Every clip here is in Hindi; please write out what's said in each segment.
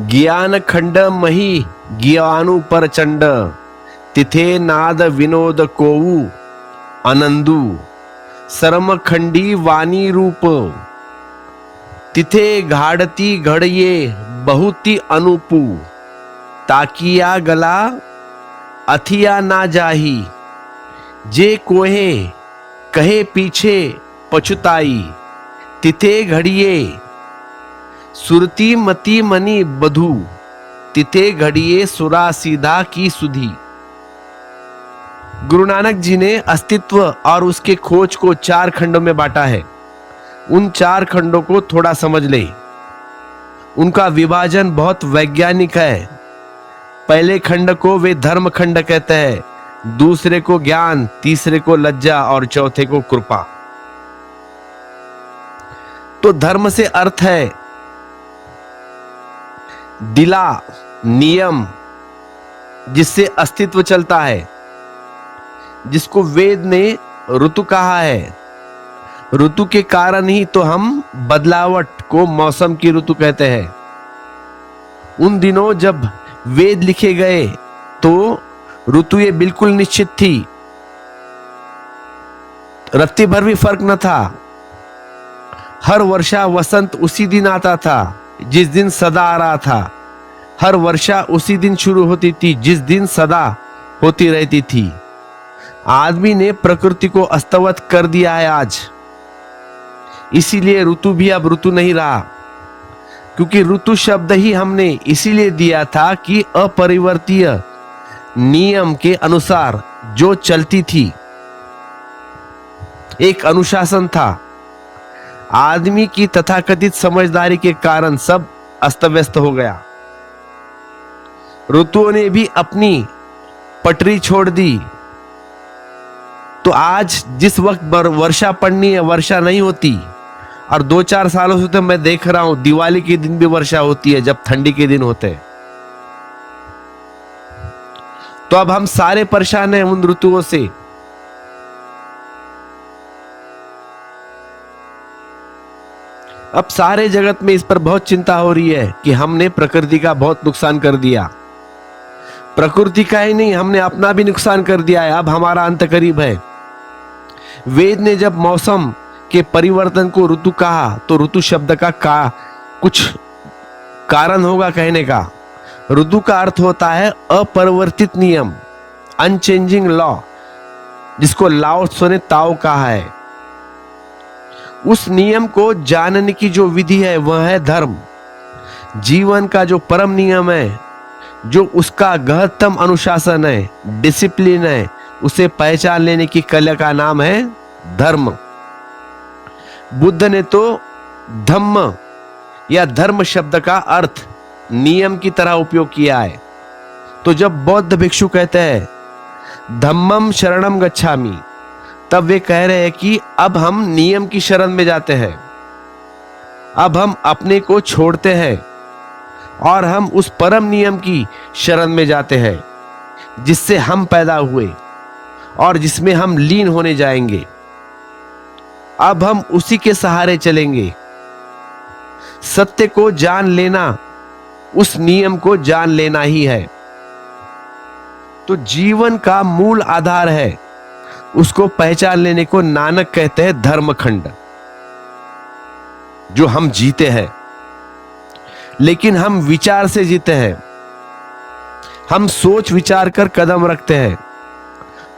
ज्ञान खंड मही ज्ञानु प्रचंड, तिथे नाद विनोद कोऊ आनंदू, सरम खंडी वाणी रूप, तिथे घाड़ती घड़ये बहुती अनुपू, ताकिया गला अथिया ना जाही, जे कोहे कहे पीछे पछुताई, तिथे घड़िए सुरती मती मनी बधू, तिथे घड़िए सुरा सीधा की सुधी। गुरु नानक जी ने अस्तित्व और उसके खोज को 4 खंडों में बांटा है। उन 4 खंडों को थोड़ा समझ ले। उनका विभाजन बहुत वैज्ञानिक है। पहले खंड को वे धर्म खंड कहते हैं, दूसरे को ज्ञान, तीसरे को लज्जा और चौथे को कृपा। तो धर्म से अर्थ है दिला, नियम, जिससे अस्तित्व चलता है, जिसको वेद ने ऋतु कहा है। ऋतु के कारण ही तो हम बदलावट को मौसम की ऋतु कहते हैं। उन दिनों जब वेद लिखे गए तो ऋतु ये बिल्कुल निश्चित थी, रत्ती भर भी फर्क न था। हर वर्षा वसंत उसी दिन आता था जिस दिन सदा आ रहा था। हर वर्षा उसी दिन शुरू होती थी जिस दिन सदा होती रहती थी। आदमी ने प्रकृति को अस्तव्यस्त कर दिया है आज, इसीलिए ऋतु भी अब ऋतु नहीं रहा। क्योंकि ऋतु शब्द ही हमने इसीलिए दिया था कि अपरिवर्तनीय नियम के अनुसार जो चलती थी, एक अनुशासन था। आदमी की तथाकथित समझदारी के कारण सब अस्त व्यस्त हो गया। ऋतुओं ने भी अपनी पटरी छोड़ दी। तो आज जिस वक्त वर्षा पड़नी है वर्षा नहीं होती, और 2-4 सालों से तो मैं देख रहा हूं दिवाली के दिन भी वर्षा होती है जब ठंडी के दिन होते हैं। तो अब हम सारे परेशान हैं उन ऋतुओं से। अब सारे जगत में इस पर बहुत चिंता हो रही है कि हमने प्रकृति का बहुत नुकसान कर दिया। प्रकृति का ही नहीं, हमने अपना भी नुकसान कर दिया है। अब हमारा अंत करीब है। वेद ने जब मौसम के परिवर्तन को ऋतु कहा तो ऋतु शब्द का कुछ कारण होगा कहने का। ऋतु का अर्थ होता है अपरिवर्तित नियम, अनचेंजिंग लॉ, जिसको लाओ त्सो ने ताओ कहा है। उस नियम को जानने की जो विधि है वह है धर्म। जीवन का जो परम नियम है, जो उसका गहनतम अनुशासन है, डिसिप्लिन है, उसे पहचान लेने की कला का नाम है धर्म। बुद्ध ने तो धम्म या धर्म शब्द का अर्थ नियम की तरह उपयोग किया है। तो जब बौद्ध भिक्षु कहते हैं धम्मम शरणम गच्छामि, तब वे कह रहे हैं कि अब हम नियम की शरण में जाते हैं। अब हम अपने को छोड़ते हैं और हम उस परम नियम की शरण में जाते हैं जिससे हम पैदा हुए और जिसमें हम लीन होने जाएंगे। अब हम उसी के सहारे चलेंगे। सत्य को जान लेना उस नियम को जान लेना ही है। तो जीवन का मूल आधार है, उसको पहचान लेने को नानक कहते हैं धर्मखंड, जो हम जीते हैं। लेकिन हम विचार से जीते हैं। हम सोच विचार कर कदम रखते हैं,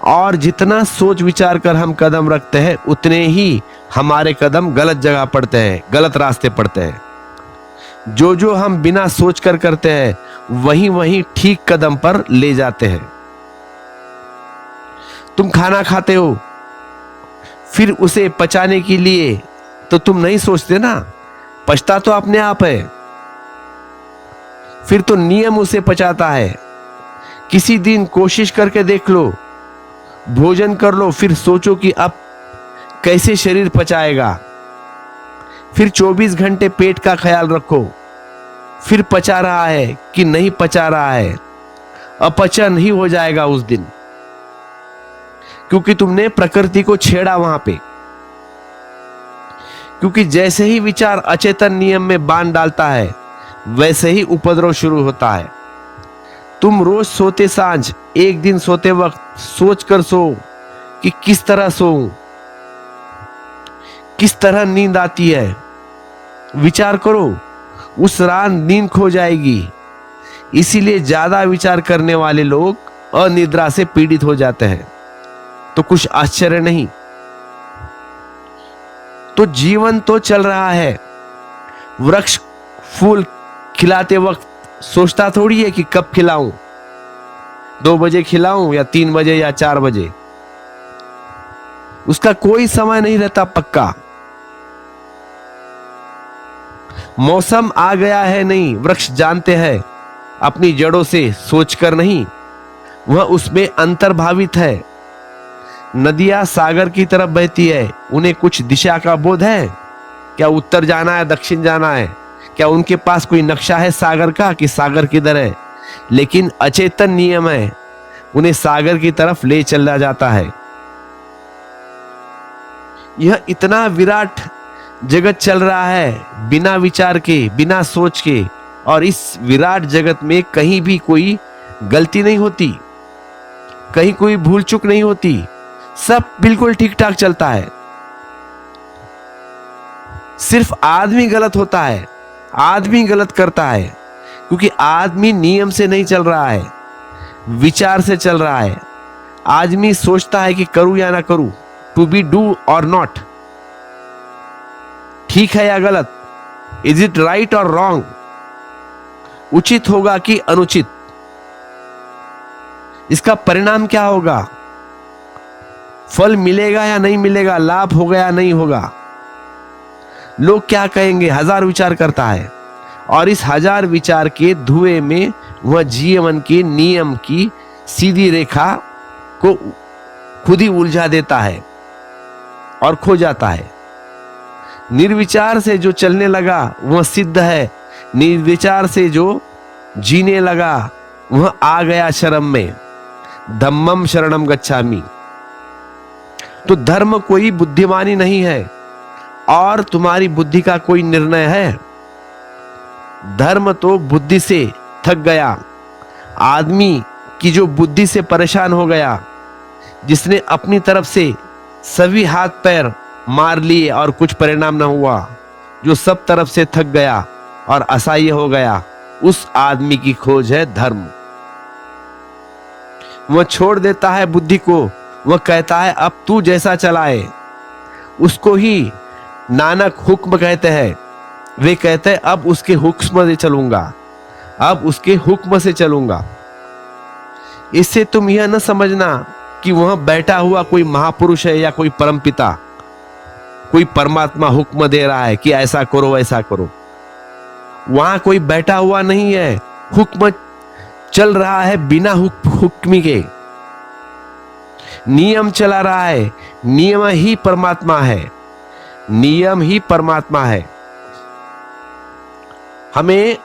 और जितना सोच विचार कर हम कदम रखते हैं उतने ही हमारे कदम गलत जगह पड़ते हैं, गलत रास्ते पड़ते हैं। जो हम बिना सोच कर करते हैं वही वही ठीक कदम पर ले जाते हैं। तुम खाना खाते हो, फिर उसे पचाने के लिए तो तुम नहीं सोचते ना, पचता तो अपने आप है। फिर तो नियम उसे पचाता है। किसी दिन कोशिश करके देख लो, भोजन कर लो, फिर सोचो कि अब कैसे शरीर पचाएगा। फिर 24 घंटे पेट का ख्याल रखो, फिर पचा रहा है कि नहीं पचा रहा है। अपचन ही हो जाएगा उस दिन, क्योंकि तुमने प्रकृति को छेड़ा वहां पे। क्योंकि जैसे ही विचार अचेतन नियम में बांध डालता है, वैसे ही उपद्रव शुरू होता है। तुम रोज सोते सांझ एक दिन सोते वक्त सोच कर सो कि किस तरह सोऊं, किस तरह नींद आती है। विचार करो, उस रात नींद खो जाएगी। इसीलिए ज्यादा विचार करने वाले लोग अनिद्रा से पीड़ित हो जाते हैं। तो कुछ आश्चर्य नहीं। तो जीवन तो चल रहा है। वृक्ष फूल खिलाते वक्त सोचता थोड़ी है कि कब खिलाऊं, 2 बजे खिलाऊं या 3 बजे या 4 बजे। उसका कोई समय नहीं रहता पक्का। मौसम आ गया है नहीं, वृक्ष जानते हैं अपनी जड़ों से सोचकर नहीं, वह उसमें अंतर्भावित है। नदियां सागर की तरफ बहती है, उन्हें कुछ दिशा का बोध है। क्या उत्तर जाना है, दक्षिण जाना है? क्या उनके पास कोई नक्शा है सागर का कि सागर किधर है? लेकिन अचेतन नियम है, उन्हें सागर की तरफ ले चला जाता है। यह इतना विराट जगत चल रहा है बिना विचार के, बिना सोच के, और इस विराट जगत में कहीं भी कोई गलती नहीं होती, कहीं कोई भूल चूक नहीं होती, सब बिल्कुल ठीक ठाक चलता है। सिर्फ आदमी गलत होता है, आदमी गलत करता है, क्योंकि आदमी नियम से नहीं चल रहा है, विचार से चल रहा है। आदमी सोचता है कि करूं या ना करूं, टू बी डू और नॉट, ठीक है या गलत, इज इट राइट और रॉन्ग, उचित होगा कि अनुचित, इसका परिणाम क्या होगा, फल मिलेगा या नहीं मिलेगा, लाभ होगा या नहीं होगा, लोग क्या कहेंगे, 1000 विचार करता है। और इस 1000 विचार के धुएं में वह जीवन के नियम की सीधी रेखा को खुद ही उलझा देता है और खो जाता है। निर्विचार से जो चलने लगा वह सिद्ध है, निर्विचार से जो जीने लगा वह आ गया शरण में। धम्मम शरणम गच्छामि। तो धर्म कोई बुद्धिमानी नहीं है और तुम्हारी बुद्धि का कोई निर्णय है। धर्म तो बुद्धि से थक गया, आदमी की जो बुद्धि से परेशान हो गया, जिसने अपनी तरफ से सभी हाथ पैर मार लिए और कुछ परिणाम न हुआ, जो सब तरफ से थक गया और असहाय हो गया, उस आदमी की खोज है धर्म। वह छोड़ देता है बुद्धि को, वह कहता है अब तू जैसा चलाए। उसको ही नानक हुक्म कहते हैं। वे कहते हैं अब उसके हुक्म से चलूंगा, अब उसके हुक्म से चलूंगा। इससे तुम यह न समझना कि वह बैठा हुआ कोई महापुरुष है या कोई परमपिता, कोई परमात्मा हुक्म दे रहा है कि ऐसा करो ऐसा करो। वहां कोई बैठा हुआ नहीं है, हुक्म चल रहा है बिना हुक्मी के, नियम चला रहा है। नियम ही परमात्मा है, नियम ही परमात्मा है। हमें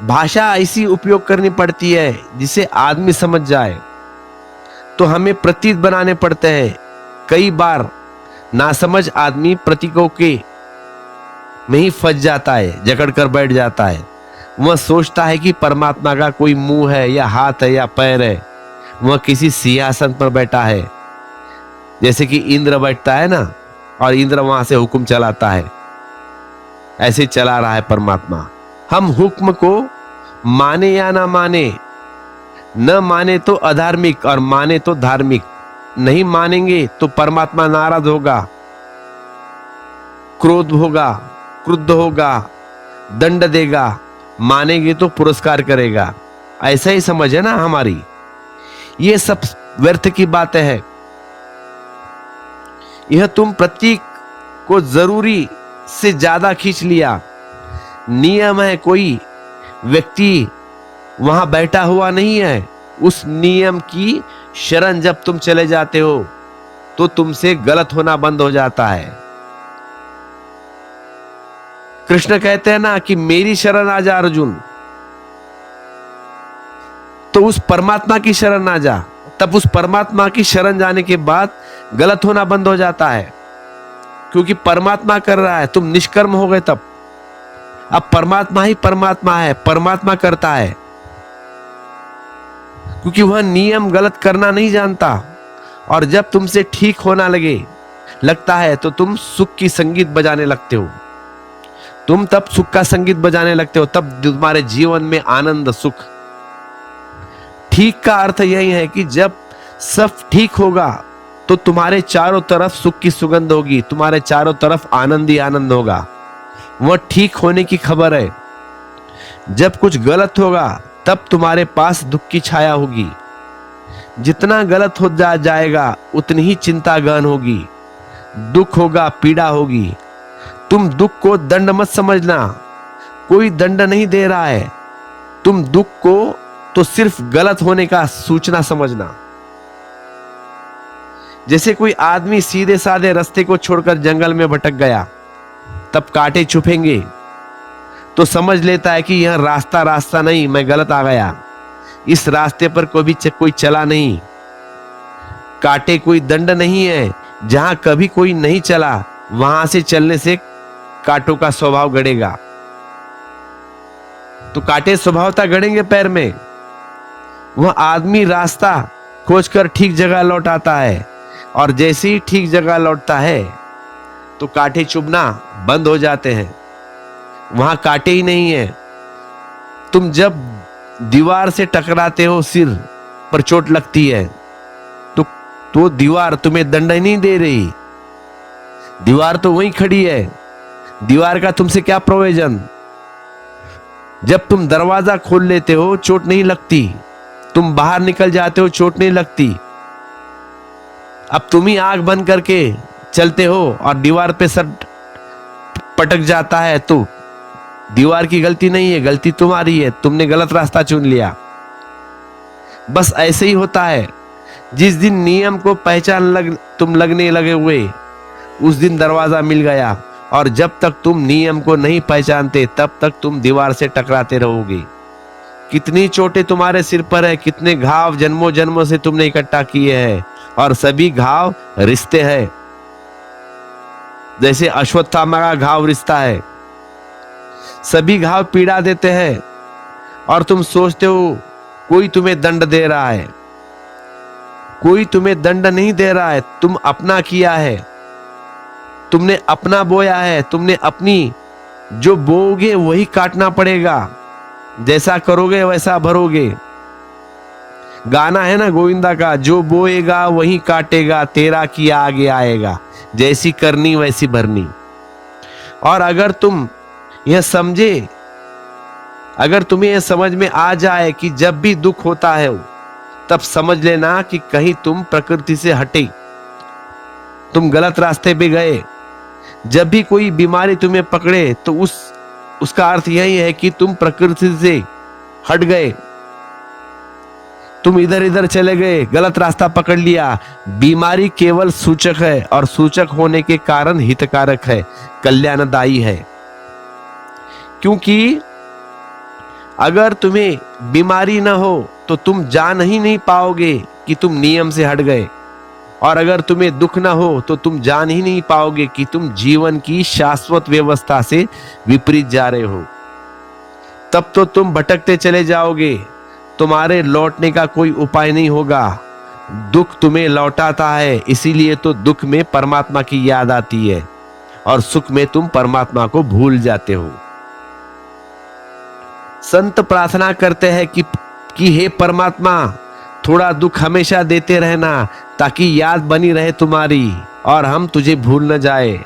भाषा ऐसी उपयोग करनी पड़ती है जिसे आदमी समझ जाए, तो हमें प्रतीक बनाने पड़ते हैं। कई बार नासमझ आदमी प्रतीकों के में ही फंस जाता है, जकड़ कर बैठ जाता है। वह सोचता है कि परमात्मा का कोई मुंह है या हाथ है या पैर है, वह किसी सिंहासन पर बैठा है, जैसे कि इंद्र बैठता है ना, और इंद्र वहां से हुक्म चलाता है, ऐसे चला रहा है परमात्मा। हम हुक्म को माने या ना माने, न माने तो अधार्मिक और माने तो धार्मिक। नहीं मानेंगे तो परमात्मा नाराज होगा, क्रोध होगा, क्रुद्ध होगा, दंड देगा। मानेंगे तो पुरस्कार करेगा। ऐसा ही समझ है ना हमारी। ये सब व्यर्थ की बातें हैं। यह तुम प्रतीक को जरूरी से ज्यादा खींच लिया। नियम है, कोई व्यक्ति वहां बैठा हुआ नहीं है। उस नियम की शरण जब तुम चले जाते हो तो तुमसे गलत होना बंद हो जाता है। कृष्ण कहते हैं ना कि मेरी शरण आ जा अर्जुन, तो उस परमात्मा की शरण ना जा। तब उस परमात्मा की शरण जाने के बाद गलत होना बंद हो जाता है, क्योंकि परमात्मा कर रहा है, तुम निष्कर्म हो गए। तब अब परमात्मा ही परमात्मा है, परमात्मा करता है, क्योंकि वह नियम गलत करना नहीं जानता। और जब तुमसे ठीक होना लगता है तो तुम सुख की संगीत बजाने लगते हो। तुम तब सुख का संगीत बजाने लगते हो, तब तुम्हारे जीवन में आनंद, सुख। ठीक का अर्थ यही है कि जब सब ठीक होगा तो तुम्हारे चारों तरफ सुख की सुगंध होगी, तुम्हारे चारों तरफ आनंद ही आनंद होगा। वह ठीक होने की खबर है। जब कुछ गलत होगा तब तुम्हारे पास दुख की छाया होगी। जितना गलत हो जाएगा उतनी ही चिंता गहन होगी, दुख होगा, पीड़ा होगी। तुम दुख को दंड मत समझना, कोई दंड नहीं दे रहा है। तुम दुख को तो सिर्फ गलत होने का सूचना समझना। जैसे कोई आदमी सीधे साधे रास्ते को छोड़कर जंगल में भटक गया, तब कांटे चुभेंगे तो समझ लेता है कि यह रास्ता नहीं, मैं गलत आ गया, इस रास्ते पर कोई चला नहीं। कांटे कोई दंड नहीं है, जहां कभी कोई नहीं चला वहां से चलने से कांटों का स्वभाव गड़ेगा। तो कांटे स्वभावतः गड़ेंगे पैर में। वह आदमी रास्ता खोजकर ठीक जगह लौट आता है, और जैसे ही ठीक जगह लौटता है तो कांटे चुभना बंद हो जाते हैं, वहां कांटे ही नहीं है। तुम जब दीवार से टकराते हो, सिर पर चोट लगती है, तो दीवार तुम्हें दंड नहीं दे रही, दीवार तो वहीं खड़ी है। दीवार का तुमसे क्या प्रयोजन? जब तुम दरवाजा खोल लेते हो चोट नहीं लगती, तुम बाहर निकल जाते हो चोट नहीं लगती। अब तुम ही आंख बंद करके चलते हो और दीवार पे सर पटक जाता है, तो दीवार की गलती नहीं है, गलती तुम्हारी है, तुमने गलत रास्ता चुन लिया। बस ऐसे ही होता है। जिस दिन नियम को पहचान तुम लगने लगे हुए, उस दिन दरवाजा मिल गया। और जब तक तुम नियम को नहीं पहचानते तब तक तुम दीवार से टकराते रहोगे। कितनी चोटें तुम्हारे सिर पर है, कितने घाव जन्मों जन्मों से तुमने इकट्ठा किए हैं, और सभी घाव रिश्ते हैं। जैसे अश्वत्थामा का घाव रिश्ता है, सभी घाव पीड़ा देते हैं, और तुम सोचते हो कोई तुम्हें दंड दे रहा है। कोई तुम्हें दंड नहीं दे रहा है, तुम अपना किया है, तुमने अपना बोया है, तुमने अपनी जो बोओगे वही काटना पड़ेगा, जैसा करोगे वैसा भरोगे। गाना है ना गोविंदा का, जो बोएगा वही काटेगा, तेरा किया आगे आएगा, जैसी करनी वैसी भरनी। और अगर तुम्हें यह समझ में आ जाए कि जब भी दुख होता है तब समझ लेना कि कहीं तुम प्रकृति से हटे, तुम गलत रास्ते पे गए। जब भी कोई बीमारी तुम्हें पकड़े तो उसका अर्थ यही है कि तुम प्रकृति से हट गए, तुम इधर इधर चले गए, गलत रास्ता पकड़ लिया। बीमारी केवल सूचक है, और सूचक होने के कारण हितकारक है, कल्याणदायी है। क्योंकि अगर तुम्हें बीमारी ना हो तो तुम जान ही नहीं पाओगे कि तुम नियम से हट गए, और अगर तुम्हें दुख ना हो तो तुम जान ही नहीं पाओगे कि तुम जीवन की शाश्वत व्यवस्था से विपरीत जा रहे हो। तब तो तुम भटकते चले जाओगे, तुम्हारे लौटने का कोई उपाय नहीं होगा। दुख तुम्हें लौटाता है, इसीलिए तो दुख में परमात्मा की याद आती है, और सुख में तुम परमात्मा को भूल जाते हो। संत प्रार्थना करते हैं कि हे परमात्मा, थोड़ा दुख हमेशा देते रहना, ताकि याद बनी रहे तुम्हारी और हम तुझे भूल न जाए,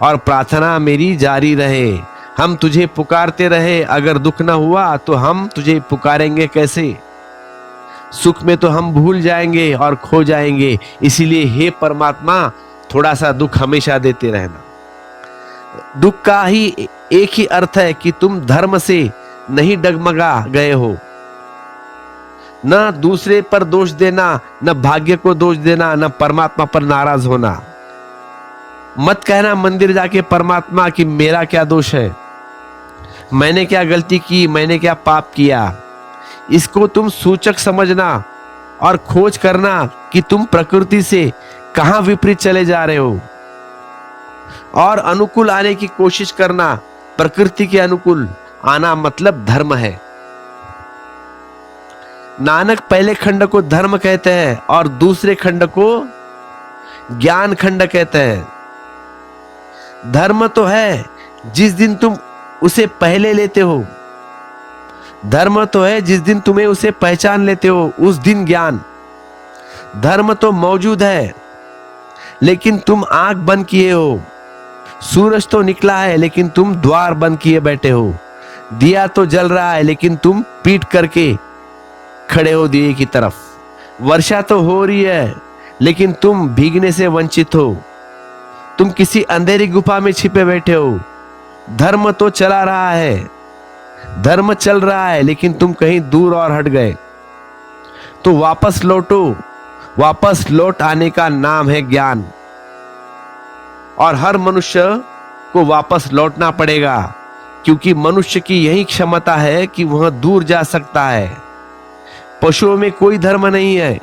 और प्रार्थना मेरी जारी रहे, हम तुझे पुकारते रहे। अगर दुख न हुआ तो हम तुझे पुकारेंगे कैसे? सुख में तो हम भूल जाएंगे और खो जाएंगे। इसीलिए हे परमात्मा, थोड़ा सा दुख हमेशा देते रहना। दुख का ही एक ही अर्थ है कि तुम धर्म से नहीं डगमगा गए हो। न दूसरे पर दोष देना, न भाग्य को दोष देना, न परमात्मा पर नाराज होना। मत कहना मंदिर जाके परमात्मा कि मेरा क्या दोष है, मैंने क्या गलती की, मैंने क्या पाप किया। इसको तुम सूचक समझना और खोज करना कि तुम प्रकृति से कहां विपरीत चले जा रहे हो, और अनुकूल आने की कोशिश करना प्रकृति के अनुकूल आना मतलब धर्म है। नानक पहले खंड को धर्म कहते हैं और दूसरे खंड को ज्ञान खंड कहते हैं। धर्म तो है जिस दिन तुम उसे पहले लेते हो, धर्म तो है जिस दिन तुम्हें उसे पहचान लेते हो, उस दिन ज्ञान। धर्म तो मौजूद है लेकिन तुम आंख बंद किए हो। सूरज तो निकला है लेकिन तुम द्वार बंद किए बैठे हो। दिया तो जल रहा है लेकिन तुम पीट करके खड़े हो दिए की तरफ। वर्षा तो हो रही है लेकिन तुम भीगने से वंचित हो। तुम किसी अंधेरी गुफा में छिपे बैठे हो। धर्म तो चला रहा है, धर्म चल रहा है लेकिन तुम कहीं दूर और हट गए। तो वापस लौटो। वापस लौट आने का नाम है ज्ञान। और हर मनुष्य को वापस लौटना पड़ेगा, क्योंकि मनुष्य की यही क्षमता है कि वह दूर जा सकता है। पशुओं में कोई धर्म नहीं है,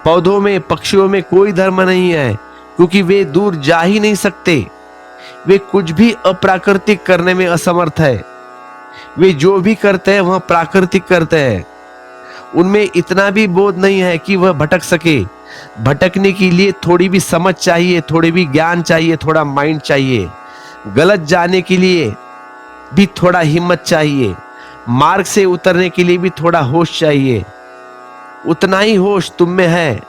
पौधों में, पक्षियों में कोई धर्म नहीं है, क्योंकि वे दूर जा ही नहीं सकते। वे कुछ भी अप्राकृतिक करने में असमर्थ है। वे जो भी करते हैं वह प्राकृतिक करते हैं। उनमें इतना भी बोध नहीं है कि वह भटक सके। भटकने के लिए थोड़ी भी समझ चाहिए, थोड़ी भी ज्ञान चाहिए, थोड़ा माइंड चाहिए। गलत जाने के लिए भी थोड़ा हिम्मत चाहिए। मार्ग से उतरने के लिए भी थोड़ा होश चाहिए। उतना ही होश तुम में है,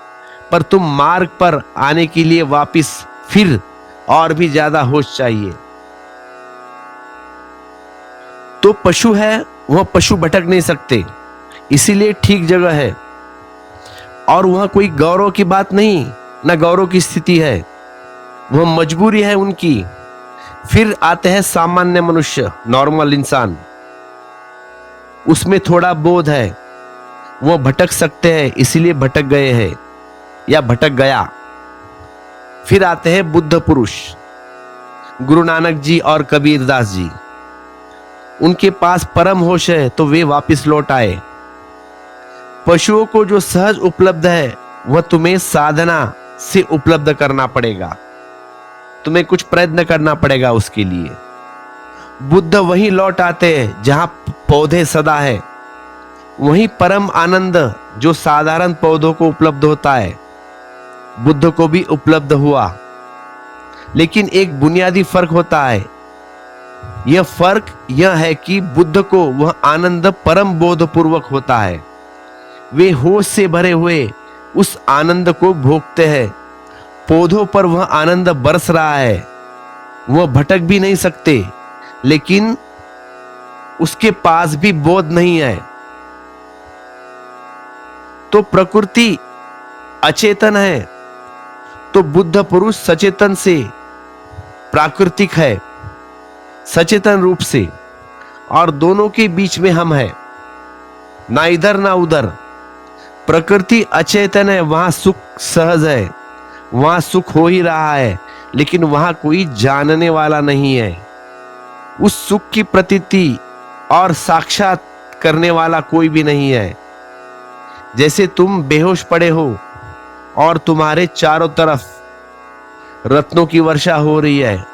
पर तुम मार्ग पर आने के लिए वापस फिर और भी ज्यादा होश चाहिए। तो पशु है, वह पशु भटक नहीं सकते, इसीलिए ठीक जगह है। और वह कोई गौरव की बात नहीं, न गौरव की स्थिति है, वह मजबूरी है उनकी। फिर आते हैं सामान्य मनुष्य, नॉर्मल इंसान। उसमें थोड़ा बोध है, वह भटक सकते हैं, इसीलिए भटक गए हैं या भटक गया। फिर आते हैं बुद्ध पुरुष, गुरु नानक जी और कबीरदास जी। उनके पास परम होश है तो वे वापस लौट आए। पशुओं को जो सहज उपलब्ध है वह तुम्हें साधना से उपलब्ध करना पड़ेगा। तुम्हें कुछ प्रयत्न करना पड़ेगा उसके लिए। बुद्ध वहीं लौट आते हैं जहां पौधे सदा है। वहीं परम आनंद जो साधारण पौधों को उपलब्ध होता है, बुद्ध को भी उपलब्ध हुआ। लेकिन एक बुनियादी फर्क होता है। यह फर्क यह है कि बुद्ध को वह आनंद परम बोधपूर्वक होता है। वे होश से भरे हुए उस आनंद को भोगते हैं। पौधों पर वह आनंद बरस रहा है, वह भटक भी नहीं सकते, लेकिन उसके पास भी बोध नहीं है। तो प्रकृति अचेतन है, तो बुद्ध पुरुष सचेतन से प्राकृतिक है, सचेतन रूप से। और दोनों के बीच में हम हैं, ना इधर ना उधर। प्रकृति अचेतन है, वहां सुख सहज है, वहां सुख हो ही रहा है, लेकिन वहां कोई जानने वाला नहीं है। उस सुख की प्रतीति और साक्षात करने वाला कोई भी नहीं है। जैसे तुम बेहोश पड़े हो और तुम्हारे चारों तरफ रत्नों की वर्षा हो रही है,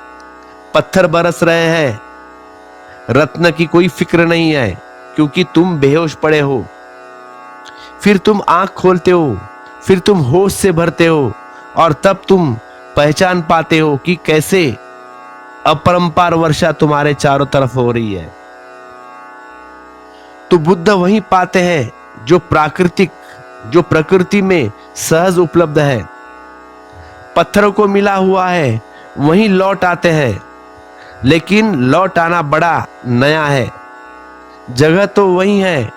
पत्थर बरस रहे हैं, रत्न की कोई फिक्र नहीं है, क्योंकि तुम बेहोश पड़े हो। फिर तुम आंख खोलते हो, फिर तुम होश से भरते हो, और तब तुम पहचान पाते हो कि कैसे अपरंपार वर्षा तुम्हारे चारों तरफ हो रही है। तो बुद्ध वहीं पाते हैं जो प्राकृतिक, जो प्रकृति में सहज उपलब्ध है। पत्थरों को मिला हुआ है वहीं लौट आते हैं, लेकिन लौट आना बड़ा नया है। जगह तो वही है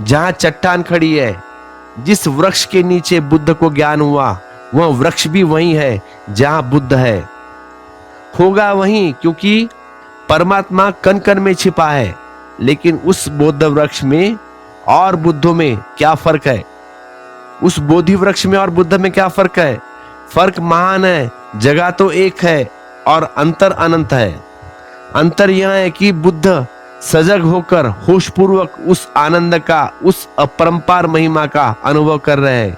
जहां चट्टान खड़ी है। जिस वृक्ष के नीचे बुद्ध को ज्ञान हुआ, वह वृक्ष भी वही है जहां बुद्ध है। होगा वहीं, क्योंकि परमात्मा कण कण में छिपा है। लेकिन उस बोध वृक्ष में और बुद्धों में क्या फर्क है? उस बोधि वृक्ष में और बुद्ध में क्या फर्क है? फर्क महान है। जगह तो एक है और अंतर अनंत है। अंतर यह है कि बुद्ध सजग होकर होशपूर्वक उस आनंद का, उस अपरंपार महिमा का अनुभव कर रहे हैं।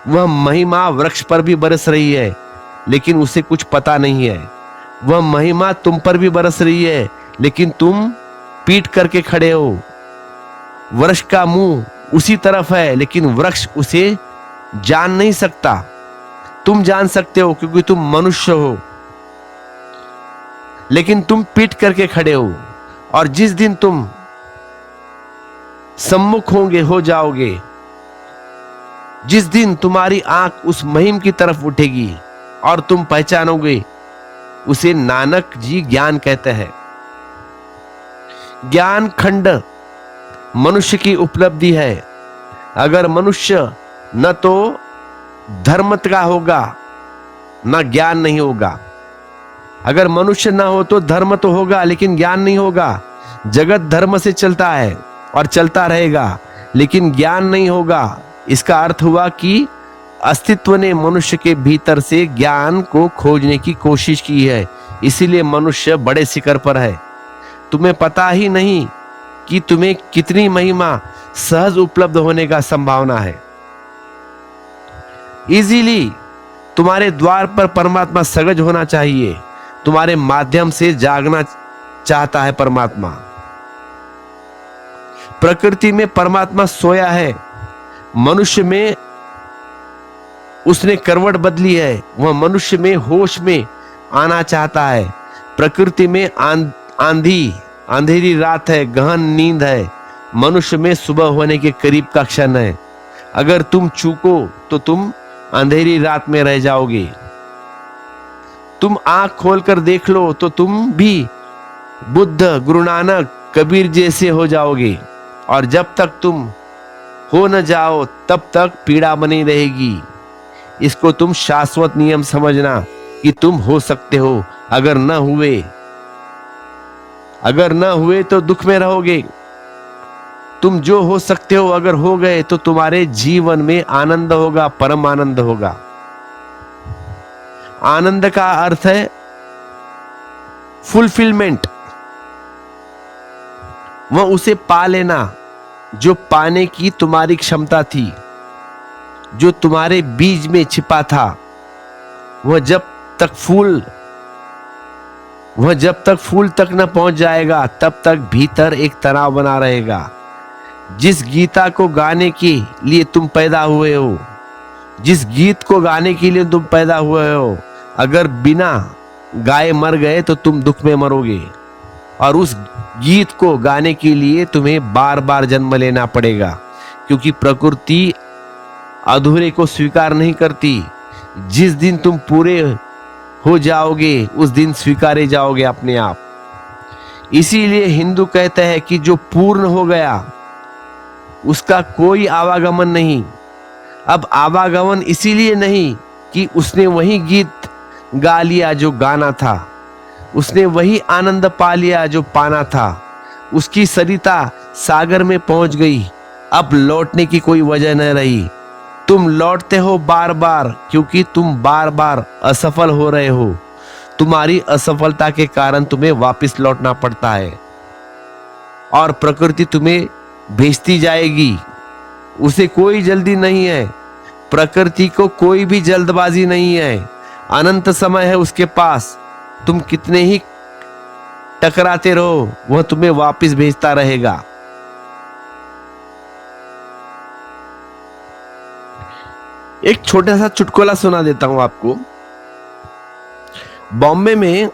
वह महिमा वृक्ष पर भी बरस रही है, लेकिन उसे कुछ पता नहीं है। वह महिमा तुम पर भी बरस रही है, लेकिन तुम पीट करके खड़े हो। वृक्ष का मुंह उसी तरफ है, लेकिन वृक्ष उसे जान नहीं सकता। तुम जान सकते हो क्योंकि तुम मनुष्य हो, लेकिन तुम पीट करके खड़े हो। और जिस दिन तुम सम्मुख हो जाओगे, जिस दिन तुम्हारी आंख उस महिम की तरफ उठेगी और तुम पहचानोगे, उसे नानक जी ज्ञान कहते हैं। ज्ञान खंड मनुष्य की उपलब्धि है। अगर मनुष्य न तो धर्म का होगा, न ज्ञान नहीं होगा। अगर मनुष्य ना हो तो धर्म तो होगा, लेकिन ज्ञान नहीं होगा। जगत धर्म से चलता है और चलता रहेगा, लेकिन ज्ञान नहीं होगा। इसका अर्थ हुआ कि अस्तित्व ने मनुष्य के भीतर से ज्ञान को खोजने की कोशिश की है, इसीलिए मनुष्य बड़े शिखर पर है। तुम्हें पता ही नहीं कि तुम्हें कितनी महिमा सहज उपलब्ध होने का संभावना है। इजीली तुम्हारे द्वार पर परमात्मा सहज होना चाहिए। तुम्हारे माध्यम से जागना चाहता है परमात्मा। प्रकृति में परमात्मा सोया है, मनुष्य में उसने करवट बदली है। वह मनुष्य में होश में आना चाहता है। प्रकृति में अंधेरी रात है, गहन नींद है। मनुष्य में सुबह होने के करीब का क्षण है। अगर तुम चूको तो तुम अंधेरी रात में रह जाओगे। तुम आंख खोलकर देख लो तो तुम भी बुद्ध, गुरु नानक, कबीर जैसे हो जाओगे। और जब तक तुम हो न जाओ तब तक पीड़ा बनी रहेगी। इसको तुम शाश्वत नियम समझना कि तुम हो सकते हो। अगर न हुए तो दुख में रहोगे। तुम जो हो सकते हो अगर हो गए तो तुम्हारे जीवन में आनंद होगा, परम आनंद होगा। आनंद का अर्थ है फुलफिलमेंट। वह उसे पा लेना जो पाने की तुम्हारी क्षमता थी, जो तुम्हारे बीज में छिपा था। वह जब तक फूल तक न पहुंच जाएगा तब तक भीतर एक तनाव बना रहेगा। जिस गीता को गाने के लिए तुम पैदा हुए हो, जिस गीत को गाने के लिए तुम पैदा हुए हो, अगर बिना गाए मर गए तो तुम दुख में मरोगे। और उस गीत को गाने के लिए तुम्हें बार बार जन्म लेना पड़ेगा, क्योंकि प्रकृति अधूरे को स्वीकार नहीं करती। जिस दिन तुम पूरे हो जाओगे उस दिन स्वीकारे जाओगे अपने आप। इसीलिए हिंदू कहते हैं कि जो पूर्ण हो गया उसका कोई आवागमन नहीं। अब आवागमन इसीलिए नहीं कि उसने वही गीत गा लिया जो गाना था, उसने वही आनंद पा लिया जो पाना था। उसकी सरिता सागर में पहुंच गई, अब लौटने की कोई वजह न रही। तुम लौटते हो बार बार क्योंकि तुम बार बार असफल हो रहे हो। तुम्हारी असफलता के कारण तुम्हें वापस लौटना पड़ता है और प्रकृति तुम्हें भेजती जाएगी। उसे कोई जल्दी नहीं है, प्रकृति को कोई भी जल्दबाजी नहीं है। अनंत समय है उसके पास। तुम कितने ही टकराते रहो वह तुम्हें वापस भेजता रहेगा। एक छोटा सा चुटकुला सुना देता हूं आपको। बॉम्बे में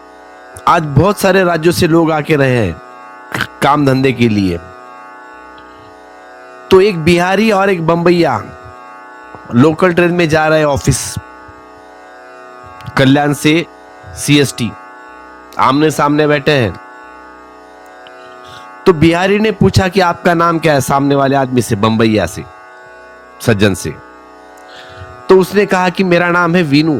आज बहुत सारे राज्यों से लोग आके रहे हैं काम धंधे के लिए। तो एक बिहारी और एक बम्बईया लोकल ट्रेन में जा रहे हैं ऑफिस, कल्याण से सीएसटी, आमने सामने बैठे हैं। तो बिहारी ने पूछा कि आपका नाम क्या है, सामने वाले आदमी से, बम्बईया से, सज्जन से। तो उसने कहा कि मेरा नाम है वीनू।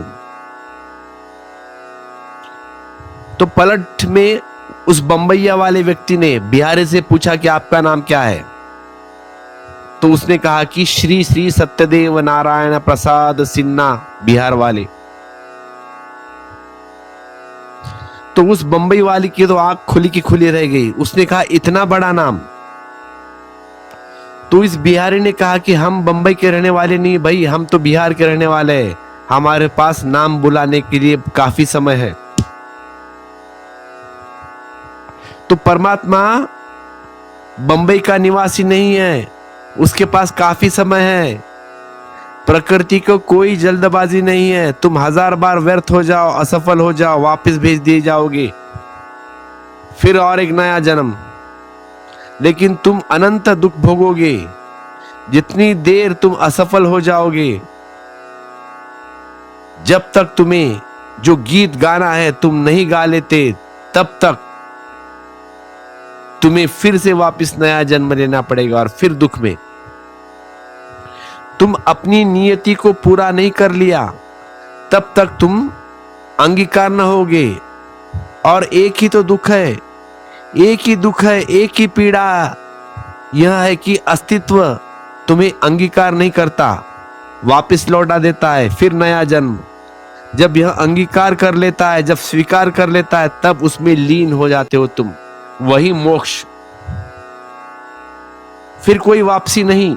तो पलट में उस बम्बईया वाले व्यक्ति ने बिहारी से पूछा कि आपका नाम क्या है। तो उसने कहा कि श्री श्री सत्यदेव नारायण प्रसाद सिन्हा, बिहार वाले। तो उस बंबई वाली की तो आंख खुली की खुली रह गई। उसने कहा इतना बड़ा नाम। तो इस बिहारी ने कहा कि हम बंबई के रहने वाले नहीं भाई, हम तो बिहार के रहने वाले हैं, हमारे पास नाम बुलाने के लिए काफी समय है। तो परमात्मा बंबई का निवासी नहीं है, उसके पास काफी समय है। प्रकृति को कोई जल्दबाजी नहीं है। तुम 1000 बार व्यर्थ हो जाओ, असफल हो जाओ, वापस भेज दिए जाओगे, फिर और एक नया जन्म। लेकिन तुम अनंत दुख भोगोगे जितनी देर तुम असफल हो जाओगे। जब तक तुम्हें जो गीत गाना है तुम नहीं गा लेते, तब तक तुम्हें फिर से वापस नया जन्म लेना पड़ेगा और फिर दुख में। तुम अपनी नियति को पूरा नहीं कर लिया, तब तक तुम अंगीकार न होगे। और एक ही तो दुख है, एक ही दुख है, एक ही पीड़ा यह है कि अस्तित्व तुम्हें अंगीकार नहीं करता, वापस लौटा देता है, फिर नया जन्म। जब यह अंगीकार कर लेता है, जब स्वीकार कर लेता है, तब उसमें लीन हो जाते हो तुम, वही मोक्ष, फिर कोई वापसी नहीं।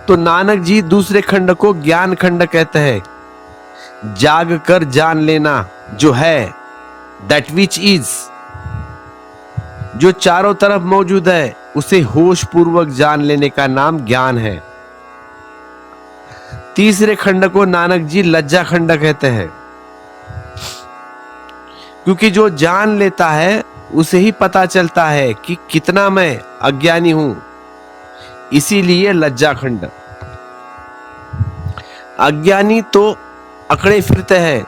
तो नानक जी दूसरे खंड को ज्ञान खंड कहते हैं। जाग कर जान लेना जो है, दैट विच इज, जो चारों तरफ मौजूद है, उसे होश पूर्वक जान लेने का नाम ज्ञान है। तीसरे खंड को नानक जी लज्जा खंड कहते हैं, क्योंकि जो जान लेता है उसे ही पता चलता है कि कितना मैं अज्ञानी हूं, इसीलिए लज्जा खंड। अज्ञानी तो अकड़े फिरते हैं,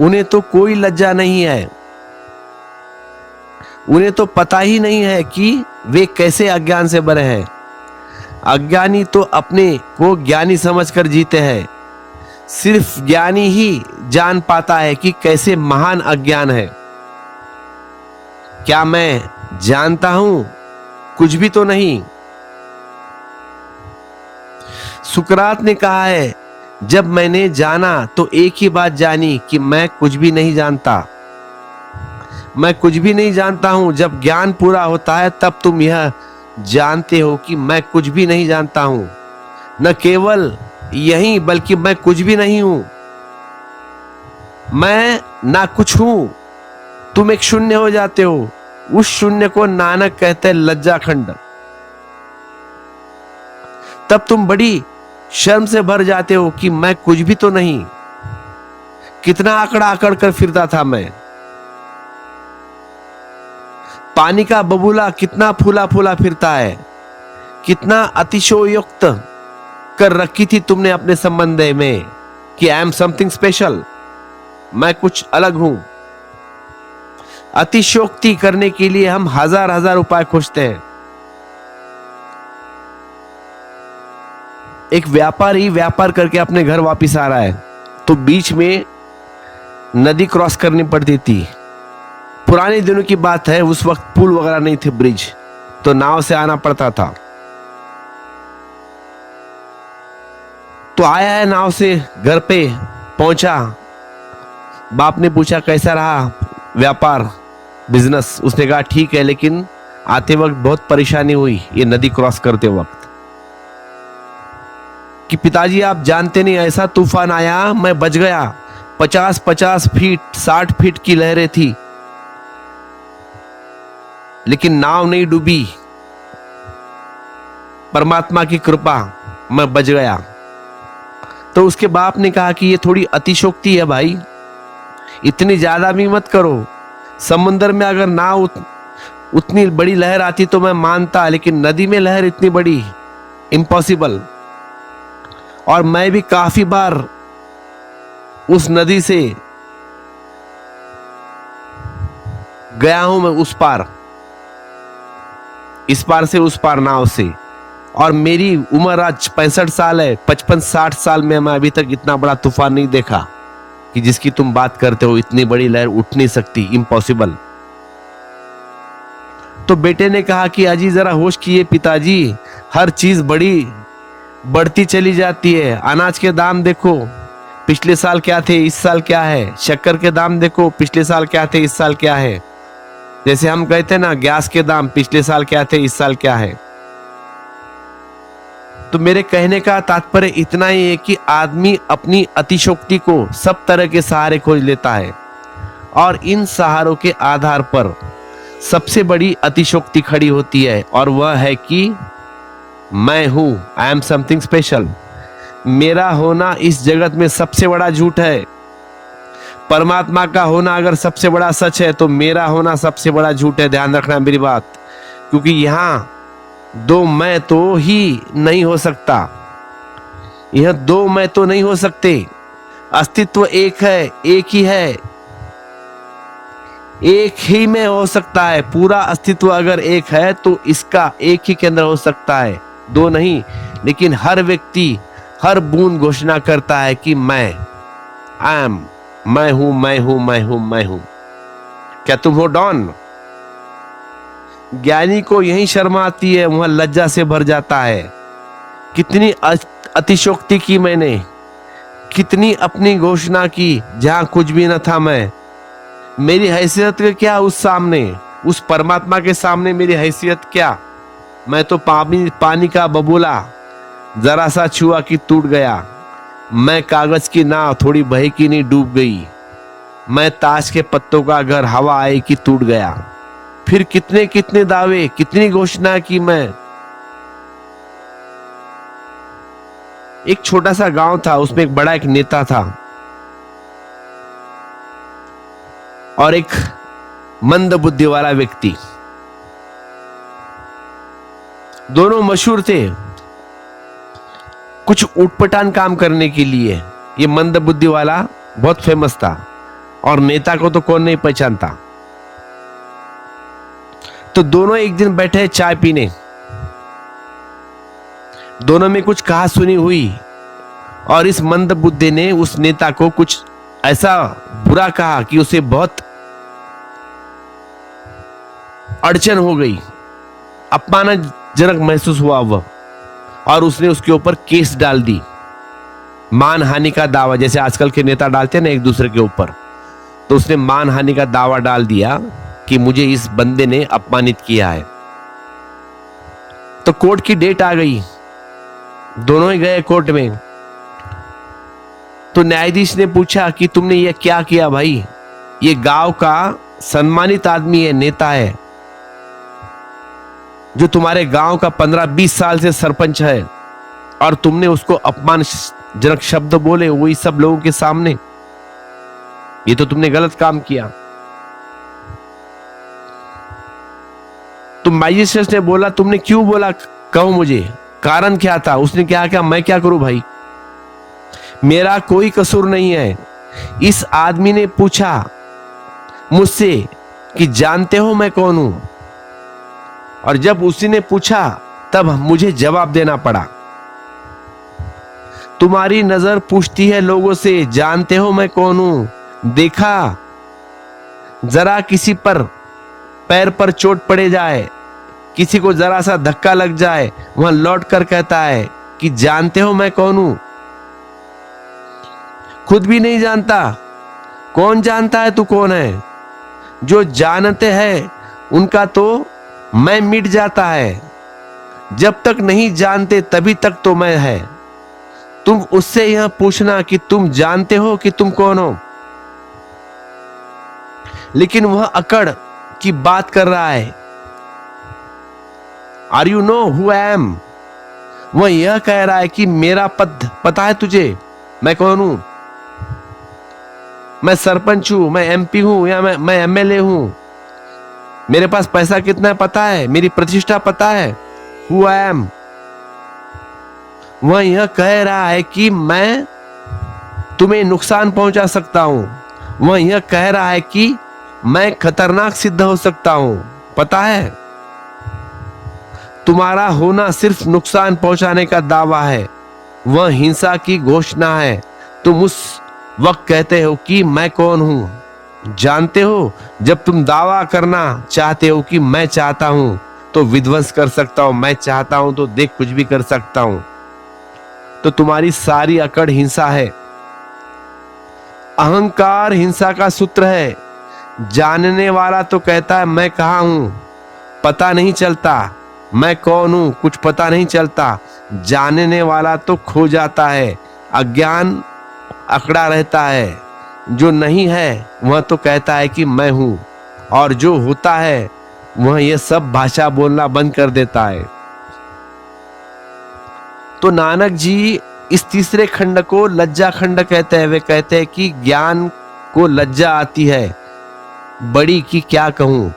उन्हें तो कोई लज्जा नहीं है, उन्हें तो पता ही नहीं है कि वे कैसे अज्ञान से भरे हैं। अज्ञानी तो अपने को ज्ञानी समझकर जीते हैं। सिर्फ ज्ञानी ही जान पाता है कि कैसे महान अज्ञान है। क्या मैं जानता हूं? कुछ भी तो नहीं। सुकरात ने कहा है, जब मैंने जाना तो एक ही बात जानी कि मैं कुछ भी नहीं जानता। मैं कुछ भी नहीं जानता हूं। जब ज्ञान पूरा होता है तब तुम यह जानते हो कि मैं कुछ भी नहीं जानता हूं। न केवल यही, बल्कि मैं कुछ भी नहीं हूं। मैं ना कुछ हूं। तुम एक शून्य हो जाते हो। उस शून्य को नानक कहते हैं लज्जा खंड। तब तुम बड़ी शर्म से भर जाते हो कि मैं कुछ भी तो नहीं। कितना आकड़ा आकड़ कर फिरता था मैं। पानी का बबूला कितना फूला फूला फिरता है। कितना अतिशयोक्त कर रखी थी तुमने अपने संबंध में कि आई एम समथिंग स्पेशल, मैं कुछ अलग हूं। अतिशयोक्ति करने के लिए हम हजार हजार उपाय खोजते हैं। एक व्यापारी व्यापार करके अपने घर वापस आ रहा है, तो बीच में नदी क्रॉस करनी पड़ती थी। पुराने दिनों की बात है, उस वक्त पुल वगैरह नहीं थे, ब्रिज, तो नाव से आना पड़ता था। तो आया है नाव से, घर पे पहुंचा। बाप ने पूछा कैसा रहा व्यापार, बिजनेस। उसने कहा ठीक है, लेकिन आते वक्त बहुत परेशानी हुई ये नदी क्रॉस करते वक्त। कि पिताजी आप जानते नहीं, ऐसा तूफान आया, मैं बच गया। 50-50 फीट 60 फीट की लहरें थी, लेकिन नाव नहीं डूबी। परमात्मा की कृपा, मैं बच गया। तो उसके बाप ने कहा कि ये थोड़ी अतिशयोक्ति है भाई, इतनी ज्यादा भी मत करो। समुद्र में अगर नाव उतनी बड़ी लहर आती तो मैं मानता, लेकिन नदी में लहर इतनी बड़ी, इम्पॉसिबल। और मैं भी काफी बार उस नदी से गया हूं, मैं उस पार, इस पार से उस पार नाव से। और मेरी उम्र आज 65 साल है। 55-60 साल में मैं अभी तक इतना बड़ा तूफान नहीं देखा कि जिसकी तुम बात करते हो। इतनी बड़ी लहर उठ नहीं सकती, इम्पॉसिबल। तो बेटे ने कहा कि अजी जरा होश कीजिए पिताजी, हर चीज बढ़ती चली जाती है। अनाज के दाम देखो, पिछले साल क्या थे, इस साल क्या है। शक्कर के दाम देखो, पिछले साल क्या थे, इस साल क्या है। जैसे हम कहते हैं ना, गैस के दाम पिछले साल क्या थे, इस साल क्या है। तो मेरे कहने का तात्पर्य इतना ही है कि आदमी अपनी अतिशयोक्ति को सब तरह के सहारे खोज लेता है। और इन सहारों के आधार पर सबसे बड़ी अतिशोक्ति खड़ी होती है, और वह है कि मैं हूं, आई एम समथिंग स्पेशल। मेरा होना इस जगत में सबसे बड़ा झूठ है। परमात्मा का होना अगर सबसे बड़ा सच है तो मेरा होना सबसे बड़ा झूठ है। ध्यान रखना मेरी बात, क्योंकि यहां दो मैं तो ही नहीं हो सकता। यह दो मैं तो नहीं हो सकते। अस्तित्व एक है, एक ही है, एक ही में हो सकता है। पूरा अस्तित्व अगर एक है तो इसका एक ही के अंदर हो सकता है, दो नहीं। लेकिन हर व्यक्ति, हर बूंद घोषणा करता है कि मैं एम, मैं हूं, मैं हूं, मैं हूं, मैं हूं। क्या तुम हो डॉन? ज्ञानी को यही शर्म आती है, वह लज्जा से भर जाता है। कितनी अतिशोक्ति की मैंने, कितनी अपनी घोषणा की जहां कुछ भी न था मैं। मेरी हैसियत क्या उस सामने, उस परमात्मा के सामने मेरी हैसियत क्या? मैं तो पानी का बबूला, जरा सा छुआ कि टूट गया। मैं कागज की नाव, थोड़ी बही की नहीं डूब गई। मैं ताश के पत्तों का घर, हवा आई कि टूट गया। फिर कितने कितने दावे, कितनी घोषणा की मैं। एक छोटा सा गांव था, उसमें एक बड़ा एक नेता था और एक मंद बुद्धि वाला व्यक्ति। दोनों मशहूर थे कुछ उटपटांग काम करने के लिए। ये मंद बुद्धि वाला बहुत फेमस था और नेता को तो कौन नहीं पहचानता। तो दोनों एक दिन बैठे चाय पीने। दोनों में कुछ कहा सुनी हुई और इस मंद बुद्धि ने उस नेता को कुछ ऐसा बुरा कहा कि उसे बहुत अड़चन हो गई, अपमानजनक महसूस हुआ वह, और उसने उसके ऊपर केस डाल दी, मानहानि का दावा, जैसे आजकल के नेता डालते हैं ना एक दूसरे के ऊपर। तो उसने मानहानि का दावा डाल दिया कि मुझे इस बंदे ने अपमानित किया है। तो कोर्ट की डेट आ गई, दोनों ही गए कोर्ट में। तो न्यायाधीश ने पूछा कि तुमने ये क्या किया भाई? ये गांव का सम्मानित आदमी है, नेता है, जो तुम्हारे गांव का 15-20 साल से सरपंच है, और तुमने उसको अपमानजनक शब्द बोले वही सब लोगों के सामने। ये तो तुमने गलत काम किया। तो मैजिस्ट्रेट ने बोला तुमने क्यों बोला, कहो मुझे कारण क्या था? उसने क्या मैं क्या करूं भाई, मेरा कोई कसूर नहीं है। इस आदमी ने पूछा मुझसे कि जानते हो मैं कौन हूं, और जब उसी ने पूछा तब मुझे जवाब देना पड़ा। तुम्हारी नजर पूछती है लोगों से जानते हो मैं कौन हूं? देखा जरा किसी पर पैर पर चोट पड़े जाए, किसी को जरा सा धक्का लग जाए, वहां लौट कर कहता है कि जानते हो मैं कौन हूं? खुद भी नहीं जानता। कौन जानता है तू कौन है? जो जानते हैं उनका तो मैं मिट जाता है। जब तक नहीं जानते तभी तक तो मैं है। तुम उससे यह पूछना कि तुम जानते हो कि तुम कौन हो। लेकिन वह अकड़ की बात कर रहा है। Are you know who I am? वह यह कह रहा है कि मेरा पद पता है तुझे, मैं कौन हूं? मैं सरपंच हूं, मैं एमपी हूं, या मैं एमएलए हूं। मेरे पास पैसा कितना है पता है, मेरी प्रतिष्ठा पता है, हु आई एम। वह यह कह रहा है कि मैं तुम्हें नुकसान पहुंचा सकता हूं। वह यह कह रहा है कि मैं खतरनाक सिद्ध हो सकता हूं। पता है, तुम्हारा होना सिर्फ नुकसान पहुंचाने का दावा है, वह हिंसा की घोषणा है। तुम उस वक्त कहते हो कि मैं कौन हूं। जानते हो, जब तुम दावा करना चाहते हो कि मैं चाहता हूं तो विध्वंस कर सकता हूं, मैं चाहता हूं तो देख कुछ भी कर सकता हूं, तो तुम्हारी सारी अकड़ हिंसा है। अहंकार हिंसा का सूत्र है। जानने वाला तो कहता है मैं कहां हूं, पता नहीं चलता, मैं कौन हूं कुछ पता नहीं चलता। जानने वाला तो खो जाता है, अज्ञान अकड़ा रहता है। जो नहीं है वह तो कहता है कि मैं हूं, और जो होता है वह यह सब भाषा बोलना बंद कर देता है। तो नानक जी इस तीसरे खंड को लज्जा खंड कहते हैं। वे कहते हैं कि ज्ञान को लज्जा आती है बड़ी, कि क्या कहूं,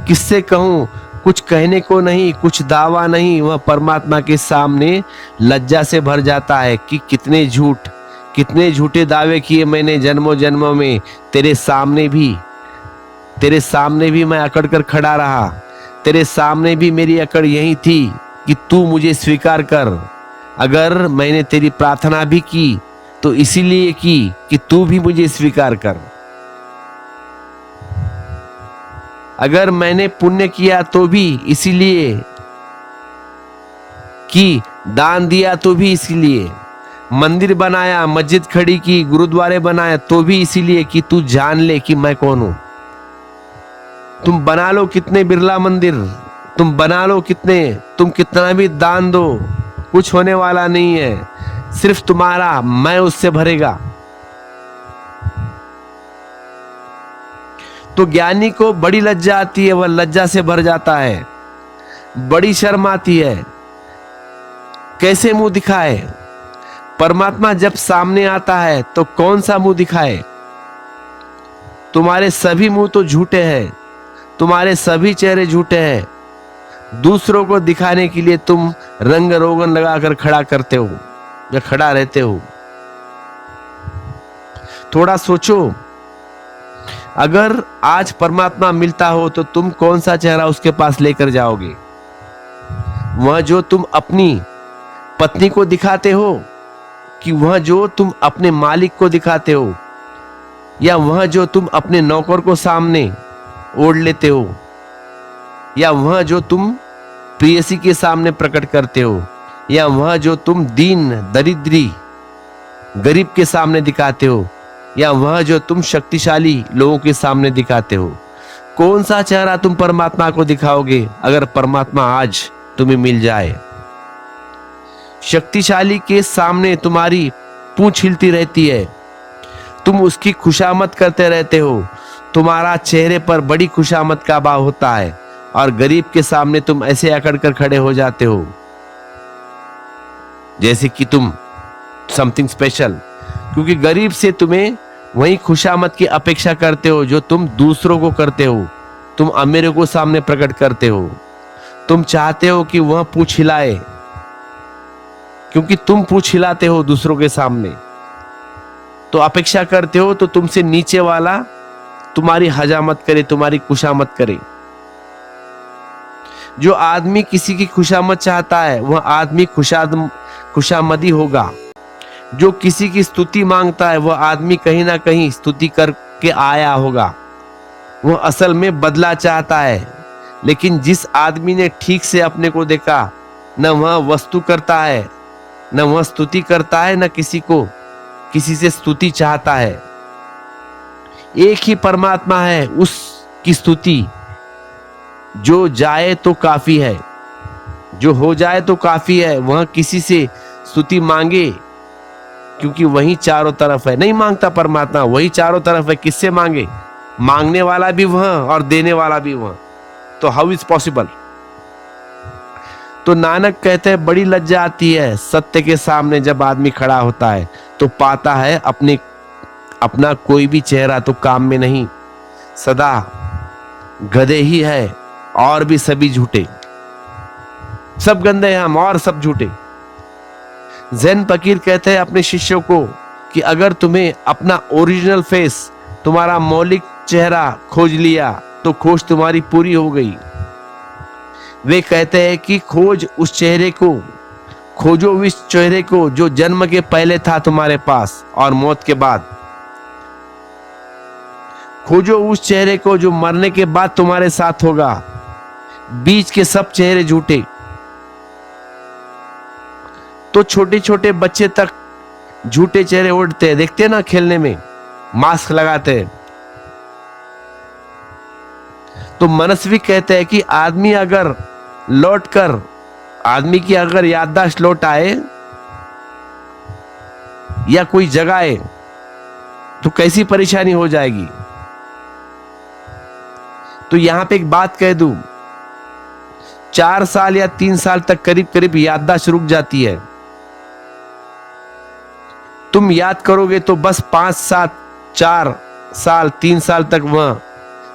किससे कहूं, कुछ कहने को नहीं, कुछ दावा नहीं। वह परमात्मा के सामने लज्जा से भर जाता है कि कितने झूठे दावे किए मैंने जन्मों जन्मों में। तेरे सामने भी मैं अकड़ कर खड़ा रहा। तेरे सामने भी मेरी अकड़ यही थी कि तू मुझे स्वीकार कर। अगर मैंने तेरी प्रार्थना भी की तो इसीलिए की कि तू भी मुझे स्वीकार कर। अगर मैंने पुण्य किया तो भी इसीलिए कि दान दिया तो भी इसीलिए, मंदिर बनाया, मस्जिद खड़ी की, गुरुद्वारे बनाया तो भी इसीलिए कि तू जान ले कि मैं कौन हूं। तुम बना लो कितने बिरला मंदिर, तुम बना लो कितने, तुम कितना भी दान दो, कुछ होने वाला नहीं है। सिर्फ तुम्हारा मैं उससे भरेगा। तो ज्ञानी को बड़ी लज्जा आती है, वह लज्जा से भर जाता है, बड़ी शर्म आती है। कैसे मुंह दिखाए? परमात्मा जब सामने आता है तो कौन सा मुंह दिखाए? तुम्हारे सभी मुंह तो झूठे हैं, तुम्हारे सभी चेहरे झूठे हैं। दूसरों को दिखाने के लिए तुम रंग रोगन लगाकर खड़ा करते हो या खड़ा रहते हो। थोड़ा सोचो, अगर आज परमात्मा मिलता हो तो तुम कौन सा चेहरा उसके पास लेकर जाओगे? वह जो तुम अपनी पत्नी को दिखाते हो, कि वह जो तुम अपने मालिक को दिखाते हो, या वह जो तुम अपने नौकर को सामने ओढ़ लेते हो, या वह जो तुम प्रेयसी के सामने प्रकट करते हो, या वह जो तुम दीन दरिद्री गरीब के सामने दिखाते हो, या वह जो तुम शक्तिशाली लोगों के सामने दिखाते हो। कौन सा चेहरा तुम परमात्मा को दिखाओगे अगर परमात्मा आज तुम्हें मिल जाए? शक्तिशाली के सामने तुम्हारी पूंछ हिलती रहती है, तुम उसकी खुशामद करते रहते हो, तुम्हारा चेहरे पर बड़ी खुशामद का भाव होता है, और गरीब के सामने तुम ऐसे अकड़ कर खड़े हो जाते हो जैसे कि तुम समथिंग स्पेशल, क्योंकि गरीब से तुम्हें वही खुशामद की अपेक्षा करते हो जो तुम दूसरों को करते हो, तुम अमीरों को सामने प्रकट करते हो। तुम चाहते हो कि वह पूंछ हिलाए, क्योंकि तुम पूंछ हिलाते हो दूसरों के सामने, तो अपेक्षा करते हो तो तुमसे नीचे वाला तुम्हारी हजामत करे, तुम्हारी खुशामद करे। जो आदमी किसी की खुशामद चाहता है वह आदमी खुशामदी होगा। जो किसी की स्तुति मांगता है वह आदमी कहीं ना कहीं स्तुति करके आया होगा। वह असल में बदला चाहता है। लेकिन जिस आदमी ने ठीक से अपने को देखा, न वह वस्तु करता है, न वह स्तुति करता है, न किसी से स्तुति चाहता है। एक ही परमात्मा है, उसकी स्तुति जो जाए तो काफी है, जो हो जाए तो काफी है। वह किसी से स्तुति मांगे, क्योंकि वही चारों तरफ है। नहीं मांगता परमात्मा, वही चारों तरफ है। किससे मांगे? मांगने वाला भी वह और देने वाला भी वह। तो हाउ इज पॉसिबल? तो नानक कहते हैं बड़ी लज्जा आती है सत्य के सामने जब आदमी खड़ा होता है, तो पाता है अपना कोई भी चेहरा तो काम में नहीं, सदा गधे ही है, और भी सभी झूठे। सब गंदे हैं हम, और सब झूठे। जैन फकीर कहते हैं अपने शिष्यों को कि अगर तुम्हें अपना ओरिजिनल फेस, तुम्हारा मौलिक चेहरा खोज लिया तो खोज तुम्हारी पूरी हो गई। वे कहते हैं कि खोजो उस चेहरे को जो जन्म के पहले था तुम्हारे पास और मौत के बाद। खोजो उस चेहरे को जो मरने के बाद तुम्हारे साथ होगा। बीच के सब चेहरे झूठे। तो छोटे छोटे बच्चे तक झूठे चेहरे ओढ़ते हैं, देखते हैं ना खेलने में, मास्क लगाते हैं। तो मनस्वी कहते हैं कि आदमी की अगर याददाश्त लौट आए या कोई जगाए, तो कैसी परेशानी हो जाएगी। तो यहां पे एक बात कह दूं, 4 साल या 3 साल तक करीब करीब याददाश्त रुक जाती है। तुम याद करोगे तो बस 5 7 4 साल 3 साल तक वह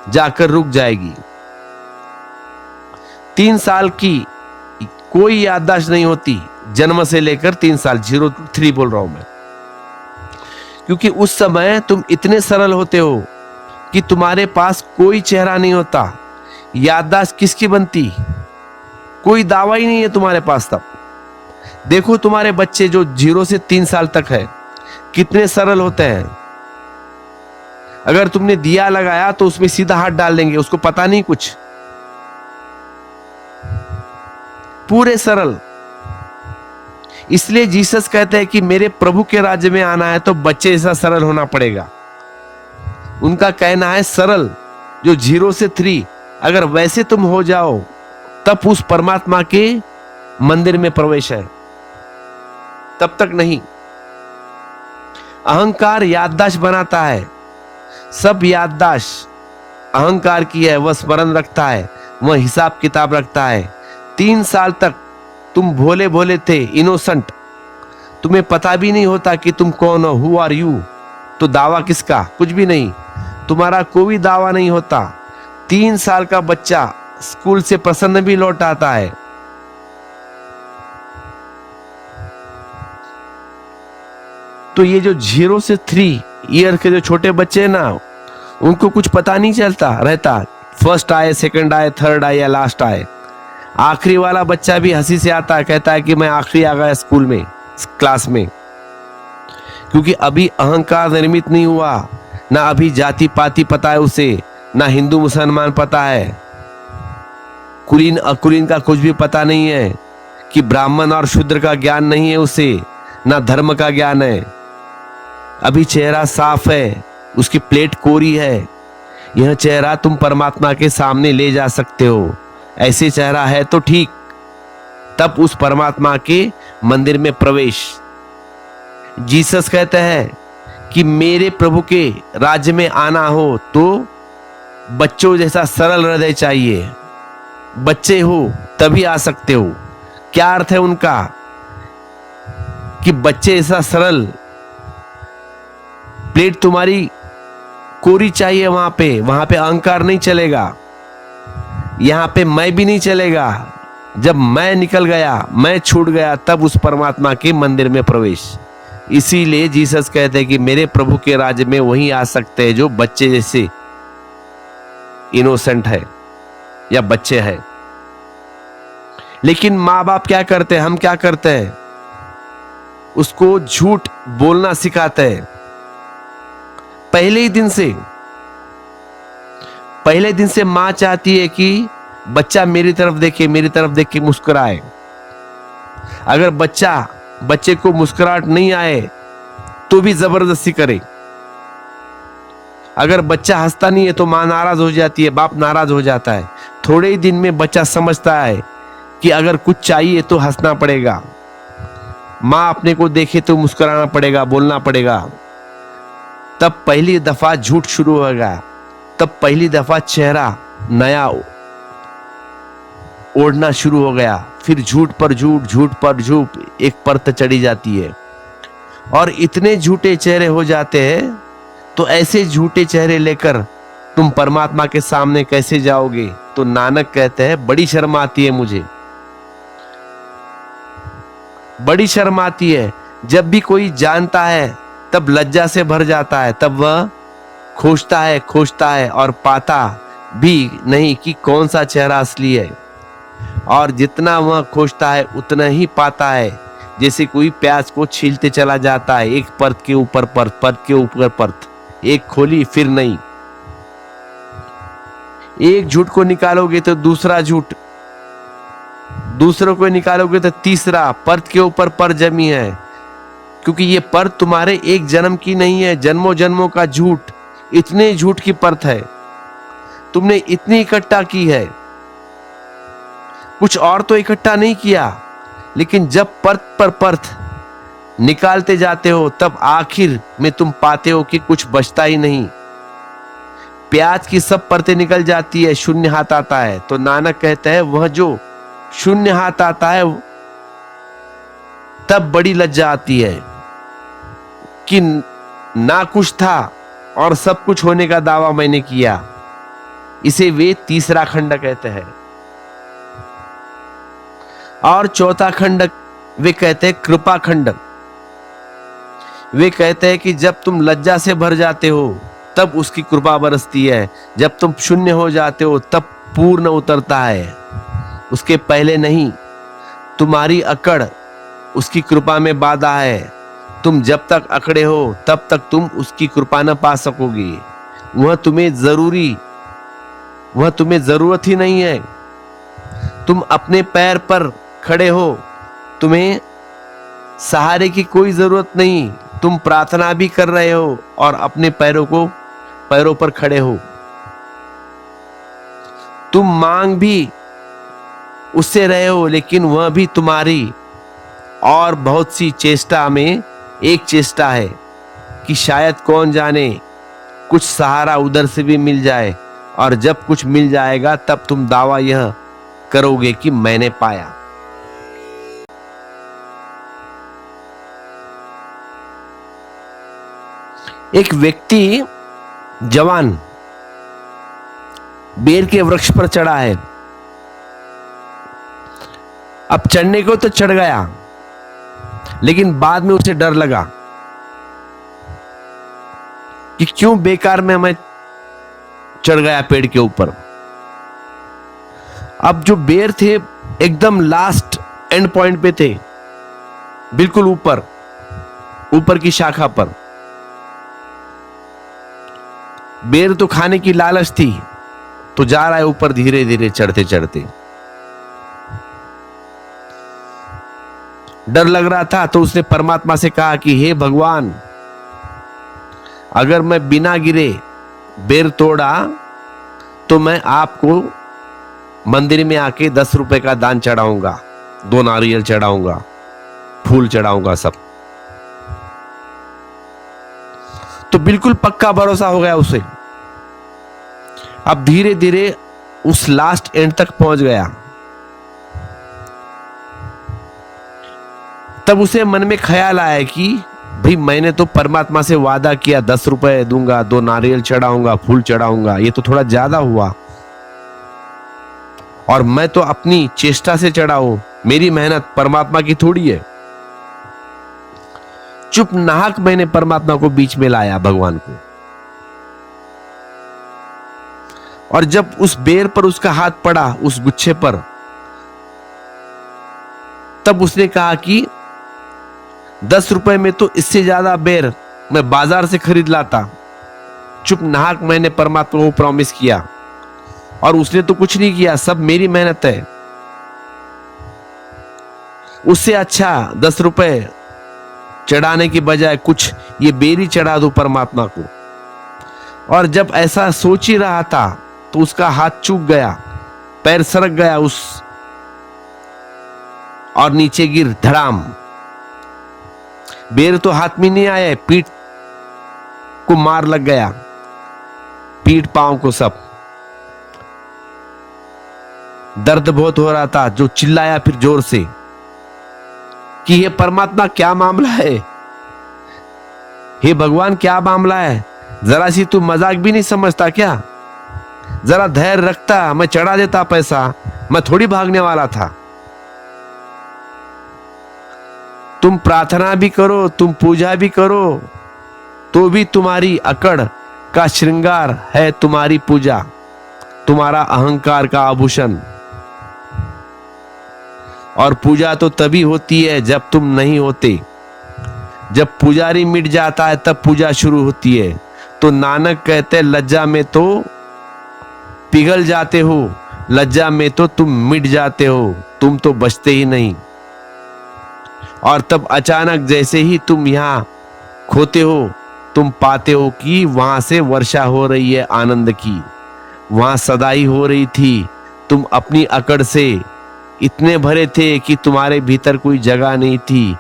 जाकर रुक जाएगी। 3 साल की कोई याददाश्त नहीं होती, जन्म से लेकर 3 साल, 0 to 3 बोल रहा हूं मैं, क्योंकि उस समय तुम इतने सरल होते हो कि तुम्हारे पास कोई चेहरा नहीं होता। याददाश्त किसकी बनती, कोई दावा ही नहीं है तुम्हारे पास तब। देखो तुम्हारे बच्चे जो 0 से 3 साल तक है कितने सरल होते हैं। अगर तुमने दिया लगाया तो उसमें सीधा हाथ डाल देंगे, उसको पता नहीं कुछ, पूरे सरल। इसलिए जीसस कहते हैं कि मेरे प्रभु के राज्य में आना है तो बच्चे जैसा सरल होना पड़ेगा। उनका कहना है सरल, जो 0 से 3, अगर वैसे तुम हो जाओ तब उस परमात्मा के मंदिर में प्रवेश है, तब तक नहीं। अहंकार याददाश्त बनाता है, सब याददाश्त अहंकार की है। वह स्मरण रखता है, वह हिसाब किताब रखता है। 3 साल तक तुम भोले भोले थे, इनोसेंट, तुम्हें पता भी नहीं होता कि तुम कौन हो, हु आर यू। तो दावा किसका, कुछ भी नहीं, तुम्हारा कोई दावा नहीं होता। 3 साल का बच्चा स्कूल से प्रसन्न भी लौट आता है। तो ये जो 0 से 3 ईयर के जो छोटे बच्चे हैं ना, उनको कुछ पता नहीं चलता रहता, फर्स्ट आए, सेकंड आए, थर्ड आए या लास्ट आए। आखिरी वाला बच्चा भी हंसी से आता है, कहता है कि मैं आखिरी आ गया स्कूल में, क्लास में, क्योंकि अभी अहंकार निर्मित नहीं हुआ, ना अभी जाति पाति पता है उसे, ना हिंदू मुसलमान पता है, कुलीन अकुलीन का कुछ भी पता नहीं है, कि ब्राह्मण और शूद्र का ज्ञान नहीं है उसे, ना धर्म का ज्ञान है। अभी चेहरा साफ है, उसकी प्लेट कोरी है। यह चेहरा तुम परमात्मा के सामने ले जा सकते हो। ऐसे चेहरा है तो ठीक, तब उस परमात्मा के मंदिर में प्रवेश। जीसस कहते हैं कि मेरे प्रभु के राज्य में आना हो तो बच्चों जैसा सरल हृदय चाहिए। बच्चे हो तभी आ सकते हो। क्या अर्थ है उनका, कि बच्चे जैसा सरल, प्लेट तुम्हारी कोरी चाहिए। वहां पे अहंकार नहीं चलेगा, यहां पे मैं भी नहीं चलेगा। जब मैं निकल गया, मैं छूट गया, तब उस परमात्मा के मंदिर में प्रवेश। इसीलिए जीसस कहते हैं कि मेरे प्रभु के राज्य में वही आ सकते हैं जो बच्चे जैसे इनोसेंट है या बच्चे हैं। लेकिन माँ बाप क्या करते हैं, हम क्या करते हैं, उसको झूठ बोलना सिखाते हैं। पहले दिन से मां चाहती है कि बच्चा मेरी तरफ देखे मुस्कुराए। अगर बच्चे को मुस्कुराहट नहीं आए तो भी जबरदस्ती करे। अगर बच्चा हंसता नहीं है तो मां नाराज हो जाती है, बाप नाराज हो जाता है। थोड़े ही दिन में बच्चा समझता है कि अगर कुछ चाहिए तो हंसना पड़ेगा, मां अपने को देखे तो मुस्कुराना पड़ेगा, बोलना पड़ेगा। तब पहली दफा झूठ शुरू हो गया, तब पहली दफा चेहरा नया ओढ़ना शुरू हो गया। फिर झूठ पर झूठ एक परत चढ़ी जाती है और इतने झूठे चेहरे हो जाते हैं। तो ऐसे झूठे चेहरे लेकर तुम परमात्मा के सामने कैसे जाओगे। तो नानक कहते हैं बड़ी शर्म आती है मुझे, बड़ी शर्म आती है। जब भी कोई जानता है तब लज्जा से भर जाता है, तब वह खोजता है और पाता भी नहीं कि कौन सा चेहरा असली है। और जितना वह खोजता है उतना ही पाता है, जैसे कोई प्याज को छीलते चला जाता है, एक परत के ऊपर परत, एक खोली फिर नहीं। एक झूठ को निकालोगे तो दूसरा झूठ, दूसरों को निकालोगे तो तीसरा, परत के ऊपर पर जमी है। क्योंकि ये परत तुम्हारे एक जन्म की नहीं है, जन्मों जन्मों का झूठ। इतने झूठ की परत है, तुमने इतनी इकट्ठा की है। कुछ और तो इकट्ठा नहीं किया, लेकिन जब परत पर परत निकालते जाते हो, तब आखिर में तुम पाते हो कि कुछ बचता ही नहीं। प्याज की सब परतें निकल जाती है, शून्य हाथ आता है। तो नानक कहते हैं वह जो शून्य हाथ आता है तब बड़ी लज्जा आती है कि ना कुछ था और सब कुछ होने का दावा मैंने किया। इसे वे तीसरा खंड कहते हैं। और चौथा खंड वे कहते हैं कृपा खंड। वे कहते हैं कि जब तुम लज्जा से भर जाते हो तब उसकी कृपा बरसती है, जब तुम शून्य हो जाते हो तब पूर्ण उतरता है, उसके पहले नहीं। तुम्हारी अकड़ उसकी कृपा में बाधा है। तुम जब तक अकड़े हो तब तक तुम उसकी कृपा न पा सकोगे। वह तुम्हें जरूरत ही नहीं है। तुम अपने पैर पर खड़े हो, तुम्हें सहारे की कोई जरूरत नहीं। तुम प्रार्थना भी कर रहे हो और अपने पैरों पर खड़े हो। तुम मांग भी उससे रहे हो, लेकिन वह भी तुम्हारी और बहुत सी चेष्टा में एक चेष्टा है कि शायद कौन जाने कुछ सहारा उधर से भी मिल जाए। और जब कुछ मिल जाएगा तब तुम दावा यह करोगे कि मैंने पाया। एक व्यक्ति जवान बेर के वृक्ष पर चढ़ा है। अब चढ़ने को तो चढ़ गया, लेकिन बाद में उसे डर लगा कि क्यों बेकार में मैं चढ़ गया पेड़ के ऊपर। अब जो बेर थे एकदम लास्ट एंड पॉइंट पे थे, बिल्कुल ऊपर की शाखा पर। बेर तो खाने की लालच थी, तो जा रहा है ऊपर धीरे धीरे चढ़ते चढ़ते। डर लग रहा था तो उसने परमात्मा से कहा कि हे भगवान, अगर मैं बिना गिरे बेर तोड़ा तो मैं आपको मंदिर में आके 10 रुपए का दान चढ़ाऊंगा, 2 नारियल चढ़ाऊंगा, फूल चढ़ाऊंगा सब। तो बिल्कुल पक्का भरोसा हो गया उसे। अब धीरे धीरे उस लास्ट एंड तक पहुंच गया। तब उसे मन में ख्याल आया कि भाई मैंने तो परमात्मा से वादा किया 10 रुपए दूंगा, 2 नारियल चढ़ाऊंगा, फूल चढ़ाऊंगा, ये तो थोड़ा ज्यादा हुआ। और मैं तो अपनी चेष्टा से चढ़ा हूं, मेरी मेहनत परमात्मा की थोड़ी है। चुप नाहक मैंने परमात्मा को बीच में लाया, भगवान को। और जब उस बेर पर उसका हाथ पड़ा, उस गुच्छे पर, तब उसने कहा कि 10 रुपए में तो इससे ज्यादा बेर मैं बाजार से खरीद लाता। चुप नाहक मैंने परमात्मा को प्रॉमिस किया, और उसने तो कुछ नहीं किया, सब मेरी मेहनत है। उससे अच्छा 10 रुपए चढ़ाने की बजाय कुछ ये बेर ही चढ़ा दो परमात्मा को। और जब ऐसा सोच ही रहा था तो उसका हाथ चूक गया, पैर सरक गया और नीचे गिर धड़ाम। बेर तो हाथ में नहीं आया, पीठ को मार लग गया, पीठ पांव को सब। दर्द बहुत हो रहा था। जो चिल्लाया फिर जोर से कि हे परमात्मा, क्या मामला है? हे भगवान, क्या मामला है? जरा सी तू मजाक भी नहीं समझता क्या? जरा धैर्य रखता, मैं चढ़ा देता पैसा, मैं थोड़ी भागने वाला था। तुम प्रार्थना भी करो, तुम पूजा भी करो, तो भी तुम्हारी अकड़ का श्रृंगार है तुम्हारी पूजा, तुम्हारा अहंकार का आभूषण। और पूजा तो तभी होती है जब तुम नहीं होते। जब पुजारी मिट जाता है तब पूजा शुरू होती है। तो नानक कहते लज्जा में तो पिघल जाते हो, लज्जा में तो तुम मिट जाते हो, तुम तो बचते ही नहीं। और तब अचानक जैसे ही तुम यहां खोते हो, तुम पाते हो कि वहां से वर्षा हो रही है आनंद की, वहां सदाई हो रही थी। तुम अपनी अकड़ से इतने भरे थे कि तुम्हारे भीतर कोई जगह नहीं थी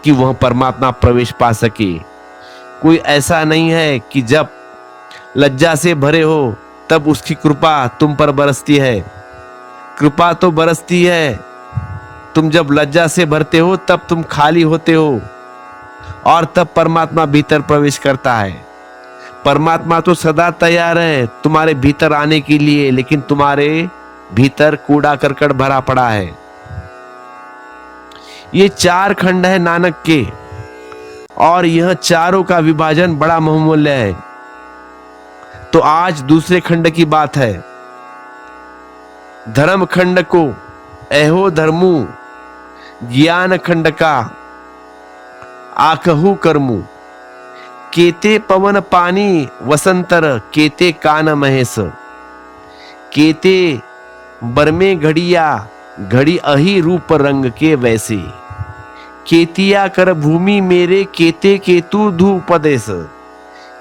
कि वह परमात्मा प्रवेश पा सके। कोई ऐसा नहीं है कि जब लज्जा से भरे हो तब उसकी कृपा तुम पर बरसती है। कृपा तो बरसती है, तुम जब लज्जा से भरते हो तब तुम खाली होते हो और तब परमात्मा भीतर प्रवेश करता है। परमात्मा तो सदा तैयार है तुम्हारे भीतर आने के लिए, लेकिन तुम्हारे भीतर कूड़ा करकट भरा पड़ा है। ये 4 खंड है नानक के, और यह चारों का विभाजन बड़ा बहुमूल्य है। तो आज दूसरे खंड की बात है। धर्म खंड को एहो धर्मु, ज्ञान खंड का आकहु कर्मु। केते पवन पानी वसंतर, केते कान महेश। केते बरमे घड़िया, घड़ी अही रूप रंग के वैसे। केतिया कर भूमि मेरे, केते केतु धूपदेश।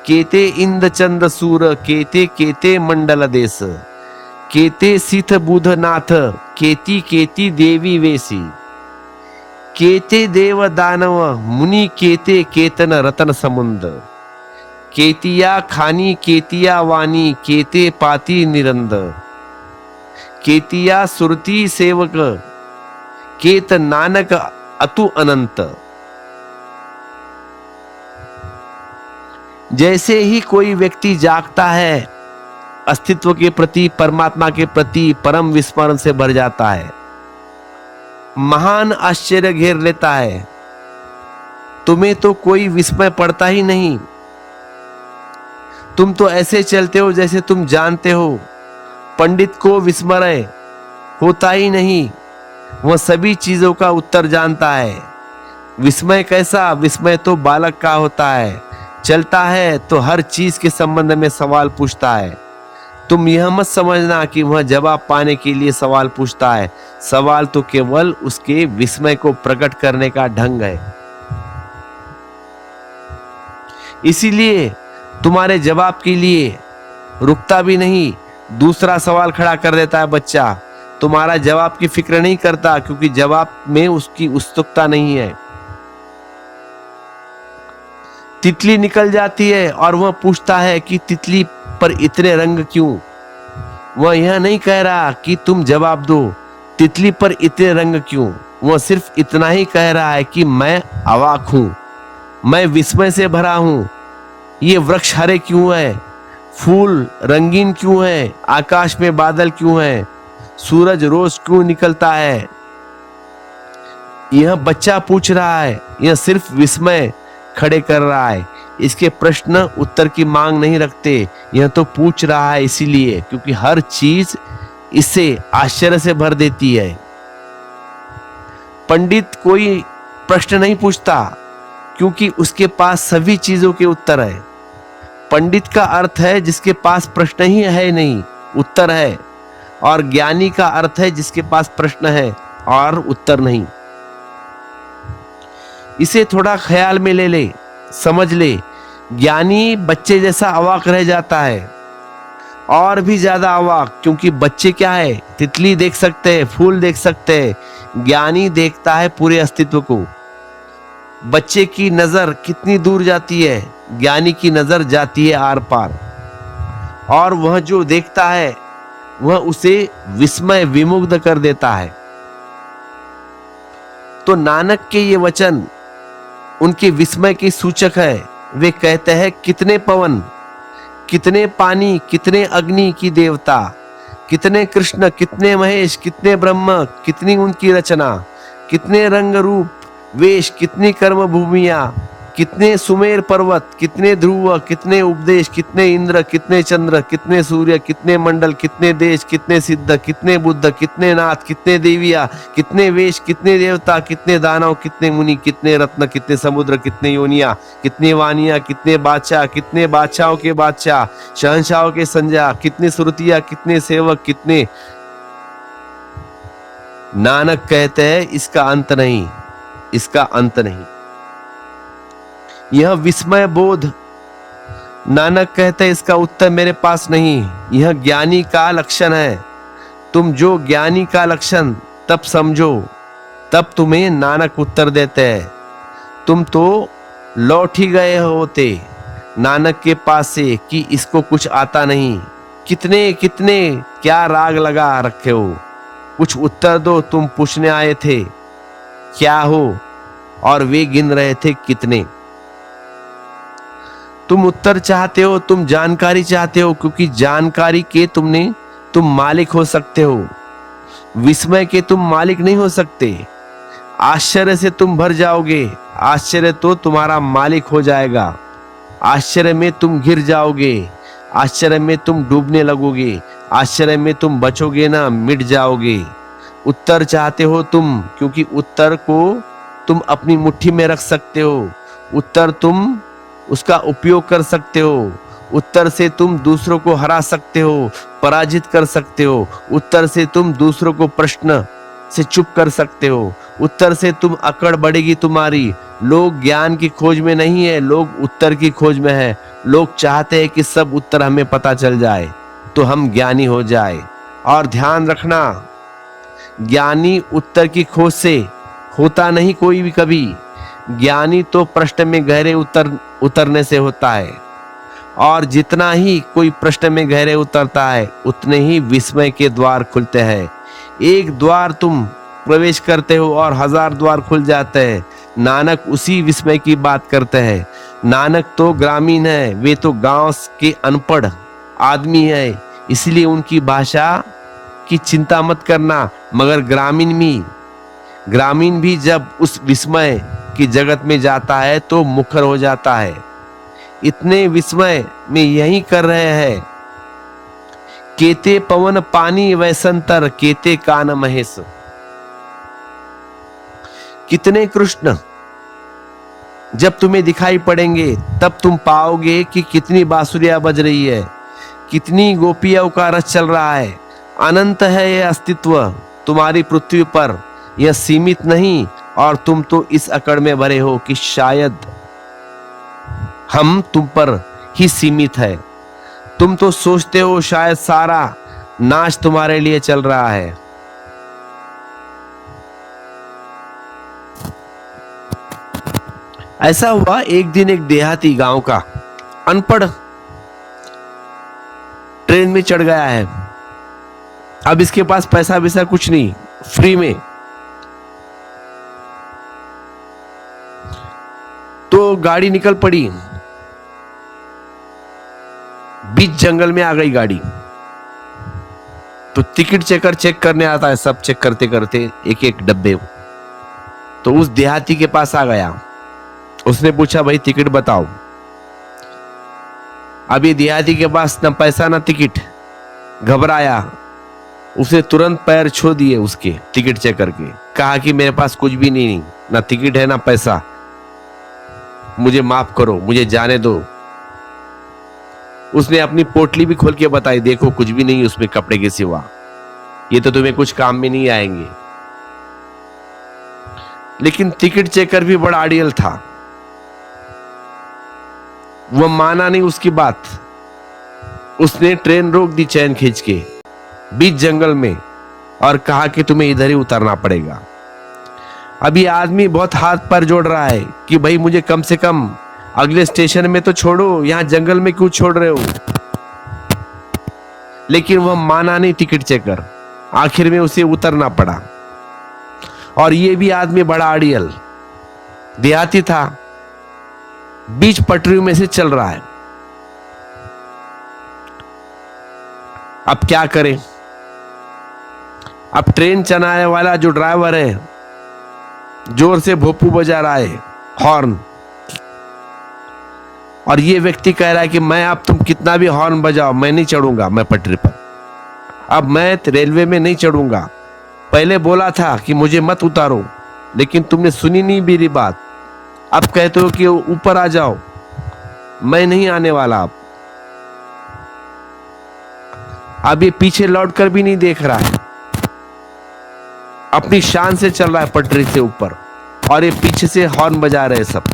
केते इंद चंद सूर, केते केते मंडल देश। केते सिथ बुध नाथ, केती केती देवी वेसी। केते देव दानव मुनि, केते केतन रतन समुंद। केतिया खानी केतिया वानी, केते पाती निरंद। केतिया सुरती सेवक, केत नानक अतु अनंत। जैसे ही कोई व्यक्ति जागता है, अस्तित्व के प्रति, परमात्मा के प्रति परम विस्मरण से भर जाता है, महान आश्चर्य घेर लेता है। तुम्हें तो कोई विस्मय पड़ता ही नहीं। तुम तो ऐसे चलते हो जैसे तुम जानते हो। पंडित को विस्मय होता ही नहीं, वह सभी चीजों का उत्तर जानता है। विस्मय कैसा? विस्मय तो बालक का होता है। चलता है तो हर चीज के संबंध में सवाल पूछता है। तुम यह मत समझना कि वह जवाब पाने के लिए सवाल पूछता है। सवाल तो केवल उसके विस्मय को प्रकट करने का ढंग है। इसीलिए तुम्हारे जवाब के लिए रुकता भी नहीं, दूसरा सवाल खड़ा कर देता है बच्चा। तुम्हारा जवाब की फिक्र नहीं करता, क्योंकि जवाब में उसकी उत्सुकता नहीं है। तितली निकल जाती है और वह पूछता है कि तितली पर इतने रंग क्यों? वह यह नहीं कह रहा कि तुम जवाब दो, तितली पर इतने रंग क्यों। वह सिर्फ इतना ही कह रहा है कि मैं अवाक हूं, मैं विस्मय से भरा हूं। ये वृक्ष हरे क्यों है? फूल रंगीन क्यों है? आकाश में बादल क्यों है? सूरज रोज क्यों निकलता है? यह बच्चा पूछ रहा है, यह सिर्फ विस्मय खड़े कर रहा है। इसके प्रश्न उत्तर की मांग नहीं रखते, यह तो पूछ रहा है इसीलिए क्योंकि हर चीज इसे आश्चर्य से भर देती है। पंडित कोई प्रश्न नहीं पूछता क्योंकि उसके पास सभी चीजों के उत्तर है। पंडित का अर्थ है जिसके पास प्रश्न ही है नहीं, उत्तर है। और ज्ञानी का अर्थ है जिसके पास प्रश्न है और उत्तर नहीं। इसे थोड़ा ख्याल में ले ले, समझ ले। ज्ञानी बच्चे जैसा अवाक रह जाता है, और भी ज्यादा अवाक, क्योंकि बच्चे क्या है, तितली देख सकते हैं, फूल देख सकते हैं। ज्ञानी देखता है पूरे अस्तित्व को। बच्चे की नजर कितनी दूर जाती है, ज्ञानी की नजर जाती है आर पार। और वह जो देखता है वह उसे विस्मय विमुग्ध कर देता है। तो नानक के ये वचन उनके विस्मय की सूचक है। वे कहते हैं कितने पवन, कितने पानी, कितने अग्नि की देवता, कितने कृष्ण, कितने महेश, कितने ब्रह्म, कितनी उनकी रचना, कितने रंग रूप वेश, कितनी कर्म भूमिया, कितने सुमेर पर्वत, कितने ध्रुव, कितने उपदेश, कितने इंद्र, कितने चंद्र, कितने सूर्य, कितने मंडल, कितने देश, कितने सिद्ध, कितने बुद्ध, कितने नाथ, कितने देविया, कितने वेश, कितने देवता, कितने दानव, कितने मुनि, कितने रत्न, कितने समुद्र, कितने योनिया, कितने वानिया, कितने बादशाह, कितने बादशाहों के बादशाह, शहंशाहों के संजा, कितने सुरतिया, कितने सेवक, कितने। नानक कहते हैं इसका अंत नहीं, इसका अंत नहीं। यह विस्मय बोध, नानक कहते हैं इसका उत्तर मेरे पास नहीं। यह ज्ञानी का लक्षण है। तुम जो ज्ञानी का लक्षण तब समझो, तब तुम्हें नानक उत्तर देते हैं। तुम तो लौट ही गए होते नानक के पास से कि इसको कुछ आता नहीं, कितने कितने क्या राग लगा रखे हो, कुछ उत्तर दो, तुम पूछने आए थे क्या हो, और वे गिन रहे थे कितने। तुम उत्तर चाहते हो, तुम जानकारी चाहते हो, क्योंकि जानकारी के तुम मालिक हो सकते हो, विस्मय के तुम मालिक नहीं हो सकते। आश्चर्य से तुम भर जाओगे, आश्चर्य तो तुम्हारा मालिक हो जाएगा। आश्चर्य में तुम गिर जाओगे, आश्चर्य में तुम डूबने लगोगे, आश्चर्य में तुम बचोगे ना, मिट जाओगे। उत्तर चाहते हो तुम, क्योंकि उत्तर को तुम अपनी मुट्ठी में रख सकते हो, उत्तर तुम उसका उपयोग कर सकते हो, उत्तर से तुम दूसरों को हरा सकते हो, पराजित कर सकते हो, उत्तर से तुम दूसरों को प्रश्न से चुप कर सकते हो, उत्तर से तुम अकड़ बढ़ेगी तुम्हारी। लोग ज्ञान की खोज में नहीं है, लोग उत्तर की खोज में है। लोग चाहते हैं कि सब उत्तर हमें पता चल जाए तो हम ज्ञानी हो जाए। और ध्यान रखना, ज्ञानी उत्तर की खोज से होता नहीं कोई भी कभी, ज्ञानी तो प्रश्न में गहरे उतरने से होता है। और जितना ही कोई प्रश्न में गहरे उतरता है उतने ही विस्मय के द्वार खुलते हैं। एक द्वार तुम प्रवेश करते हो और 1000 द्वार खुल जाते हैं। नानक उसी विस्मय की बात करते हैं। नानक तो ग्रामीण है, वे तो गांव के अनपढ़ आदमी है, इसलिए उनकी भाषा की चिंता मत करना। मगर ग्रामीण भी जब उस विस्मय की जगत में जाता है तो मुखर हो जाता है। इतने विस्मय में यही कर रहे हैं। केते पवन पानी वैसंतर केते कान महेश। कितने कृष्ण जब तुम्हें दिखाई पड़ेंगे तब तुम पाओगे कि कितनी बांसुरियां बज रही है, कितनी गोपियों का रस चल रहा है। अनंत है यह अस्तित्व तुम्हारी पृथ्वी पर, यह सीमित नहीं। और तुम तो इस अकड़ में भरे हो कि शायद हम तुम पर ही सीमित है। तुम तो सोचते हो शायद सारा नाच तुम्हारे लिए चल रहा है। ऐसा हुआ एक दिन, एक देहाती गांव का अनपढ़ ट्रेन में चढ़ गया है। अब इसके पास पैसा वैसा कुछ नहीं, फ्री में। तो गाड़ी निकल पड़ी, बीच जंगल में आ गई गाड़ी। तो टिकट चेकर चेक करने आता है, सब चेक करते करते एक एक डब्बे। तो उस देहाती के पास आ गया, उसने पूछा भाई टिकट बताओ। अभी देहाती के पास ना पैसा ना टिकट, घबराया। उसने तुरंत पैर छू दिए उसके टिकट चेक करके, कहा कि मेरे पास कुछ भी नहीं, ना टिकट है ना पैसा, मुझे माफ करो, मुझे जाने दो। उसने अपनी पोटली भी खोल के बताई, देखो कुछ भी नहीं उसमें कपड़े के सिवा, ये तो तुम्हें कुछ काम में नहीं आएंगे। लेकिन टिकट चेकर भी बड़ा आड़ियल था, वह माना नहीं उसकी बात। उसने ट्रेन रोक दी चैन खींच के बीच जंगल में और कहा कि तुम्हें इधर ही उतरना पड़ेगा। अभी आदमी बहुत हाथ पैर जोड़ रहा है कि भाई मुझे कम से कम अगले स्टेशन में तो छोड़ो, यहां जंगल में क्यों छोड़ रहे हो। लेकिन वह माना नहीं टिकट चेकर, आखिर में उसे उतरना पड़ा। और ये भी आदमी बड़ा अड़ियल देहाती था, बीच पटरियों में से चल रहा है। अब क्या करें। अब ट्रेन चलाने वाला जो ड्राइवर है जोर से भोपू बजा रहा है, हॉर्न। और ये व्यक्ति कह रहा है कि मैं, अब तुम कितना भी हॉर्न बजाओ, मैं नहीं चढ़ूंगा, मैं पटरी पर, अब मैं रेलवे में नहीं चढ़ूंगा। पहले बोला था कि मुझे मत उतारो, लेकिन तुमने सुनी नहीं मेरी बात। अब कहते हो कि ऊपर आ जाओ, मैं नहीं आने वाला। अब ये पीछे लौट कर भी नहीं देख रहा है, अपनी शान से चल रहा है पटरी से ऊपर, और ये पीछे से हॉर्न बजा रहे सब।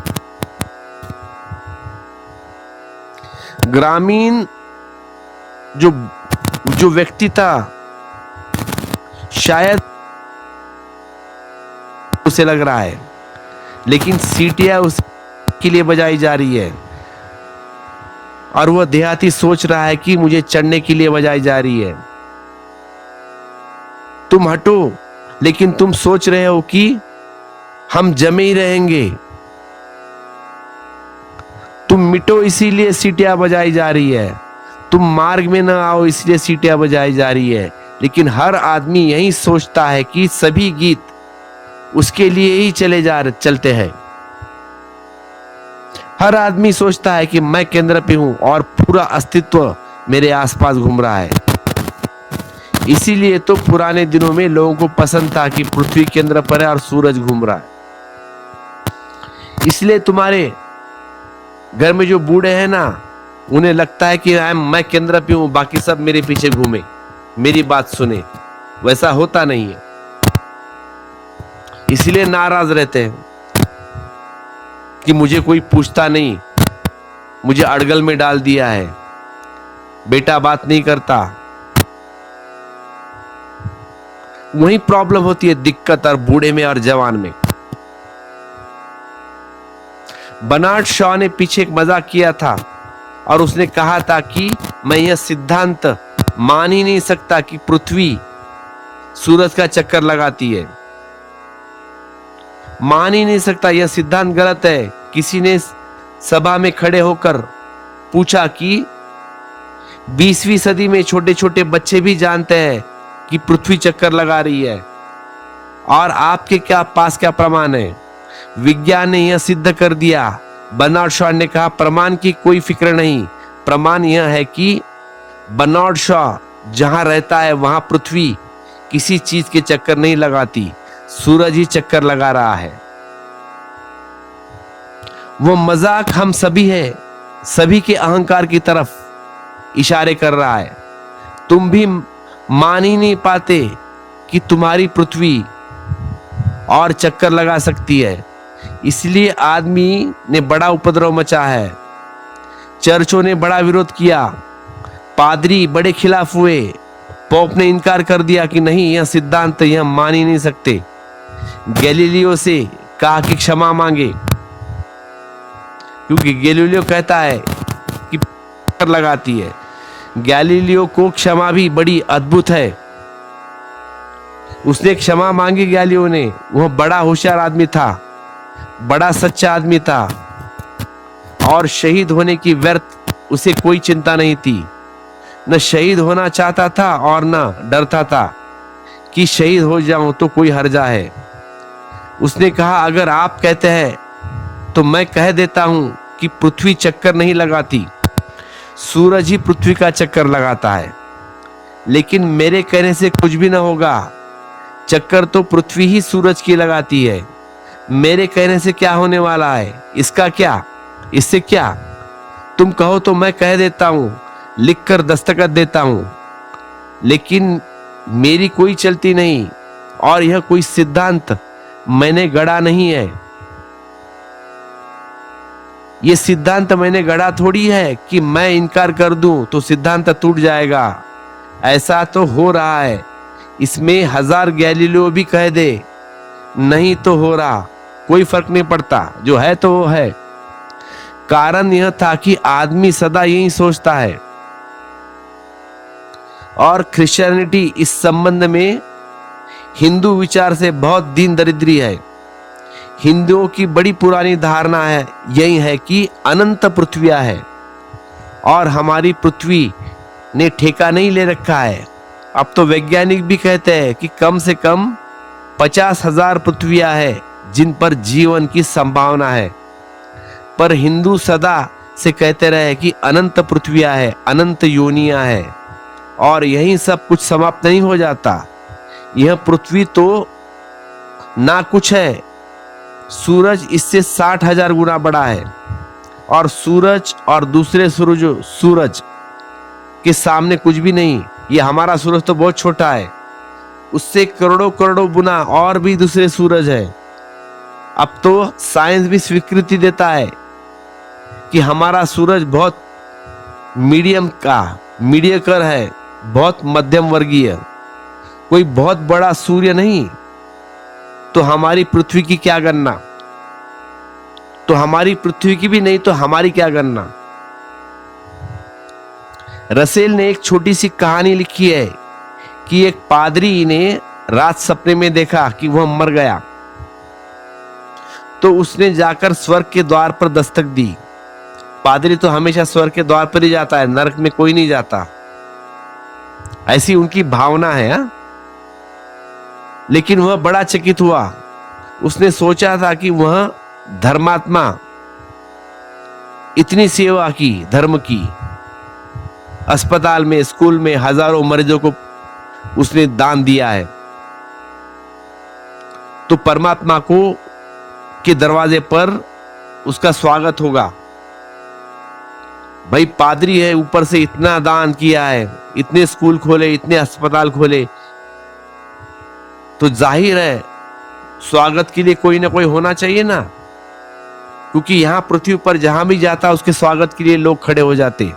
ग्रामीण जो व्यक्ति था, शायद उसे लग रहा है लेकिन सीटियां उसके लिए बजाई जा रही है और वह देहाती सोच रहा है कि मुझे चढ़ने के लिए बजाई जा रही है। तुम हटो, लेकिन तुम सोच रहे हो कि हम जमे ही रहेंगे। तुम मिटो इसीलिए सीटियां बजाई जा रही है। तुम मार्ग में न आओ इसलिए सीटियां बजाई जा रही है। लेकिन हर आदमी यही सोचता है कि सभी गीत उसके लिए ही चलते हैं। हर आदमी सोचता है कि मैं केंद्र पे हूं और पूरा अस्तित्व मेरे आसपास घूम रहा है। इसीलिए तो पुराने दिनों में लोगों को पसंद था कि पृथ्वी केंद्र पर है और सूरज घूम रहा है। इसलिए तुम्हारे घर में जो बूढ़े हैं ना, उन्हें लगता है कि मैं केंद्र पे हूं, बाकी सब मेरे पीछे घूमे, मेरी बात सुने। वैसा होता नहीं है, इसलिए नाराज रहते हैं कि मुझे कोई पूछता नहीं, मुझे अड़गल में डाल दिया है, बेटा बात नहीं करता। वही प्रॉब्लम होती है, दिक्कत और बूढ़े में और जवान में। बर्नार्ड शॉ ने पीछे एक मजाक किया था और उसने कहा था कि मैं यह सिद्धांत मान ही नहीं सकता कि पृथ्वी सूरज का चक्कर लगाती है। मान ही नहीं सकता, यह सिद्धांत गलत है। किसी ने सभा में खड़े होकर पूछा कि 20वीं सदी में छोटे छोटे बच्चे भी जानते हैं कि पृथ्वी चक्कर लगा रही है, और आपके पास क्या प्रमाण है? विज्ञान ने यह सिद्ध कर दिया। बर्नार्ड शॉ ने कहा, प्रमाण की कोई फिक्र नहीं, प्रमाण यह है कि बर्नार्ड शॉ जहां रहता है वहां पृथ्वी किसी चीज के चक्कर नहीं लगाती, सूरज ही चक्कर लगा रहा है। वो मजाक हम सभी है, सभी के अहंकार की तरफ इशारे कर रहा है। तुम भी मान ही नहीं पाते कि तुम्हारी पृथ्वी और चक्कर लगा सकती है। इसलिए आदमी ने बड़ा उपद्रव मचा है, चर्चों ने बड़ा विरोध किया, पादरी बड़े खिलाफ हुए, पोप ने इनकार कर दिया कि नहीं, यह सिद्धांत यह मान ही नहीं सकते। गैलीलियो से कहा कि क्षमा मांगे, क्योंकि गैलीलियो कहता है कि चक्कर लगाती है। गैलीलियो को क्षमा भी बड़ी अद्भुत है, उसने क्षमा मांगी गैलीलियो ने। वह बड़ा होशियार आदमी था, बड़ा सच्चा आदमी था, और शहीद होने की व्यर्थ उसे कोई चिंता नहीं थी। न शहीद होना चाहता था और न डरता था कि शहीद हो जाऊं तो कोई हर्जा है। उसने कहा, अगर आप कहते हैं तो मैं कह देता हूं कि पृथ्वी चक्कर नहीं लगाती, सूरज ही पृथ्वी का चक्कर लगाता है। लेकिन मेरे कहने से कुछ भी ना होगा, चक्कर तो पृथ्वी ही सूरज की लगाती है। मेरे कहने से क्या होने वाला है? इसका क्या, इससे क्या? तुम कहो तो मैं कह देता हूं, लिखकर दस्तखत देता हूं, लेकिन मेरी कोई चलती नहीं, और यह कोई सिद्धांत मैंने गढ़ा नहीं है। यह सिद्धांत मैंने गढ़ा थोड़ी है कि मैं इनकार कर दूं तो सिद्धांत टूट जाएगा। ऐसा तो हो रहा है, इसमें 1000 गैलीलियो भी कह दे, नहीं तो हो रहा, कोई फर्क नहीं पड़ता, जो है तो वो है। कारण यह था कि आदमी सदा यही सोचता है, और क्रिश्चियनिटी इस संबंध में हिंदू विचार से बहुत दीन दरिद्री है। हिंदुओं की बड़ी पुरानी धारणा है यही है कि अनंत पृथ्वियां है, और हमारी पृथ्वी ने ठेका नहीं ले रखा है। अब तो वैज्ञानिक भी कहते हैं कि कम से कम 50,000 पृथ्वियां है जिन पर जीवन की संभावना है। पर हिंदू सदा से कहते रहे कि अनंत पृथ्वियां है, अनंत योनियां है, और यही सब कुछ समाप्त नहीं हो जाता। यह पृथ्वी तो ना कुछ है, सूरज इससे 60,000 गुना बड़ा है, और सूरज और दूसरे सूरज के सामने कुछ भी नहीं। ये हमारा सूरज तो बहुत छोटा है, उससे करोड़ों करोड़ों गुना और भी दूसरे सूरज है। अब तो साइंस भी स्वीकृति देता है कि हमारा सूरज बहुत मीडियकर है, बहुत मध्यम वर्गीय, कोई बहुत बड़ा सूर्य नहीं। तो हमारी पृथ्वी की क्या गणना? तो हमारी पृथ्वी की भी नहीं तो हमारी क्या करना। रसेल ने एक छोटी सी कहानी लिखी है कि एक पादरी ने रात सपने में देखा कि वह मर गया, तो उसने जाकर स्वर्ग के द्वार पर दस्तक दी। पादरी तो हमेशा स्वर्ग के द्वार पर ही जाता है, नरक में कोई नहीं जाता, ऐसी उनकी भावना है। हा? लेकिन वह बड़ा चकित हुआ। उसने सोचा था कि वह धर्मात्मा, इतनी सेवा की, धर्म की, अस्पताल में, स्कूल में हजारों मरीजों को उसने दान दिया है, तो परमात्मा को के दरवाजे पर उसका स्वागत होगा। भाई पादरी है, ऊपर से इतना दान किया है, इतने स्कूल खोले, इतने अस्पताल खोले, तो जाहिर है स्वागत के लिए कोई ना कोई होना चाहिए ना, क्योंकि यहां पृथ्वी पर जहां भी जाता उसके स्वागत के लिए लोग खड़े हो जाते।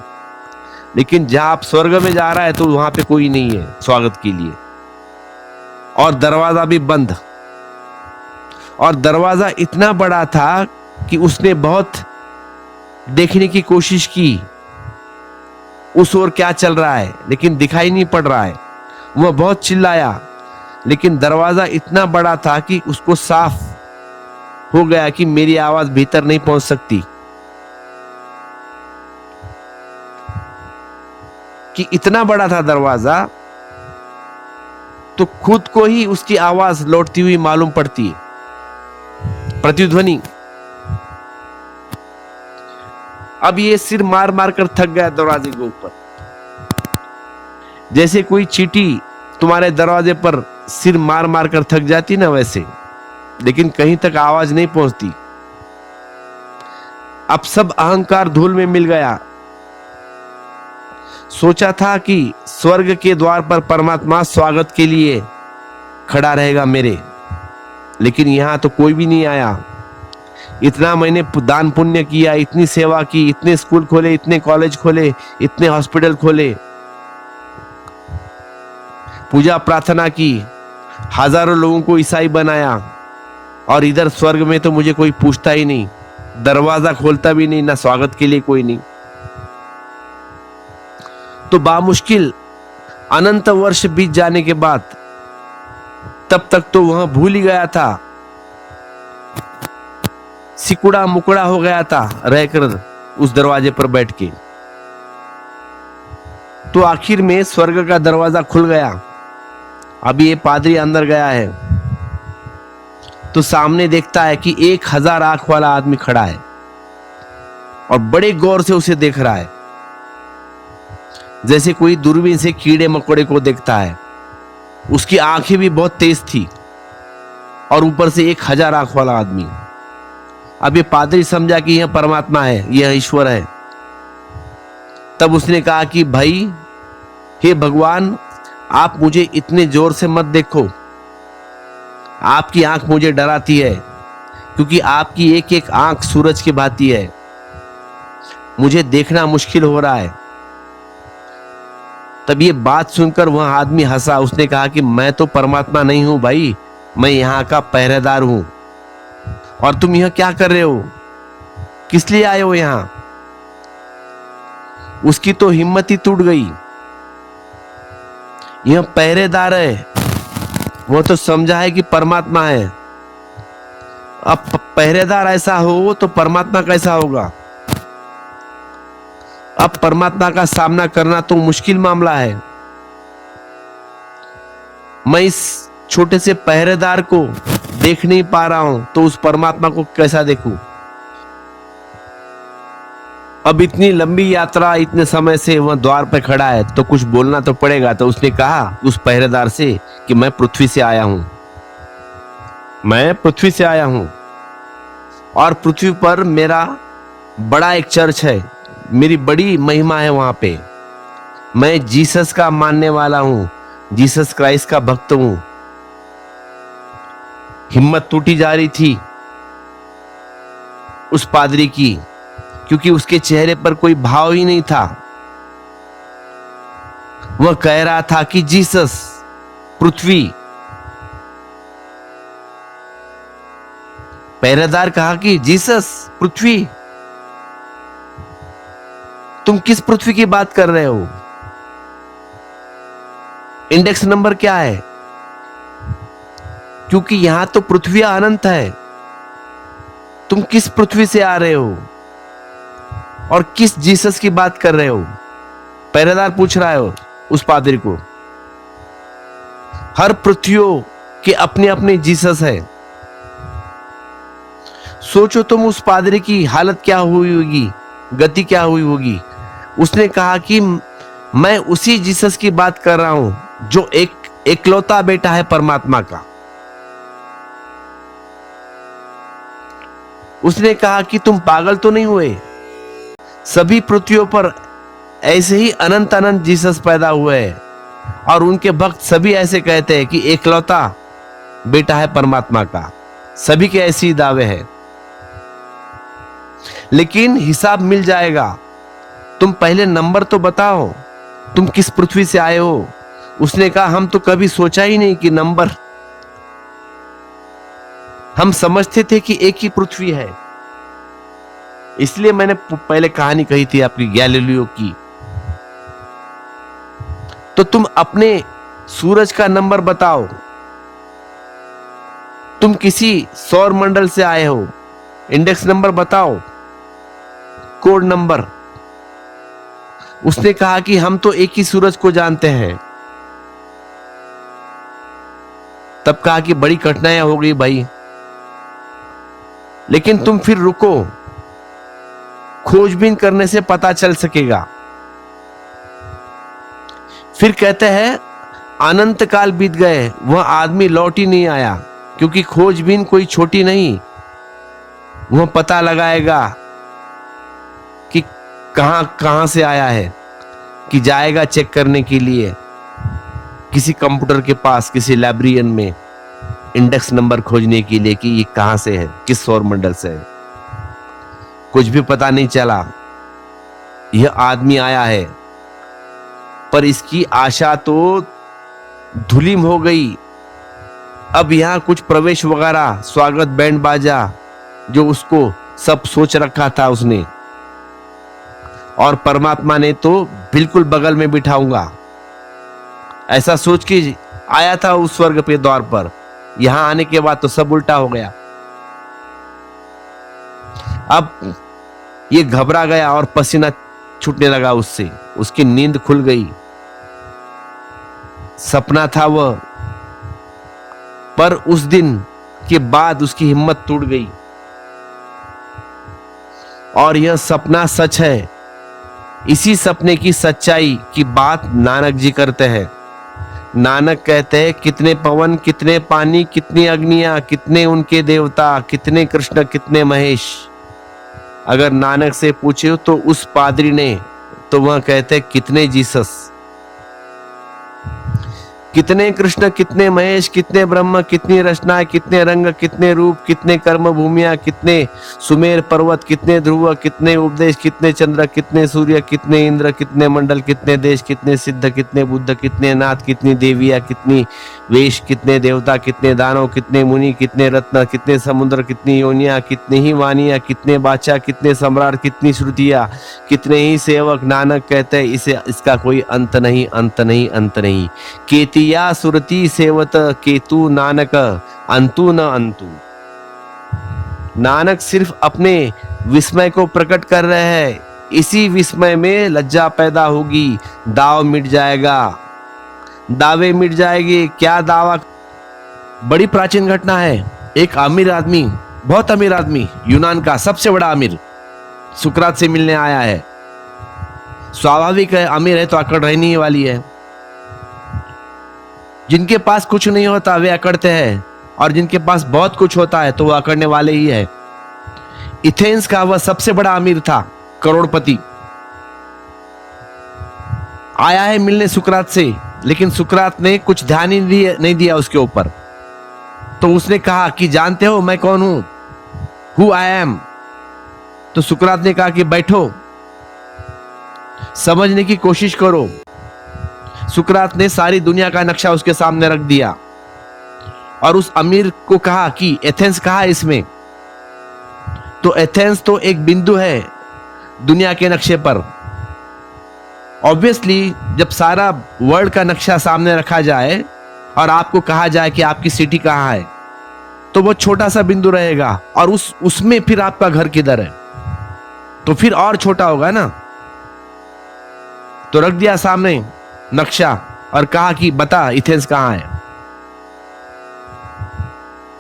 लेकिन जहां आप स्वर्ग में जा रहा है तो वहां पे कोई नहीं है स्वागत के लिए, और दरवाजा भी बंद। और दरवाजा इतना बड़ा था कि उसने बहुत देखने की कोशिश की उस ओर क्या चल रहा है, लेकिन दिखाई नहीं पड़ रहा है। वह बहुत चिल्लाया, लेकिन दरवाजा इतना बड़ा था कि उसको साफ हो गया कि मेरी आवाज भीतर नहीं पहुंच सकती, कि इतना बड़ा था दरवाजा, तो खुद को ही उसकी आवाज लौटती हुई मालूम पड़ती है, प्रतिध्वनि। अब ये सिर मार मार कर थक गया दरवाजे के ऊपर, जैसे कोई चींटी तुम्हारे दरवाजे पर सिर मार मार कर थक जाती ना, वैसे, लेकिन कहीं तक आवाज नहीं पहुंचती। अब सब अहंकार धूल में मिल गया। सोचा था कि स्वर्ग के द्वार पर परमात्मा स्वागत के लिए खड़ा रहेगा मेरे, लेकिन यहां तो कोई भी नहीं आया। इतना मैंने दान पुण्य किया, इतनी सेवा की, इतने स्कूल खोले, इतने कॉलेज खोले, इतने हॉस्पिटल खोले, पूजा प्रार्थना की, हजारों लोगों को ईसाई बनाया, और इधर स्वर्ग में तो मुझे कोई पूछता ही नहीं, दरवाजा खोलता भी नहीं, ना स्वागत के लिए कोई नहीं। तो बामुश्किल अनंत वर्ष बीत जाने के बाद, तब तक तो वह भूल ही गया था, सिकुड़ा मुकड़ा हो गया था रहकर उस दरवाजे पर बैठ के। तो आखिर में स्वर्ग का दरवाजा खुल गया। अभी ये पादरी अंदर गया है, तो सामने देखता है कि 1000 आंख वाला आदमी खड़ा है और बड़े गौर से उसे देख रहा है, जैसे कोई दूरबीन से कीड़े मकोड़े को देखता है। उसकी आंखें भी बहुत तेज थी, और ऊपर से 1000 आंख वाला आदमी। अब ये पादरी समझा कि यह परमात्मा है, यह ईश्वर है। तब उसने कहा कि भाई, हे भगवान, आप मुझे इतने जोर से मत देखो, आपकी आंख मुझे डराती है, क्योंकि आपकी एक एक आंख सूरज की भांति है, मुझे देखना मुश्किल हो रहा है। तब ये बात सुनकर वह आदमी हंसा। उसने कहा कि मैं तो परमात्मा नहीं हूं भाई, मैं यहां का पहरेदार हूं, और तुम यहां क्या कर रहे हो, किस लिए आए हो यहां। उसकी तो हिम्मत ही टूट गई। यह पहरेदार है, वो तो समझा है कि परमात्मा है। अब पहरेदार ऐसा हो तो परमात्मा कैसा होगा। अब परमात्मा का सामना करना तो मुश्किल मामला है। मैं इस छोटे से पहरेदार को देख नहीं पा रहा हूं, तो उस परमात्मा को कैसा देखूं। अब इतनी लंबी यात्रा, इतने समय से वह द्वार पर खड़ा है, तो कुछ बोलना तो पड़ेगा। तो उसने कहा उस पहरेदार से कि मैं पृथ्वी से आया हूं, मैं पृथ्वी से आया हूं, और पृथ्वी पर मेरा बड़ा एक चर्च है, मेरी बड़ी महिमा है वहां पे। मैं जीसस का मानने वाला हूं, जीसस क्राइस्ट का भक्त हूं। हिम्मत टूटी जा रही थी उस पादरी की, क्योंकि उसके चेहरे पर कोई भाव ही नहीं था। वह कह रहा था कि जीसस, पृथ्वी, पहरेदार कहा कि जीसस, पृथ्वी, तुम किस पृथ्वी की बात कर रहे हो? इंडेक्स नंबर क्या है? क्योंकि यहां तो पृथ्वी अनंत है। तुम किस पृथ्वी से आ रहे हो और किस जीसस की बात कर रहे हो? पहरेदार पूछ रहा है उस पादरी को। हर पृथ्वियों के अपने अपने जीसस है। सोचो तुम उस पादरी की हालत क्या हुई होगी, गति क्या हुई होगी। उसने कहा कि मैं उसी जीसस की बात कर रहा हूं जो एकलौता बेटा है परमात्मा का। उसने कहा कि तुम पागल तो नहीं हुए? सभी पृथ्वियों पर ऐसे ही अनंत अनंत जीसस पैदा हुए हैं और उनके भक्त सभी ऐसे कहते हैं कि एकलौता बेटा है परमात्मा का। सभी के ऐसे ही दावे हैं, लेकिन हिसाब मिल जाएगा। तुम पहले नंबर तो बताओ, तुम किस पृथ्वी से आए हो? उसने कहा हम तो कभी सोचा ही नहीं कि नंबर, हम समझते थे कि एक ही पृथ्वी है। इसलिए मैंने पहले कहानी कही थी आपकी गैलीलियो की। तो तुम अपने सूरज का नंबर बताओ, तुम किसी सौर मंडल से आए हो, इंडेक्स नंबर बताओ, कोड नंबर। उसने कहा कि हम तो एक ही सूरज को जानते हैं। तब कहा कि बड़ी कठिनाइयां हो गई भाई, लेकिन तुम फिर रुको, खोजबीन करने से पता चल सकेगा। फिर कहते हैं अनंत काल बीत गए, वह आदमी लौट ही नहीं आया, क्योंकि खोजबीन कोई छोटी नहीं। वह पता लगाएगा कि कहां कहां से आया है, कि जाएगा चेक करने के लिए किसी कंप्यूटर के पास, किसी लाइब्रेरियन में, इंडेक्स नंबर खोजने के लिए कि ये कहां से है, किस सौर मंडल से है। कुछ भी पता नहीं चला। यह आदमी आया है, पर इसकी आशा तो धूलिम हो गई। अब यहां कुछ प्रवेश वगैरह, स्वागत, बैंड बाजा, जो उसको सब सोच रखा था उसने, और परमात्मा ने तो बिल्कुल बगल में बिठाऊंगा, ऐसा सोच के आया था उस स्वर्ग पे द्वार पर। यहां आने के बाद तो सब उल्टा हो गया। अब ये घबरा गया और पसीना छूटने लगा उससे, उसकी नींद खुल गई। सपना था वह, पर उस दिन के बाद उसकी हिम्मत टूट गई और यह सपना सच है। इसी सपने की सच्चाई की बात नानक जी करते हैं। नानक कहते हैं कितने पवन, कितने पानी, कितनी अग्नियां, कितने उनके देवता, कितने कृष्ण, कितने महेश। अगर नानक से पूछे तो उस पादरी ने, तो वह कहते कितने जीसस, कितने कृष्ण, कितने महेश, कितने ब्रह्म, कितनी रचना, कितने रंग, कितने रूप, कितने कर्म भूमियां, कितने सुमेर पर्वत, कितने ध्रुव, कितने उपदेश, कितने चंद्र, कितने सूर्य, कितने इंद्र, कितने मंडल, कितने देश, कितने सिद्ध, कितने बुद्ध, कितने नाथ, कितनी देवियां, कितनी वेश, कितने देवता, कितने दानव, कितने मुनि, कितने रत्न, कितने समुद्र, कितनी योनियां, कितनी ही वानियां, कितने बादशाह, कितने सम्राट, कितनी श्रुतियां, कितने ही सेवक। नानक कहते हैं इसका कोई अंत नहीं, अंत नहीं, अंत नहीं। केतिया सुरति सेवत केतु नानक, अंतु न अंतु। नानक सिर्फ अपने विस्मय को प्रकट कर रहे हैं। इसी विस्मय में लज्जा पैदा होगी, दाव मिट जाएगा, दावे मिट जाएगी। क्या दावा? बड़ी प्राचीन घटना है। एक अमीर आदमी, बहुत अमीर आदमी, यूनान का सबसे बड़ा अमीर, सुकरात से मिलने आया है। स्वाभाविक है, अमीर है तो अकड़ रहनी ही वाली है। जिनके पास कुछ नहीं होता वे अकड़ते हैं, और जिनके पास बहुत कुछ होता है तो वो अकड़ने वाले ही है। एथेंस का वह सबसे बड़ा अमीर था, करोड़पति, आया है मिलने सुकरात से, लेकिन सुकरात ने कुछ ध्यान ही नहीं दिया उसके ऊपर। तो उसने कहा कि जानते हो मैं कौन हूं, हु आई एम। तो सुकरात ने कहा कि बैठो, समझने की कोशिश करो। सुकरात ने सारी दुनिया का नक्शा उसके सामने रख दिया और उस अमीर को कहा कि एथेंस कहाँ है इसमें। तो एथेंस तो एक बिंदु है दुनिया के नक्शे पर। ऑब्वियसली जब सारा वर्ल्ड का नक्शा सामने रखा जाए और आपको कहा जाए कि आपकी सिटी कहाँ है, तो वो छोटा सा बिंदु रहेगा और उसमें फिर आपका घर किधर है, तो फिर और छोटा होगा ना। तो रख दिया सामने नक्शा और कहा कि बता एथेंस कहाँ है।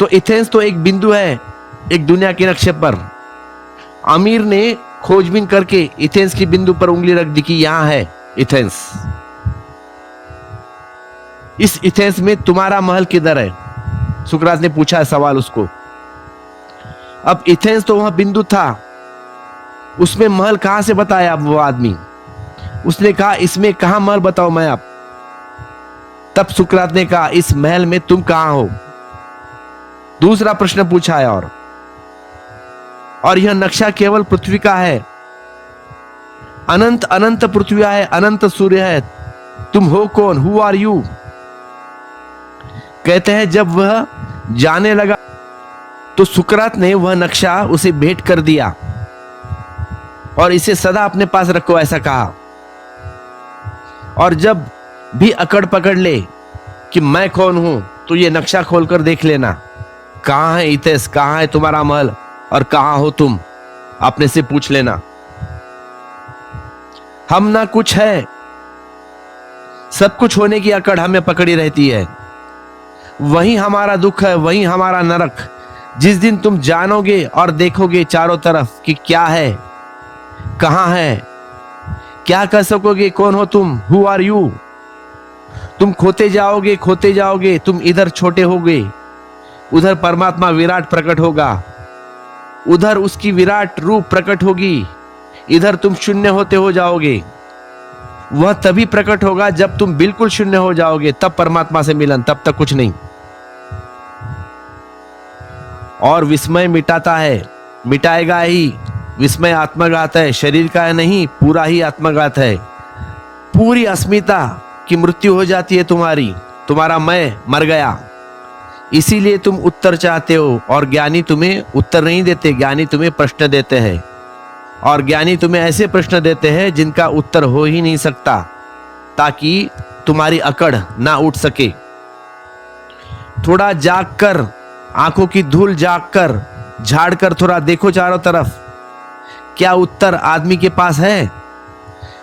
तो एथेंस तो एक बिंदु है एक दुनिया के नक्शे पर। अमीर ने खोजबीन करके एथेंस की बिंदु पर उंगली रख दी कि यहां है एथेंस। इस एथेंस में तुम्हारा महल किधर है? सुकरात ने पूछा है सवाल उसको। अब एथेंस तो वह बिंदु था, उसमें महल कहां से बताया अब वो आदमी? उसने कहा इसमें कहां महल बताओ मैं आप। तब सुकरात ने कहा इस महल में तुम कहां हो? दूसरा प्रश्न पूछा है और यह नक्शा केवल पृथ्वी का है। अनंत अनंत पृथ्वी है, अनंत सूर्य है, तुम हो कौन? Who are you? कहते हैं जब वह जाने लगा तो सुकरात ने वह नक्शा उसे भेंट कर दिया और इसे सदा अपने पास रखो ऐसा कहा। और जब भी अकड़ पकड़ ले कि मैं कौन हूं तो ये नक्शा खोलकर देख लेना, कहां है एथेंस, कहां है तुम्हारा महल और कहां हो तुम, अपने से पूछ लेना। हम ना कुछ है, सब कुछ होने की अकड़ हमें पकड़ी रहती है। वही हमारा दुख है, वही हमारा नरक। जिस दिन तुम जानोगे और देखोगे चारों तरफ कि क्या है, कहां है, क्या कर सकोगे, कौन हो तुम, हु आर यू? तुम खोते जाओगे, तुम इधर छोटे होगे, उधर परमात्मा विराट प्रकट होगा, उधर उसकी विराट रूप प्रकट होगी, इधर तुम शून्य होते हो जाओगे। वह तभी प्रकट होगा जब तुम बिल्कुल शून्य हो जाओगे, तब परमात्मा से मिलन, तब तक कुछ नहीं। और विस्मय मिटाता है, मिटाएगा ही। विस्मय आत्मघात है, शरीर का नहीं, पूरा ही आत्मघात है। पूरी अस्मिता की मृत्यु हो जाती है तुम्हारा मैं मर गया। इसीलिए तुम उत्तर चाहते हो और ज्ञानी तुम्हें उत्तर नहीं देते, ज्ञानी तुम्हें प्रश्न देते हैं। और ज्ञानी तुम्हें ऐसे प्रश्न देते हैं जिनका उत्तर हो ही नहीं सकता, ताकि तुम्हारी अकड़ ना उठ सके। थोड़ा जाग कर, आंखों की धूल जाग कर, झाड़ कर थोड़ा देखो चारों तरफ, क्या उत्तर आदमी के पास है?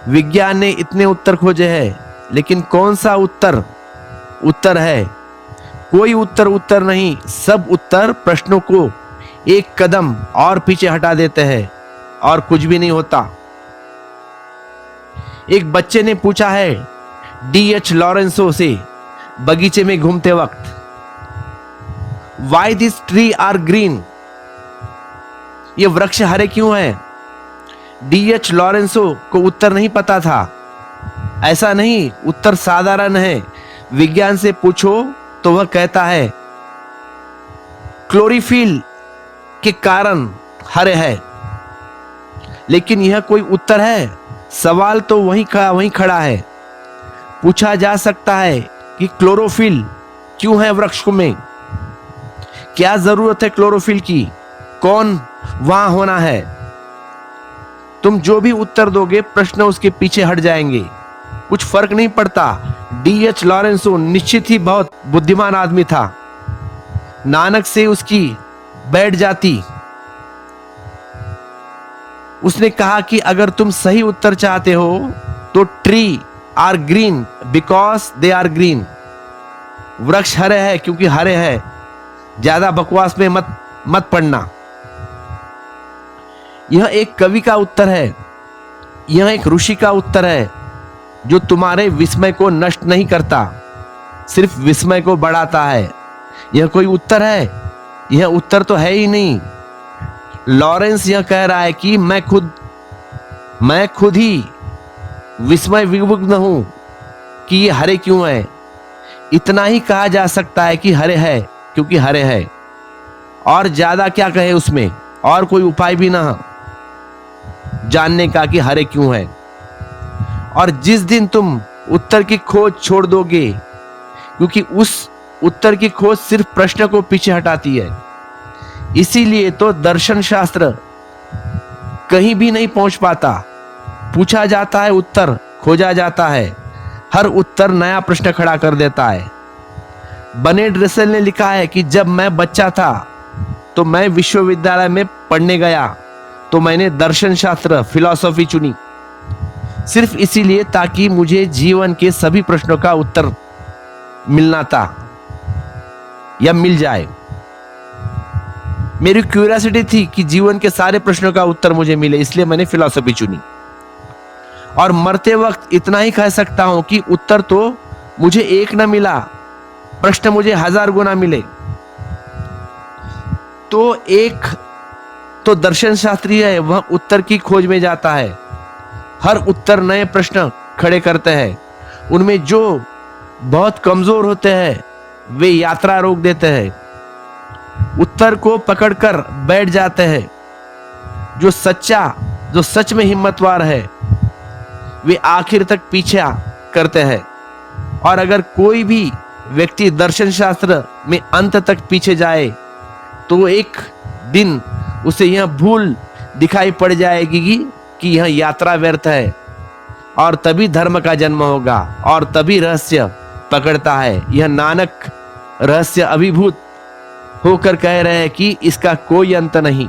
विज्ञान ने इतने उत्तर खोजे हैं, लेकिन कौन सा उत्तर है? कोई उत्तर नहीं। सब उत्तर प्रश्नों को एक कदम और पीछे हटा देते हैं और कुछ भी नहीं होता। एक बच्चे ने पूछा है D.H. लॉरेंसो से बगीचे में घूमते वक्त, Why this tree are green? ये वृक्ष हरे क्यों हैं? D.H. लॉरेंसो को उत्तर नहीं पता था। ऐसा नहीं, उत्तर साधारण है। विज्ञान से पूछो तो वह कहता है क्लोरोफिल के कारण हरे है। लेकिन यह कोई उत्तर है? सवाल तो वहीं खड़ा है। पूछा जा सकता है कि क्लोरोफिल क्यों है वृक्ष में, क्या जरूरत है क्लोरोफिल की, कौन वहां होना है? तुम जो भी उत्तर दोगे प्रश्न उसके पीछे हट जाएंगे, कुछ फर्क नहीं पड़ता। D.H. लॉरेंसो निश्चित ही बहुत बुद्धिमान आदमी था। नानक से उसकी बैठ जाती। उसने कहा कि अगर तुम सही उत्तर चाहते हो तो tree are green because they are green. वृक्ष हरे है क्योंकि हरे है। ज्यादा बकवास में मत पड़ना। यह एक कवि का उत्तर है, यह एक ऋषि का उत्तर है, जो तुम्हारे विस्मय को नष्ट नहीं करता, सिर्फ विस्मय को बढ़ाता है। यह कोई उत्तर है? यह उत्तर तो है ही नहीं। लॉरेंस यह कह रहा है कि मैं खुद ही विस्मय विमुग्ध हूं कि ये हरे क्यों है। इतना ही कहा जा सकता है कि हरे है क्योंकि हरे है, और ज्यादा क्या कहे उसमें, और कोई उपाय भी ना जानने का कि हरे क्यों है। और जिस दिन तुम उत्तर की खोज छोड़ दोगे, क्योंकि उस उत्तर की खोज सिर्फ प्रश्न को पीछे हटाती है, इसीलिए तो दर्शन शास्त्र कहीं भी नहीं पहुंच पाता। पूछा जाता है, उत्तर खोजा जाता है, हर उत्तर नया प्रश्न खड़ा कर देता है। बर्नार्ड रसेल ने लिखा है कि जब मैं बच्चा था तो मैं विश्वविद्यालय में पढ़ने गया तो मैंने दर्शन शास्त्र फिलॉसफी चुनी, सिर्फ इसीलिए ताकि मुझे जीवन के सभी प्रश्नों का उत्तर मिलना था या मिल जाए। मेरी क्यूरियोसिटी थी कि जीवन के सारे प्रश्नों का उत्तर मुझे मिले, इसलिए मैंने फिलॉसफी चुनी। और मरते वक्त इतना ही कह सकता हूं कि उत्तर तो मुझे एक ना मिला, प्रश्न मुझे 1000 गुना मिले। तो एक तो दर्शन शास्त्री है, वह उत्तर की खोज में जाता है, हर उत्तर नए प्रश्न खड़े करते हैं। उनमें जो बहुत कमजोर होते हैं वे यात्रा रोक देते हैं, उत्तर को पकड़कर बैठ जाते हैं। जो सच में हिम्मतवार है वे आखिर तक पीछा करते हैं। और अगर कोई भी व्यक्ति दर्शन शास्त्र में अंत तक पीछे जाए तो एक दिन उसे यह भूल दिखाई पड़ जाएगी कि यह यात्रा व्यर्थ है, और तभी धर्म का जन्म होगा और तभी रहस्य पकड़ता है। यह नानक रहस्य अभिभूत होकर कह रहे हैं कि इसका कोई अंत नहीं।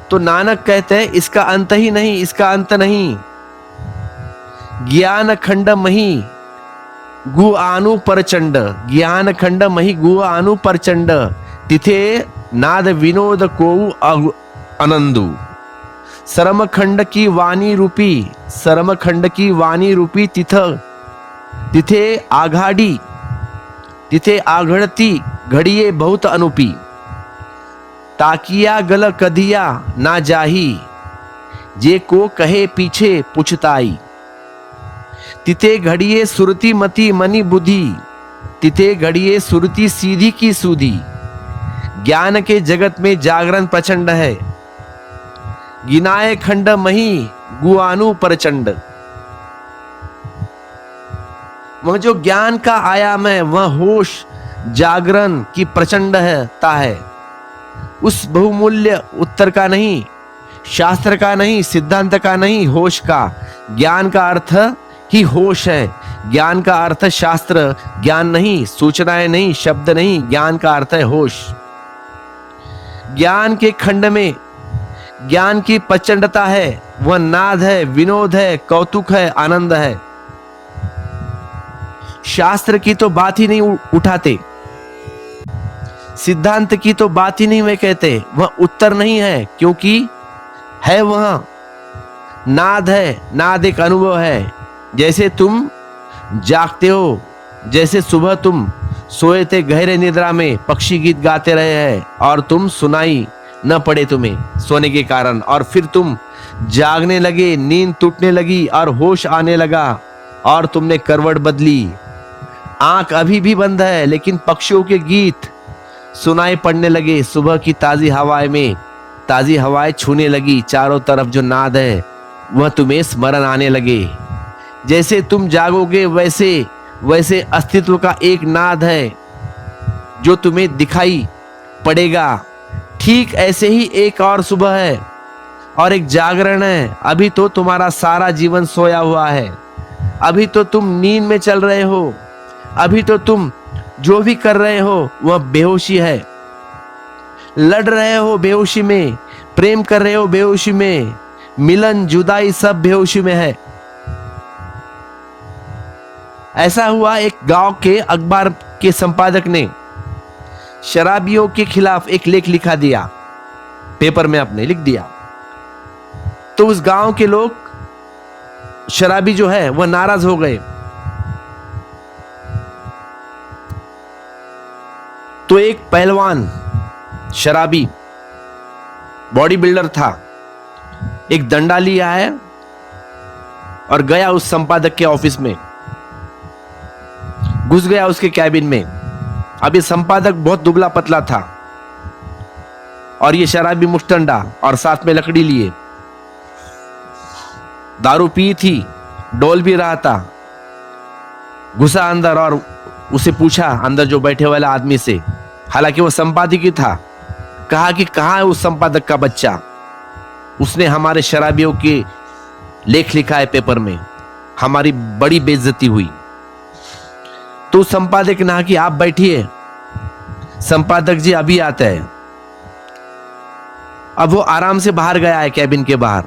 तो नानक कहते हैं इसका अंत ही नहीं, इसका अंत नहीं। ज्ञान खंड मही गु आनु प्रचंड, ज्ञान खंड मही गु आनु प्रचंड, तिथे नाद विनोद को आनंदु। सरम खंड की वाणी रूपी तिथे आघाड़ी, तिथे आघड़ती घड़िए बहुत अनुपी। ताकिया गल कदिया ना जाही, जे को कहे पीछे पुछताई। तिथे घड़िए सुरती मति मनी बुद्धि, तिथे घड़िए सुरती सीधी की सूधी। ज्ञान के जगत में जागरण प्रचंड है, गिनाए खंड मही गुआनु प्रचंड। वह जो ज्ञान का आयाम है वह होश जागरण की प्रचंड है, उस बहुमूल्य उत्तर का नहीं, शास्त्र का नहीं, सिद्धांत का नहीं, होश का। ज्ञान का अर्थ ही होश है, ज्ञान का अर्थ शास्त्र ज्ञान नहीं, सूचनाएं नहीं, शब्द नहीं, ज्ञान का अर्थ है होश। ज्ञान के खंड में ज्ञान की प्रचंडता है, वह नाद है, विनोद है, कौतुक है, आनंद है। शास्त्र की तो बात ही नहीं उठाते, सिद्धांत की तो बात ही नहीं वे कहते, वह उत्तर नहीं है, क्योंकि है वह नाद है। नाद एक अनुभव है। जैसे तुम जागते हो, जैसे सुबह तुम सोए थे गहरे निद्रा में, पक्षी गीत गाते रहे हैं और तुम सुनाई न पड़े तुम्हें सोने के कारण, और फिर तुम जागने लगे, नींद टूटने लगी और होश आने लगा और तुमने करवट बदली। आंख अभी भी बंद है लेकिन पक्षियों के गीत सुनाई पड़ने लगे। सुबह की ताजी हवाएं में ताजी हवाएं छूने लगी, चारों तरफ जो नाद है वह तुम्हें स्मरण आने लगे। जैसे तुम जागोगे वैसे अस्तित्व का एक नाद है जो तुम्हें दिखाई पड़ेगा। ठीक ऐसे ही एक और सुबह है और एक जागरण है। अभी तो तुम्हारा सारा जीवन सोया हुआ है, अभी तो तुम नींद में चल रहे हो, अभी तो तुम जो भी कर रहे हो वह बेहोशी है। लड़ रहे हो बेहोशी में, प्रेम कर रहे हो बेहोशी में, मिलन जुदाई सब बेहोशी में है। ऐसा हुआ, एक गांव के अखबार के संपादक ने शराबियों के खिलाफ एक लेख लिखा दिया, पेपर में आपने लिख दिया। तो उस गांव के लोग, शराबी जो है वह नाराज हो गए। तो एक पहलवान शराबी बॉडी बिल्डर था, एक डंडा लिया है और गया उस संपादक के ऑफिस में, घुस गया उसके कैबिन में। अब ये संपादक बहुत दुबला पतला था और ये शराबी मुष्टंडा, और साथ में लकड़ी लिए, दारू पी थी, डोल भी रहा था। घुसा अंदर और उसे पूछा अंदर जो बैठे वाला आदमी से, हालांकि वो संपादक ही था, कहा कि कहाँ है उस संपादक का बच्चा, उसने हमारे शराबियों के लेख लिखा है पेपर में, हमारी बड़ी बेइज्जती हुई। तो संपादक ने कहा कि आप बैठिए, संपादक जी अभी आते हैं। अब वो आराम से बाहर गया है, कैबिन के बाहर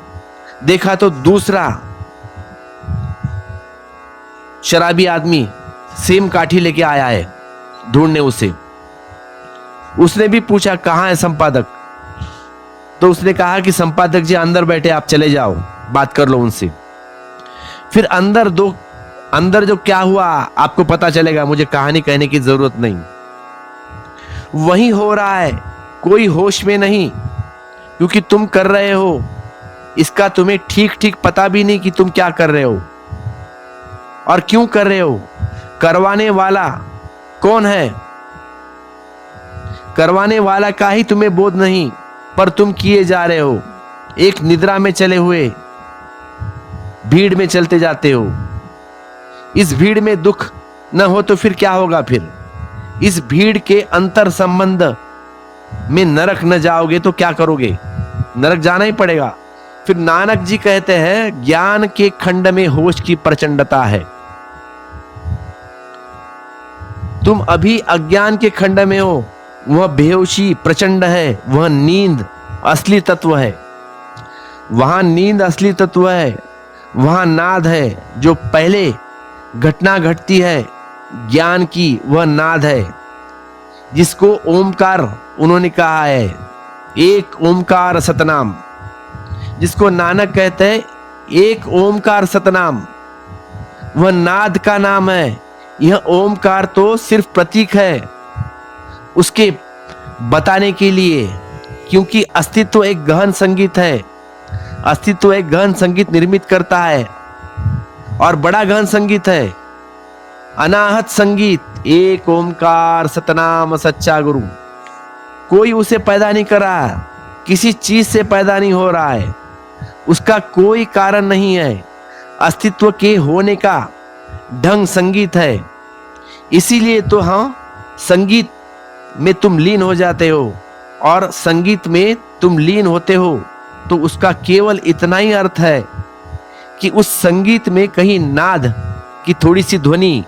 देखा तो दूसरा शराबी आदमी सेम काठी लेके आया है ढूंढने उसे। उसने भी पूछा कहाँ है संपादक, तो उसने कहा कि संपादक जी अंदर बैठे, आप चले जाओ, बात कर लो उनसे। फिर अंदर जो क्या हुआ आपको पता चलेगा, मुझे कहानी कहने की जरूरत नहीं। वही हो रहा है, कोई होश में नहीं, क्योंकि तुम कर रहे हो इसका तुम्हें ठीक ठीक पता भी नहीं कि तुम क्या कर रहे हो और क्यों कर रहे हो। करवाने वाला कौन है, करवाने वाला का ही तुम्हें बोध नहीं, पर तुम किए जा रहे हो। एक निद्रा में चले हुए भीड़ में चलते जाते हो। इस भीड़ में दुख न हो तो फिर क्या होगा, फिर इस भीड़ के अंतर संबंध में नरक न जाओगे तो क्या करोगे, नरक जाना ही पड़ेगा। फिर नानक जी कहते हैं ज्ञान के खंड में होश की प्रचंडता है। तुम अभी अज्ञान के खंड में हो, वह बेहोशी प्रचंड है, वह नींद असली तत्व है। वहां नींद असली तत्व है, वहां नाद है, जो पहले घटना घटती है ज्ञान की, वह नाद है जिसको ओमकार उन्होंने कहा है, एक ओमकार सतनाम, जिसको नानक कहते हैं एक ओमकार सतनाम, वह नाद का नाम है। यह ओमकार तो सिर्फ प्रतीक है उसके बताने के लिए, क्योंकि अस्तित्व एक गहन संगीत है। अस्तित्व एक गहन संगीत निर्मित करता है और बड़ा गहन संगीत है, अनाहत संगीत, एक ओमकार सतनाम सच्चा गुरु। कोई उसे पैदा नहीं कर रहा है, किसी चीज से पैदा नहीं हो रहा है, उसका कोई कारण नहीं है। अस्तित्व के होने का ढंग संगीत है। इसीलिए तो हाँ, संगीत में तुम लीन हो जाते हो, और संगीत में तुम लीन होते हो तो उसका केवल इतना ही अर्थ है कि उस संगीत में कहीं नाद की थोड़ी सी ध्वनि,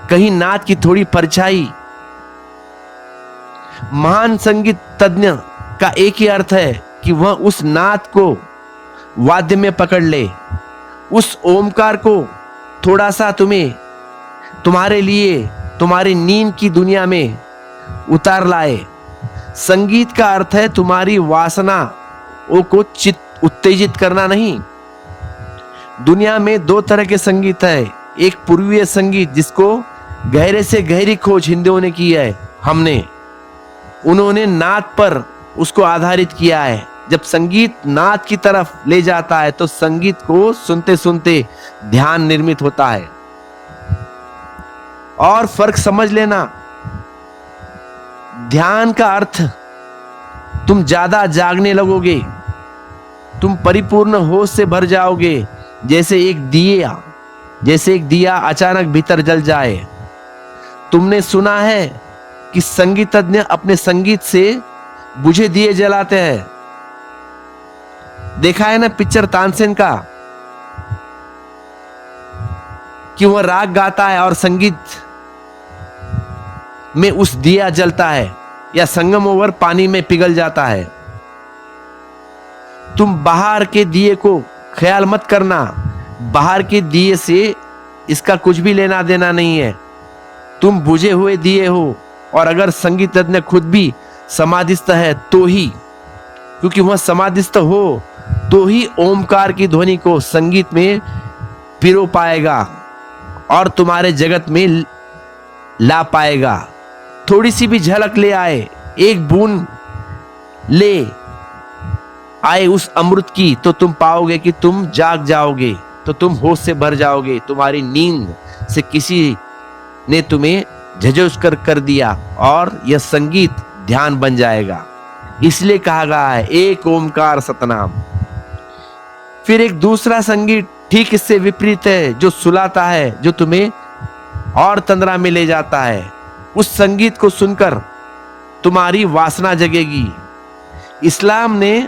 कहीं नाद की थोड़ी परछाई। महान संगीत तज्ञ का एक ही अर्थ है कि वह उस नाद को वाद्य में पकड़ ले, उस ओमकार को थोड़ा सा तुम्हारे लिए तुम्हारी नींद की दुनिया में उतार लाए। संगीत का अर्थ है तुम्हारी वासना को उत्तेजित करना नहीं। दुनिया में दो तरह के संगीत है, एक पूर्वीय संगीत जिसको गहरे से गहरी खोज हिंदुओं ने की है, उन्होंने नाद पर उसको आधारित किया है। जब संगीत नाद की तरफ ले जाता है तो संगीत को सुनते सुनते ध्यान निर्मित होता है। और फर्क समझ लेना, ध्यान का अर्थ तुम ज्यादा जागने लगोगे, तुम परिपूर्ण होश से भर जाओगे, जैसे एक दिया अचानक भीतर जल जाए। तुमने सुना है कि संगीतज्ञ अपने संगीत से बुझे दिए जलाते हैं। देखा है ना पिक्चर तानसेन का, कि वह राग गाता है और संगीत में उस दिया जलता है, या संगम ओवर पानी में पिघल जाता है। तुम बाहर के दिए को ख्याल मत करना, बाहर के दिए से इसका कुछ भी लेना देना नहीं है। तुम बुझे हुए दिए हो, और अगर संगीतज्ञ खुद भी समाधिस्थ है तो ही, क्योंकि वह समाधिस्थ हो तो ही ओमकार की ध्वनि को संगीत में पिरो पाएगा और तुम्हारे जगत में ला पाएगा। थोड़ी सी भी झलक ले आए, एक बूंद ले आए उस अमृत की, तो तुम पाओगे कि तुम जाग जाओगे, तो तुम होश से भर जाओगे। तुम्हारी नींद से किसी ने तुम्हें झझोस कर दिया और यह संगीत ध्यान बन जाएगा। इसलिए कहा गया है एक ओमकार सतनाम। फिर एक दूसरा संगीत ठीक इससे विपरीत है, जो सुलाता है, जो तुम्हें और तंद्रा में ले जाता है। उस संगीत को सुनकर तुम्हारी वासना जगेगी। इस्लाम ने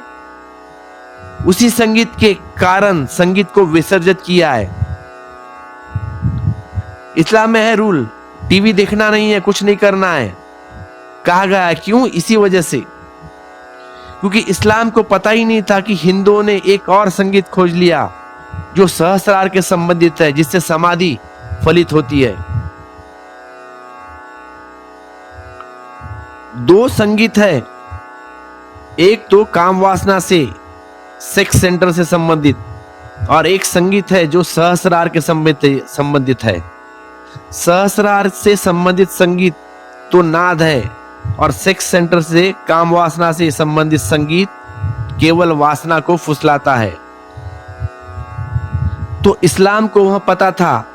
उसी संगीत के कारण संगीत को विसर्जित किया है। इस्लाम में है रूल, टीवी देखना नहीं है, कुछ नहीं करना है। कहा गया है क्यों? इसी वजह से, क्योंकि इस्लाम को पता ही नहीं था कि हिंदुओं ने एक और संगीत खोज लिया जो सहस्रार के संबंधित है, जिससे समाधि फलित होती है। दो संगीत है, एक तो काम वासना से, सेक्स सेंटर से संबंधित, और एक संगीत है जो सहस्रार के संबंधित है। सहस्रार से संबंधित संगीत तो नाद है, और सेक्स सेंटर से, काम वासना से संबंधित संगीत केवल वासना को फुसलाता है। तो इस्लाम को वह पता था,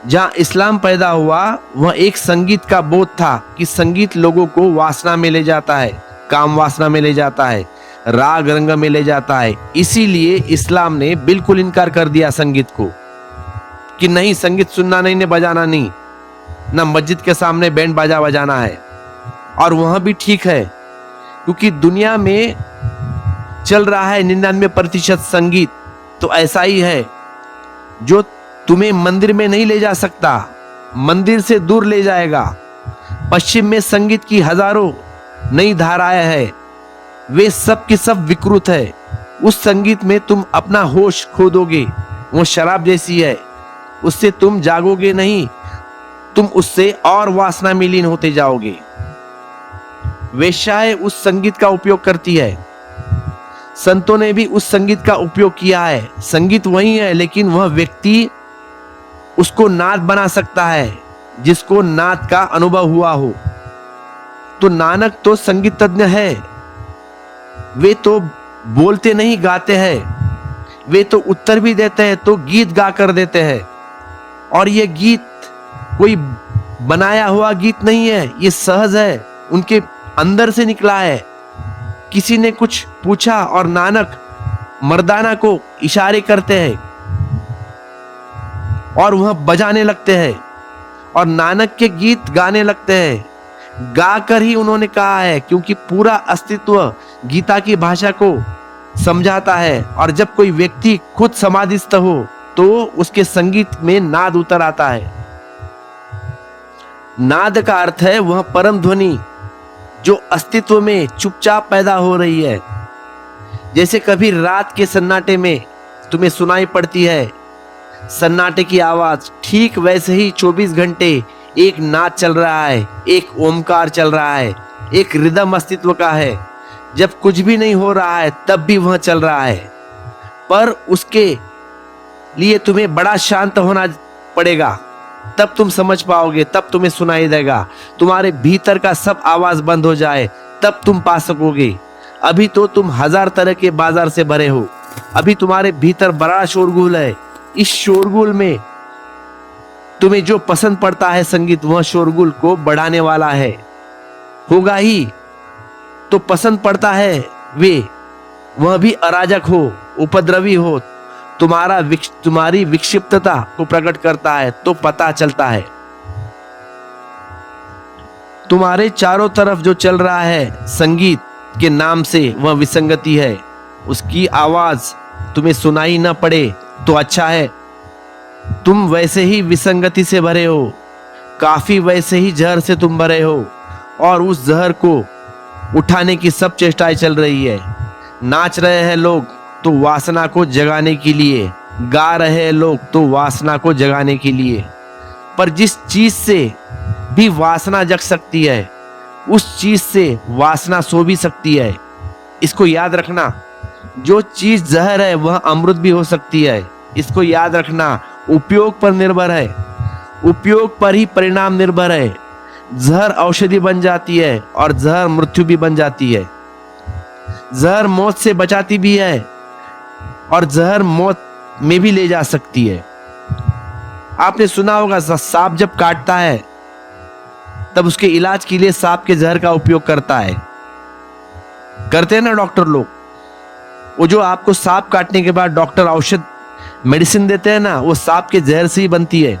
जहां इस्लाम पैदा हुआ वह एक संगीत का बोध था कि संगीत लोगों को वासना में ले जाता है, काम वासना में ले जाता है, राग रंग में ले जाता है। इसीलिए इस्लाम ने बिल्कुल इनकार कर दिया संगीत को कि नहीं, संगीत सुनना नहीं, ने बजाना नहीं, ना मस्जिद के सामने बैंड बाजा बजाना है। और वह भी ठीक है, क्योंकि दुनिया में चल रहा है 99% संगीत तो ऐसा ही है जो तुम्हें मंदिर में नहीं ले जा सकता, मंदिर से दूर ले जाएगा। पश्चिम में संगीत की हजारों नई धाराएं हैं, वे सब की सब विकृत है। उस संगीत में तुम अपना होश खो दोगे, वो शराब जैसी है, उससे तुम जागोगे नहीं, तुम उससे और वासना में लीन होते जाओगे। वेश्याएं उस संगीत का उपयोग करती है, संतों ने भी उस संगीत का उपयोग किया है। संगीत वही है, लेकिन वह व्यक्ति उसको नाद बना सकता है जिसको नाद का अनुभव हुआ हो। तो नानक तो संगीत तज्ञ है, वे तो बोलते नहीं, गाते हैं। वे तो उत्तर भी देते हैं तो गीत गा कर देते हैं। और ये गीत कोई बनाया हुआ गीत नहीं है, ये सहज है, उनके अंदर से निकला है। किसी ने कुछ पूछा और नानक मर्दाना को इशारे करते हैं और वह बजाने लगते हैं और नानक के गीत गाने लगते हैं। गाकर ही उन्होंने कहा है, क्योंकि पूरा अस्तित्व गीता की भाषा को समझाता है। और जब कोई व्यक्ति खुद समाधिस्थ हो तो उसके संगीत में नाद उतर आता है। नाद का अर्थ है वह परम ध्वनि जो अस्तित्व में चुपचाप पैदा हो रही है। जैसे कभी रात के सन्नाटे में तुम्हें सुनाई पड़ती है सन्नाटे की आवाज, ठीक वैसे ही 24 घंटे एक नाद चल रहा है, एक ओमकार चल रहा है, एक रिदम अस्तित्व का है। जब कुछ भी नहीं हो रहा है तब भी वह चल रहा है, पर उसके लिए तुम्हें बड़ा शांत होना पड़ेगा, तब तुम समझ पाओगे, तब तुम्हें सुनाई देगा। तुम्हारे भीतर का सब आवाज बंद हो जाए तब तुम पा सकोगे। अभी तो तुम हजार तरह के बाजार से भरे हो, अभी तुम्हारे भीतर बड़ा शोरगुल है। इस शोरगुल में तुम्हें जो पसंद पड़ता है संगीत, वह शोरगुल को बढ़ाने वाला है, होगा ही तो पसंद पड़ता है वे, वह भी अराजक हो, उपद्रवी हो, तुम्हारी विक्षिप्तता को प्रकट करता है तो पता चलता है। तुम्हारे चारों तरफ जो चल रहा है संगीत के नाम से वह विसंगति है। उसकी आवाज तुम्हें सुनाई न पड़े तो अच्छा है। तुम वैसे ही विसंगति से भरे हो, काफी वैसे ही जहर से तुम भरे हो, और उस जहर को उठाने की सब चेष्टाएं चल रही है। नाच रहे हैं लोग तो वासना को जगाने के लिए, गा रहे हैं लोग तो वासना को जगाने के लिए। पर जिस चीज से भी वासना जग सकती है उस चीज से वासना सो भी सकती है। इसको याद रखना, जो चीज जहर है वह अमृत भी हो सकती है। इसको याद रखना, उपयोग पर निर्भर है, उपयोग पर ही परिणाम निर्भर है। जहर औषधि बन जाती है और जहर मृत्यु भी बन जाती है। जहर मौत से बचाती भी है और जहर मौत में भी ले जा सकती है। आपने सुना होगा सांप जब काटता है तब उसके इलाज के लिए सांप के जहर का उपयोग करता है, करते हैं ना डॉक्टर लोग। वो जो आपको सांप काटने के बाद डॉक्टर औषध मेडिसिन देते हैं ना, वो सांप के जहर से ही बनती है।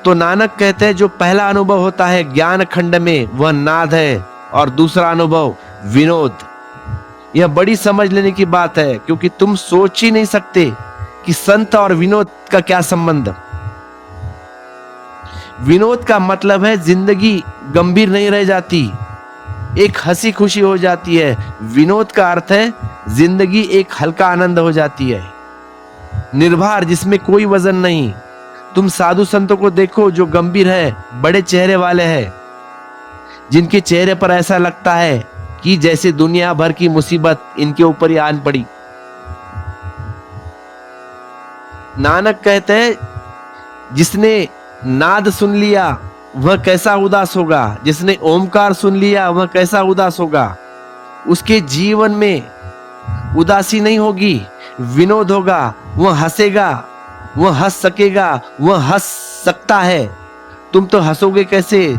तो नानक कहते हैं जो पहला अनुभव होता है ज्ञान खंड में वह नाद है, और दूसरा अनुभव विनोद। यह बड़ी समझ लेने की बात है, क्योंकि तुम सोच ही नहीं सकते कि संत और विनोद का क्या संबंध। विनोद का मतलब है जिंदगी गंभीर नहीं रह जाती, एक हंसी खुशी हो जाती है। विनोद का अर्थ है जिंदगी एक हल्का आनंद हो जाती है, निर्भर, जिसमें कोई वजन नहीं। तुम साधु संतों को देखो जो गंभीर है, बड़े चेहरे वाले हैं, जिनके चेहरे पर ऐसा लगता है कि जैसे दुनिया भर की मुसीबत इनके ऊपर ही आन पड़ी। नानक कहते हैं जिसने नाद सुन लिया वह कैसा उदास होगा, जिसने ओमकार सुन लिया वह कैसा उदास होगा। उसके जीवन में उदासी नहीं होगी, विनोद होगा, वह हंसेगा, वह हंस सकेगा, वह हंस सकता है। तुम तो हंसोगे कैसे,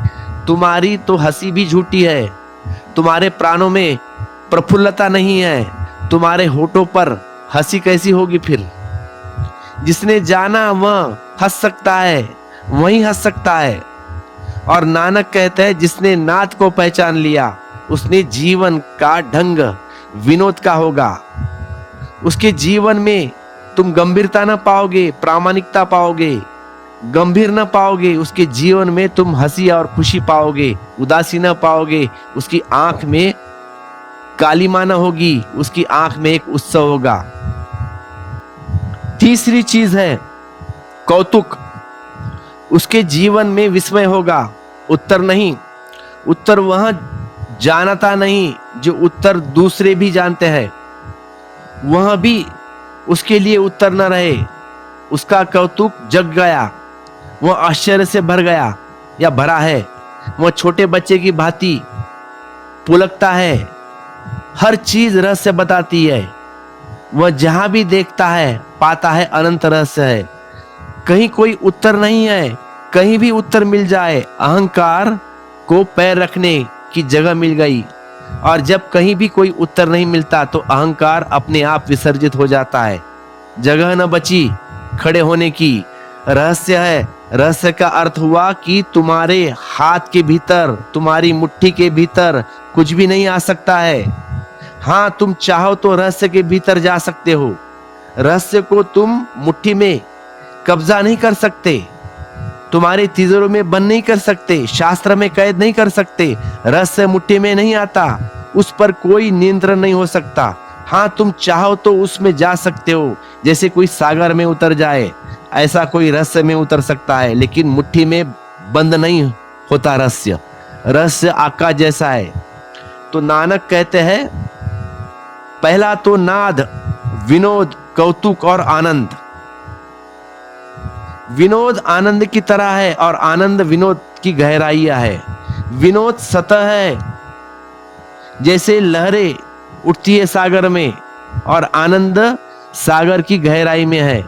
तुम्हारी तो हंसी भी झूठी है, तुम्हारे प्राणों में प्रफुल्लता नहीं है, तुम्हारे होठों पर हंसी कैसी होगी फिर। जिसने जाना वह हंस सकता है, वही हंस सकता है। और नानक कहते हैं जिसने नाद को पहचान लिया उसने जीवन का ढंग विनोद का होगा। उसके जीवन में तुम गंभीरता ना पाओगे, प्रामाणिकता पाओगे, गंभीर ना पाओगे। उसके जीवन में तुम हंसी और खुशी पाओगे, उदासी ना पाओगे। उसकी आंख में कालिमा ना होगी, उसकी आंख में एक उत्सव होगा। तीसरी चीज है कौतुक। उसके जीवन में विस्मय होगा, उत्तर नहीं। उत्तर वह जानता नहीं जो उत्तर दूसरे भी जानते हैं, वह भी उसके लिए उत्तर न रहे। उसका कौतुक जग गया, वह आश्चर्य से भर गया या भरा है। वह छोटे बच्चे की भांति पुलकता है, हर चीज रहस्य बताती है। वह जहां भी देखता है पाता है अनंत रहस्य है। कहीं कोई उत्तर नहीं है, कहीं भी उत्तर मिल जाए अहंकार को पैर रखने की जगह मिल गई। और जब कहीं भी कोई उत्तर नहीं मिलता तो अहंकार अपने आप विसर्जित हो जाता है, जगह न बची खड़े होने की। रहस्य है, रहस्य का अर्थ हुआ कि तुम्हारे हाथ के भीतर, तुम्हारी मुट्ठी के भीतर कुछ भी नहीं आ सकता है। हाँ, तुम चाहो तो रहस्य के भीतर जा सकते हो। रहस्य को तुम मुट्ठी में कब्जा नहीं कर सकते, तुम्हारे तिजोरी में बंद नहीं कर सकते, शास्त्र में कैद नहीं कर सकते। रहस्य मुट्ठी में नहीं आता, उस पर कोई नियंत्रण नहीं हो सकता। हाँ, तुम चाहो तो उसमें जा सकते हो, जैसे कोई सागर में उतर जाए ऐसा कोई रहस्य में उतर सकता है, लेकिन मुट्ठी में बंद नहीं होता रहस्य। रहस्य आकाश जैसा है। तो नानक कहते हैं पहला तो नाद, विनोद, कौतुक और आनंद। विनोद आनंद की तरह है और आनंद विनोद की गहराइयां है। विनोद सतह है, जैसे लहरें उठती है सागर में, और आनंद सागर की गहराई में है।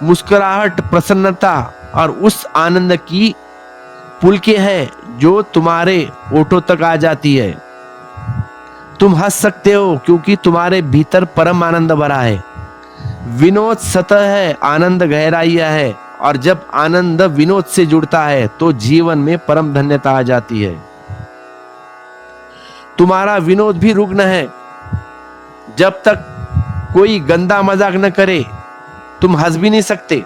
मुस्कुराहट, प्रसन्नता और उस आनंद की पुलके है जो तुम्हारे ओठों तक आ जाती है। तुम हंस सकते हो क्योंकि तुम्हारे भीतर परम आनंद भरा है। विनोद सतह है, आनंद गहराइयां है, और जब आनंद विनोद से जुड़ता है तो जीवन में परम धन्यता आ जाती है। तुम्हारा विनोद भी रुग्ण है। जब तक कोई गंदा मजाक न करे तुम हंस भी नहीं सकते।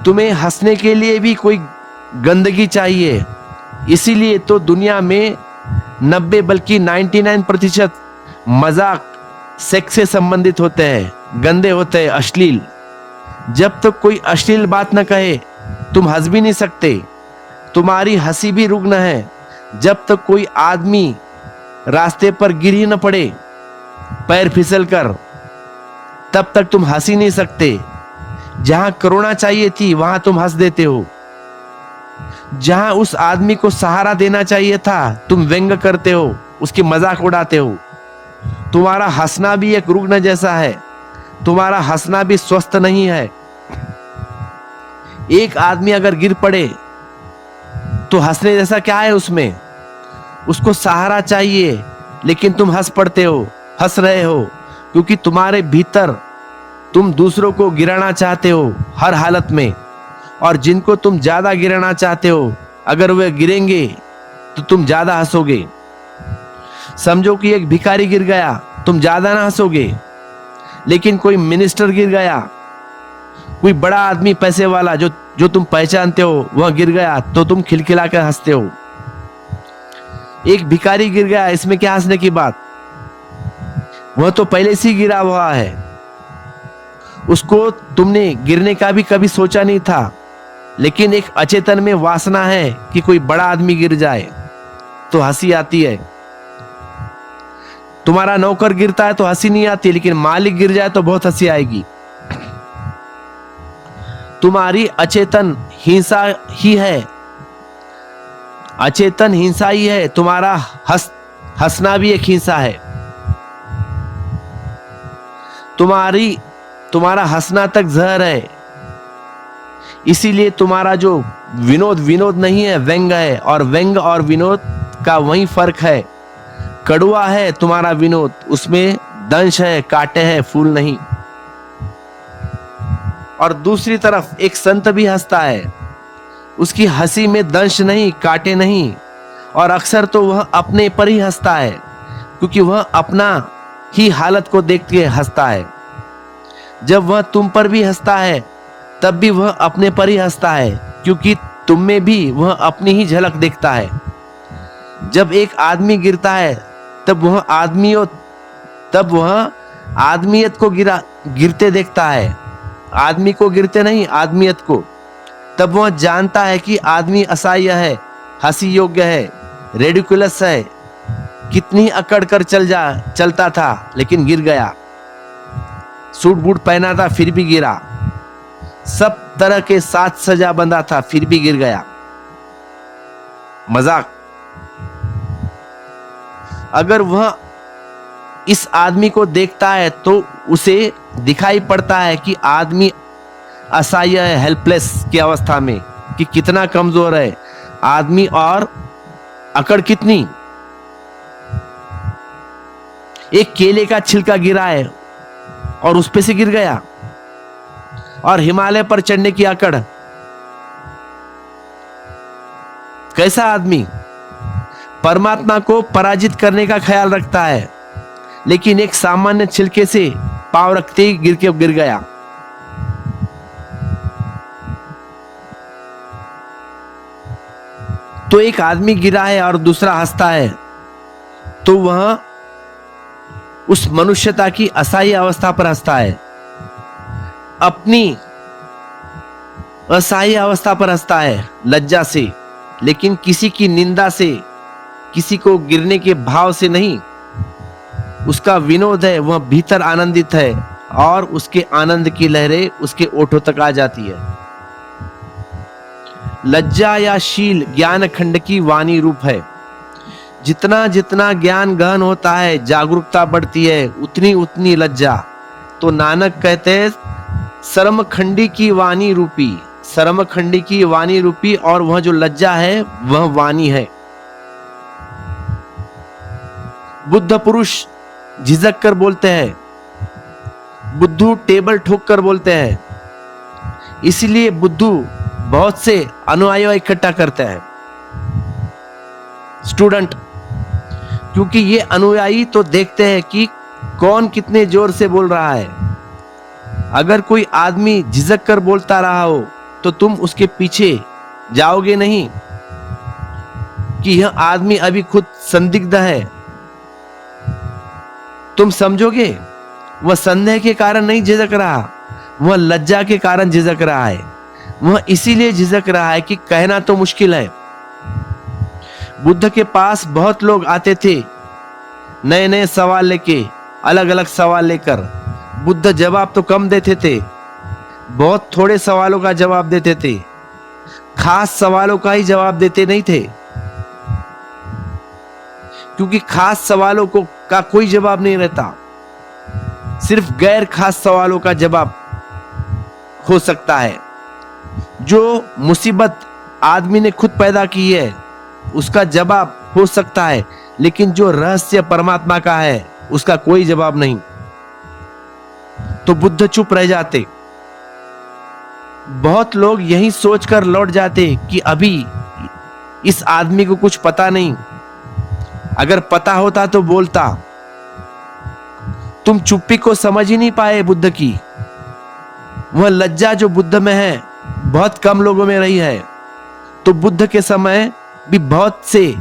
तुम्हें हंसने के लिए भी कोई गंदगी चाहिए। इसीलिए तो दुनिया में 90 बल्कि 99% मजाक सेक्स से संबंधित होते हैं, गंदे होते हैं, अश्लील। जब तक कोई अश्लील बात न कहे तुम हंस भी नहीं सकते। तुम्हारी हंसी भी रुग्ण है। जब तक कोई आदमी रास्ते पर गिर ही न पड़े पैर फिसल कर, तब तक तुम हंस ही नहीं सकते। जहां करुणा चाहिए थी वहां तुम हंस देते हो। जहां उस आदमी को सहारा देना चाहिए था तुम व्यंग करते हो, उसकी मजाक उड़ाते हो। तुम्हारा हंसना भी एक रुग्ण जैसा है, तुम्हारा हंसना भी स्वस्थ नहीं है। एक आदमी अगर गिर पड़े तो हंसने जैसा क्या है उसमें? उसको सहारा चाहिए, लेकिन तुम हंस पड़ते हो, हंस रहे हो, क्योंकि तुम्हारे भीतर तुम दूसरों को गिराना चाहते हो हर हालत में, और जिनको तुम ज्यादा गिराना चाहते हो अगर वे गिरेंगे तो तुम ज्यादा हंसोगे। समझो कि एक भिखारी गिर गया, तुम ज्यादा ना हंसोगे, लेकिन कोई मिनिस्टर गिर गया, कोई बड़ा आदमी पैसे वाला जो तुम पहचानते हो वह गिर गया तो तुम खिलखिला कर हंसते हो। एक भिखारी गिर गया, इसमें क्या हंसने की बात, वह तो पहले से ही गिरा हुआ है, उसको तुमने गिरने का भी कभी सोचा नहीं था, लेकिन एक अचेतन में वासना है कि कोई बड़ा आदमी गिर जाए तो हंसी आती है। तुम्हारा नौकर गिरता है तो हंसी नहीं आती, लेकिन मालिक गिर जाए तो बहुत हंसी आएगी। तुम्हारी अचेतन हिंसा ही है, अचेतन हिंसा ही है। तुम्हारा हंसना भी एक हिंसा है। तुम्हारा हंसना तक जहर है। इसीलिए तुम्हारा जो विनोद नहीं है, व्यंग है, और व्यंग और विनोद का वही फर्क है। कड़वा है तुम्हारा विनोद, उसमें दंश है, कांटे हैं, फूल नहीं। और दूसरी तरफ एक संत भी हंसता है, उसकी हंसी में दंश नहीं, कांटे नहीं, और अक्सर तो वह अपने पर ही हंसता है, क्योंकि वह अपना ही हालत को देख के हंसता है। जब वह तुम पर भी हंसता है तब भी वह अपने पर ही हंसता है, क्योंकि तुम में भी वह अपनी ही झलक देखता है। जब एक आदमी गिरता है तब वह आदमियत को गिरते देखता है, आदमी को गिरते नहीं, आदमियत को। तब वह जानता है कि आदमी असह्य है, हंसी योग्य है, रेडिकुलस है, कितनी अकड़ कर चलता था लेकिन गिर गया, सूट बूट पहना था फिर भी गिरा, सब तरह के साथ सजा बंधा था फिर भी गिर गया। मजाक। अगर वह इस आदमी को देखता है तो उसे दिखाई पड़ता है कि आदमी असहाय है, हेल्पलेस की अवस्था में, कि कितना कमजोर है आदमी और अकड़ कितनी। एक केले का छिलका गिरा है और उस पे से गिर गया, और हिमालय पर चढ़ने की अकड़। कैसा आदमी परमात्मा को पराजित करने का ख्याल रखता है, लेकिन एक सामान्य छिलके से पांव रखते ही गिर गया। तो एक आदमी गिरा है और दूसरा हंसता है, तो वह उस मनुष्यता की असहाय अवस्था पर हंसता है, अपनी असहाय अवस्था पर हंसता है, लज्जा से, लेकिन किसी की निंदा से, किसी को गिरने के भाव से नहीं। उसका विनोद है, वह भीतर आनंदित है, और उसके आनंद की लहरें उसके ओठों तक आ जाती है। लज्जा या शील ज्ञान खंड की वाणी रूप है। जितना जितना ज्ञान गहन होता है, जागरूकता बढ़ती है, उतनी उतनी लज्जा। तो नानक कहते हैं शर्मखंडी की वाणी रूपी, शर्मखंडी की वाणी रूपी, और वह जो लज्जा है वह वाणी है। बुद्ध पुरुष झिझक कर बोलते हैं, बुद्धू टेबल ठोक कर बोलते हैं। इसलिए बुद्धू बहुत से अनुयायी इकट्ठा करते हैं, स्टूडेंट, क्योंकि ये अनुयायी तो देखते हैं कि कौन कितने जोर से बोल रहा है। अगर कोई आदमी झिझक कर बोलता रहा हो तो तुम उसके पीछे जाओगे नहीं कि यह आदमी अभी खुद संदिग्ध है। तुम समझोगे वह संदेह के कारण नहीं झिझक रहा, वह लज्जा के कारण झिझक रहा है। वह इसीलिए झिझक रहा है कि कहना तो मुश्किल है। बुद्ध के पास बहुत लोग आते थे, नए नए सवाल लेके, अलग अलग सवाल लेकर। बुद्ध जवाब तो कम देते थे, बहुत थोड़े सवालों का जवाब देते थे, खास सवालों का ही जवाब देते नहीं थे, क्योंकि खास सवालों का कोई जवाब नहीं रहता, सिर्फ गैर खास सवालों का जवाब हो सकता है। जो मुसीबत आदमी ने खुद पैदा की है उसका जवाब हो सकता है, लेकिन जो रहस्य परमात्मा का है उसका कोई जवाब नहीं। तो बुद्ध चुप रह जाते। बहुत लोग यही सोचकर लौट जाते कि अभी इस आदमी को कुछ पता नहीं, अगर पता होता तो बोलता। तुम चुप्पी को समझ ही नहीं पाए बुद्ध की। वह लज्जा जो बुद्ध में है बहुत कम लोगों में रही है। तो बुद्ध के समय भी बहुत से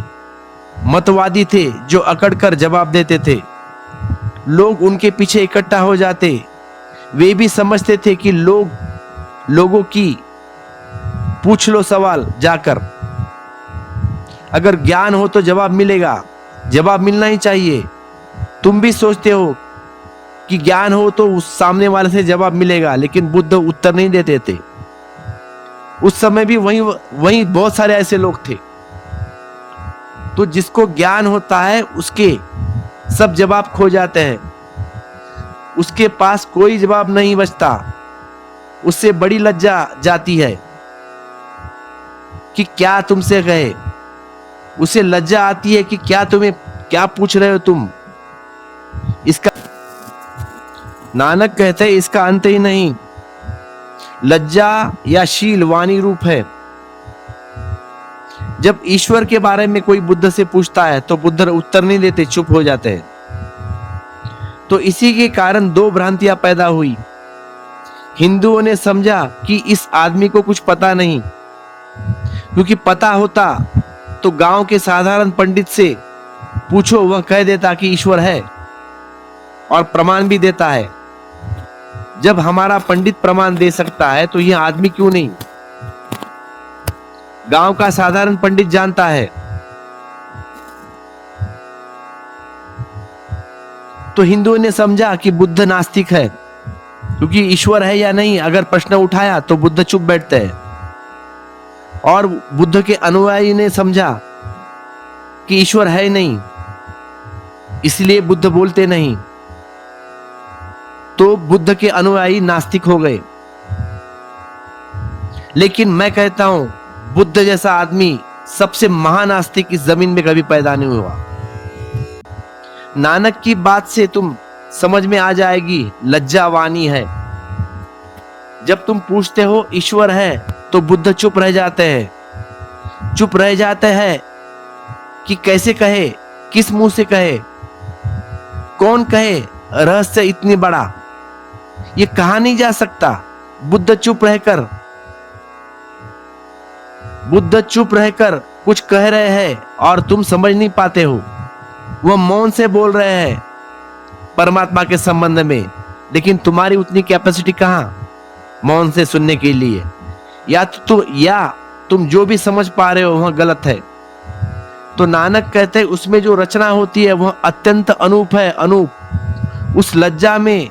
मतवादी थे जो अकड़कर जवाब देते थे। लोग उनके पीछे इकट्ठा हो जाते। वे भी समझते थे कि लोगों की पूछ लो सवाल जाकर, अगर ज्ञान हो तो जवाब मिलेगा, जवाब मिलना ही चाहिए। तुम भी सोचते हो कि ज्ञान हो तो उस सामने वाले से जवाब मिलेगा, लेकिन बुद्ध उत्तर नहीं देते थे। उस समय भी वही बहुत सारे ऐसे लोग थे। तो जिसको ज्ञान होता है उसके सब जवाब खो जाते हैं, उसके पास कोई जवाब नहीं बचता। उससे बड़ी लज्जा जाती है कि क्या तुमसे कहे। उसे लज्जा आती है कि क्या पूछ रहे हो तुम। इसका नानक कहते हैं इसका अंत ही नहीं। लज्जा या शील वाणी रूप है। जब ईश्वर के बारे में कोई बुद्ध से पूछता है तो बुद्ध उत्तर नहीं देते, चुप हो जाते हैं। तो इसी के कारण दो भ्रांतियां पैदा हुई। हिंदुओं ने समझा कि इस आदमी को कुछ पता नहीं, क्योंकि पता होता तो गांव के साधारण पंडित से पूछो, वह कह देता कि ईश्वर है और प्रमाण भी देता है। जब हमारा पंडित प्रमाण दे सकता है तो यह आदमी क्यों नहीं? गांव का साधारण पंडित जानता है। तो हिंदुओं ने समझा कि बुद्ध नास्तिक है, क्योंकि ईश्वर है या नहीं अगर प्रश्न उठाया तो बुद्ध चुप बैठते हैं। और बुद्ध के अनुयायी ने समझा कि ईश्वर है नहीं, इसलिए बुद्ध बोलते नहीं। तो बुद्ध के अनुयायी नास्तिक हो गए। लेकिन मैं कहता हूं बुद्ध जैसा आदमी सबसे महान नास्तिक इस जमीन में कभी पैदा नहीं हुआ। नानक की बात से तुम समझ में आ जाएगी लज्जा वाणी है। जब तुम पूछते हो ईश्वर है तो बुद्ध चुप रह जाते हैं। चुप रह जाते हैं कि कैसे कहे, किस मुंह से कहे, कौन कहे रहस्य इतनी बड़ा, ये कहा नहीं जा सकता। बुद्ध चुप रहकर कुछ कह रहे हैं और तुम समझ नहीं पाते हो। वह मौन से बोल रहे हैं परमात्मा के संबंध में, लेकिन तुम्हारी उतनी कैपेसिटी कहां मौन से सुनने के लिए। या तुम जो भी समझ पा रहे हो वह गलत है। तो नानक कहते हैं उसमें जो रचना होती है वह अत्यंत अनूप है। अनूप उस लज्जा में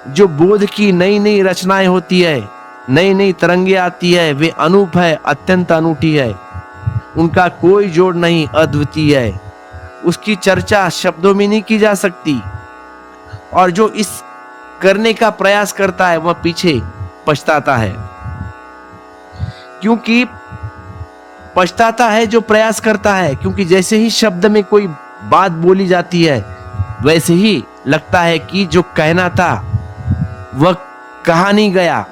जो बोध की नई नई रचनाएं होती है, नई नई तरंगे आती है, वे अनूप है, अत्यंत अनूठी है। उनका कोई जोड़ नहीं, अद्वितीय है। उसकी चर्चा शब्दों में नहीं की जा सकती। और जो इस करने का प्रयास करता है वह पीछे पछताता है। क्योंकि पछताता है जो प्रयास करता है, क्योंकि जैसे ही शब्द में कोई बात बोली जाती है वैसे ही लगता है कि जो कहना था वह कहा नहीं गया,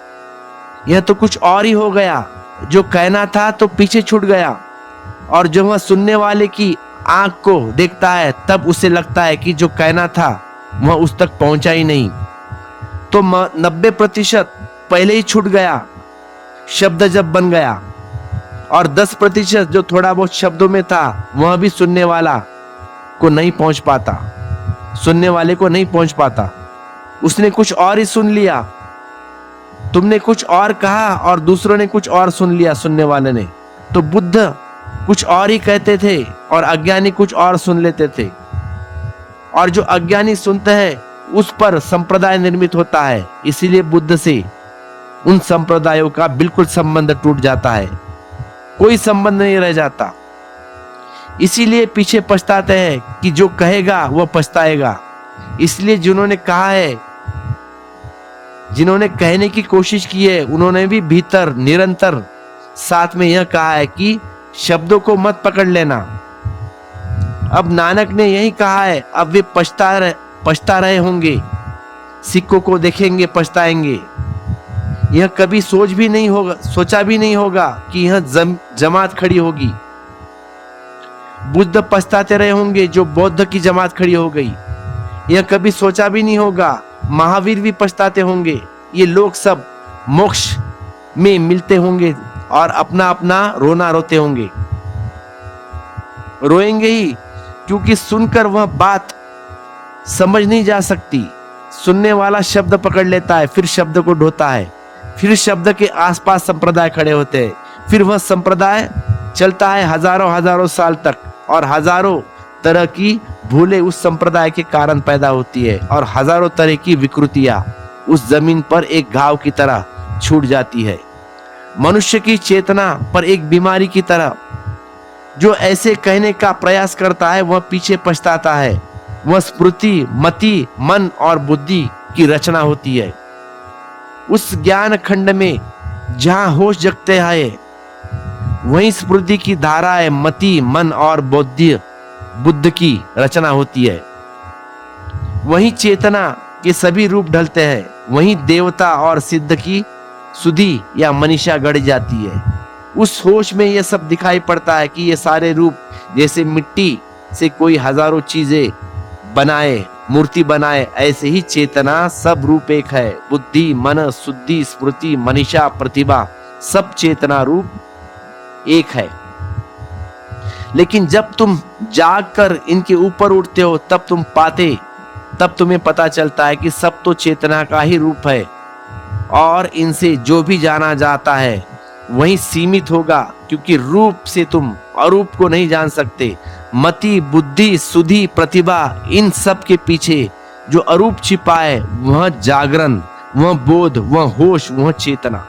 यह तो कुछ और ही हो गया। जो कहना था तो पीछे छूट गया। और जब वह सुनने वाले की आंख को देखता है तब उसे लगता है कि जो कहना था वह उस तक पहुंचा ही नहीं। तो 90% पहले ही छूट गया शब्द जब बन गया, और 10% जो थोड़ा बहुत शब्दों में था वह भी सुनने वाले को नहीं पहुंच पाता। उसने कुछ और ही सुन लिया। तुमने कुछ और कहा और दूसरों ने कुछ और सुन लिया सुनने वाले ने। तो बुद्ध कुछ और ही कहते थे और अज्ञानी कुछ और सुन लेते थे। और जो अज्ञानी सुनते हैं उस पर संप्रदाय निर्मित होता है। इसीलिए बुद्ध से उन संप्रदायों का बिल्कुल संबंध टूट जाता है, कोई संबंध नहीं रह जाता। इसीलिए पीछे पछताते हैं कि जो कहेगा वह पछताएगा। इसलिए जिन्होंने कहा है, जिन्होंने कहने की कोशिश की है, उन्होंने भी भीतर निरंतर साथ में यह कहा है कि शब्दों को मत पकड़ लेना। अब नानक ने यही कहा है, अब वे पछता रहे होंगे सिक्कों को देखेंगे पछताएंगे। यह कभी सोचा भी नहीं होगा कि यह जमात खड़ी होगी। बुद्ध पछताते रहे होंगे जो बौद्ध की जमात खड़ी हो गई। यह कभी सोचा भी नहीं होगा, महावीर भी पछताते होंगे। ये लोग सब मोक्ष में मिलते होंगे और अपना अपना रोना रोते होंगे। रोएंगे ही, क्योंकि सुनकर वह बात समझ नहीं जा सकती। सुनने वाला शब्द पकड़ लेता है, फिर शब्द को ढोता है, फिर शब्द के आसपास संप्रदाय खड़े होते हैं, फिर वह संप्रदाय चलता है हजारों साल तक, और हजारों तरह की भूलें उस संप्रदाय के कारण पैदा होती है, और हजारों तरह की विकृतियां उस जमीन पर एक घाव की तरह छूट जाती है। मनुष्य की चेतना पर एक बीमारी की तरह। जो ऐसे कहने का प्रयास करता है वह पीछे पछताता है। वह स्मृति, मति, मन और बुद्धि की रचना होती है। उस ज्ञान खंड में जहां होश जगते हैं वहीं स्मृति की धाराएं, मति, मन और बुद्ध की रचना होती है। वहीं चेतना के सभी रूप ढलते हैं। वहीं देवता और सिद्ध की सुधि या मनीषा गढ़ जाती है। उस होश में यह सब दिखाई पड़ता है कि ये सारे रूप जैसे मिट्टी से कोई हजारों चीजें बनाए, मूर्ति बनाए, ऐसे ही चेतना सब रूप एक है। बुद्धि, मन, शुद्धि, स्मृति, मनीषा, प्रतिभा, सब चेतना रूप एक है। लेकिन जब तुम जागकर इनके ऊपर उठते हो तब तुम्हें पता चलता है कि सब तो चेतना का ही रूप है, और इनसे जो भी जाना जाता है वही सीमित होगा, क्योंकि रूप से तुम अरूप को नहीं जान सकते। मति, बुद्धि, सुधि, प्रतिभा, इन सब के पीछे जो अरूप छिपा है वह जागरण, वह बोध, वह होश, वह चेतना।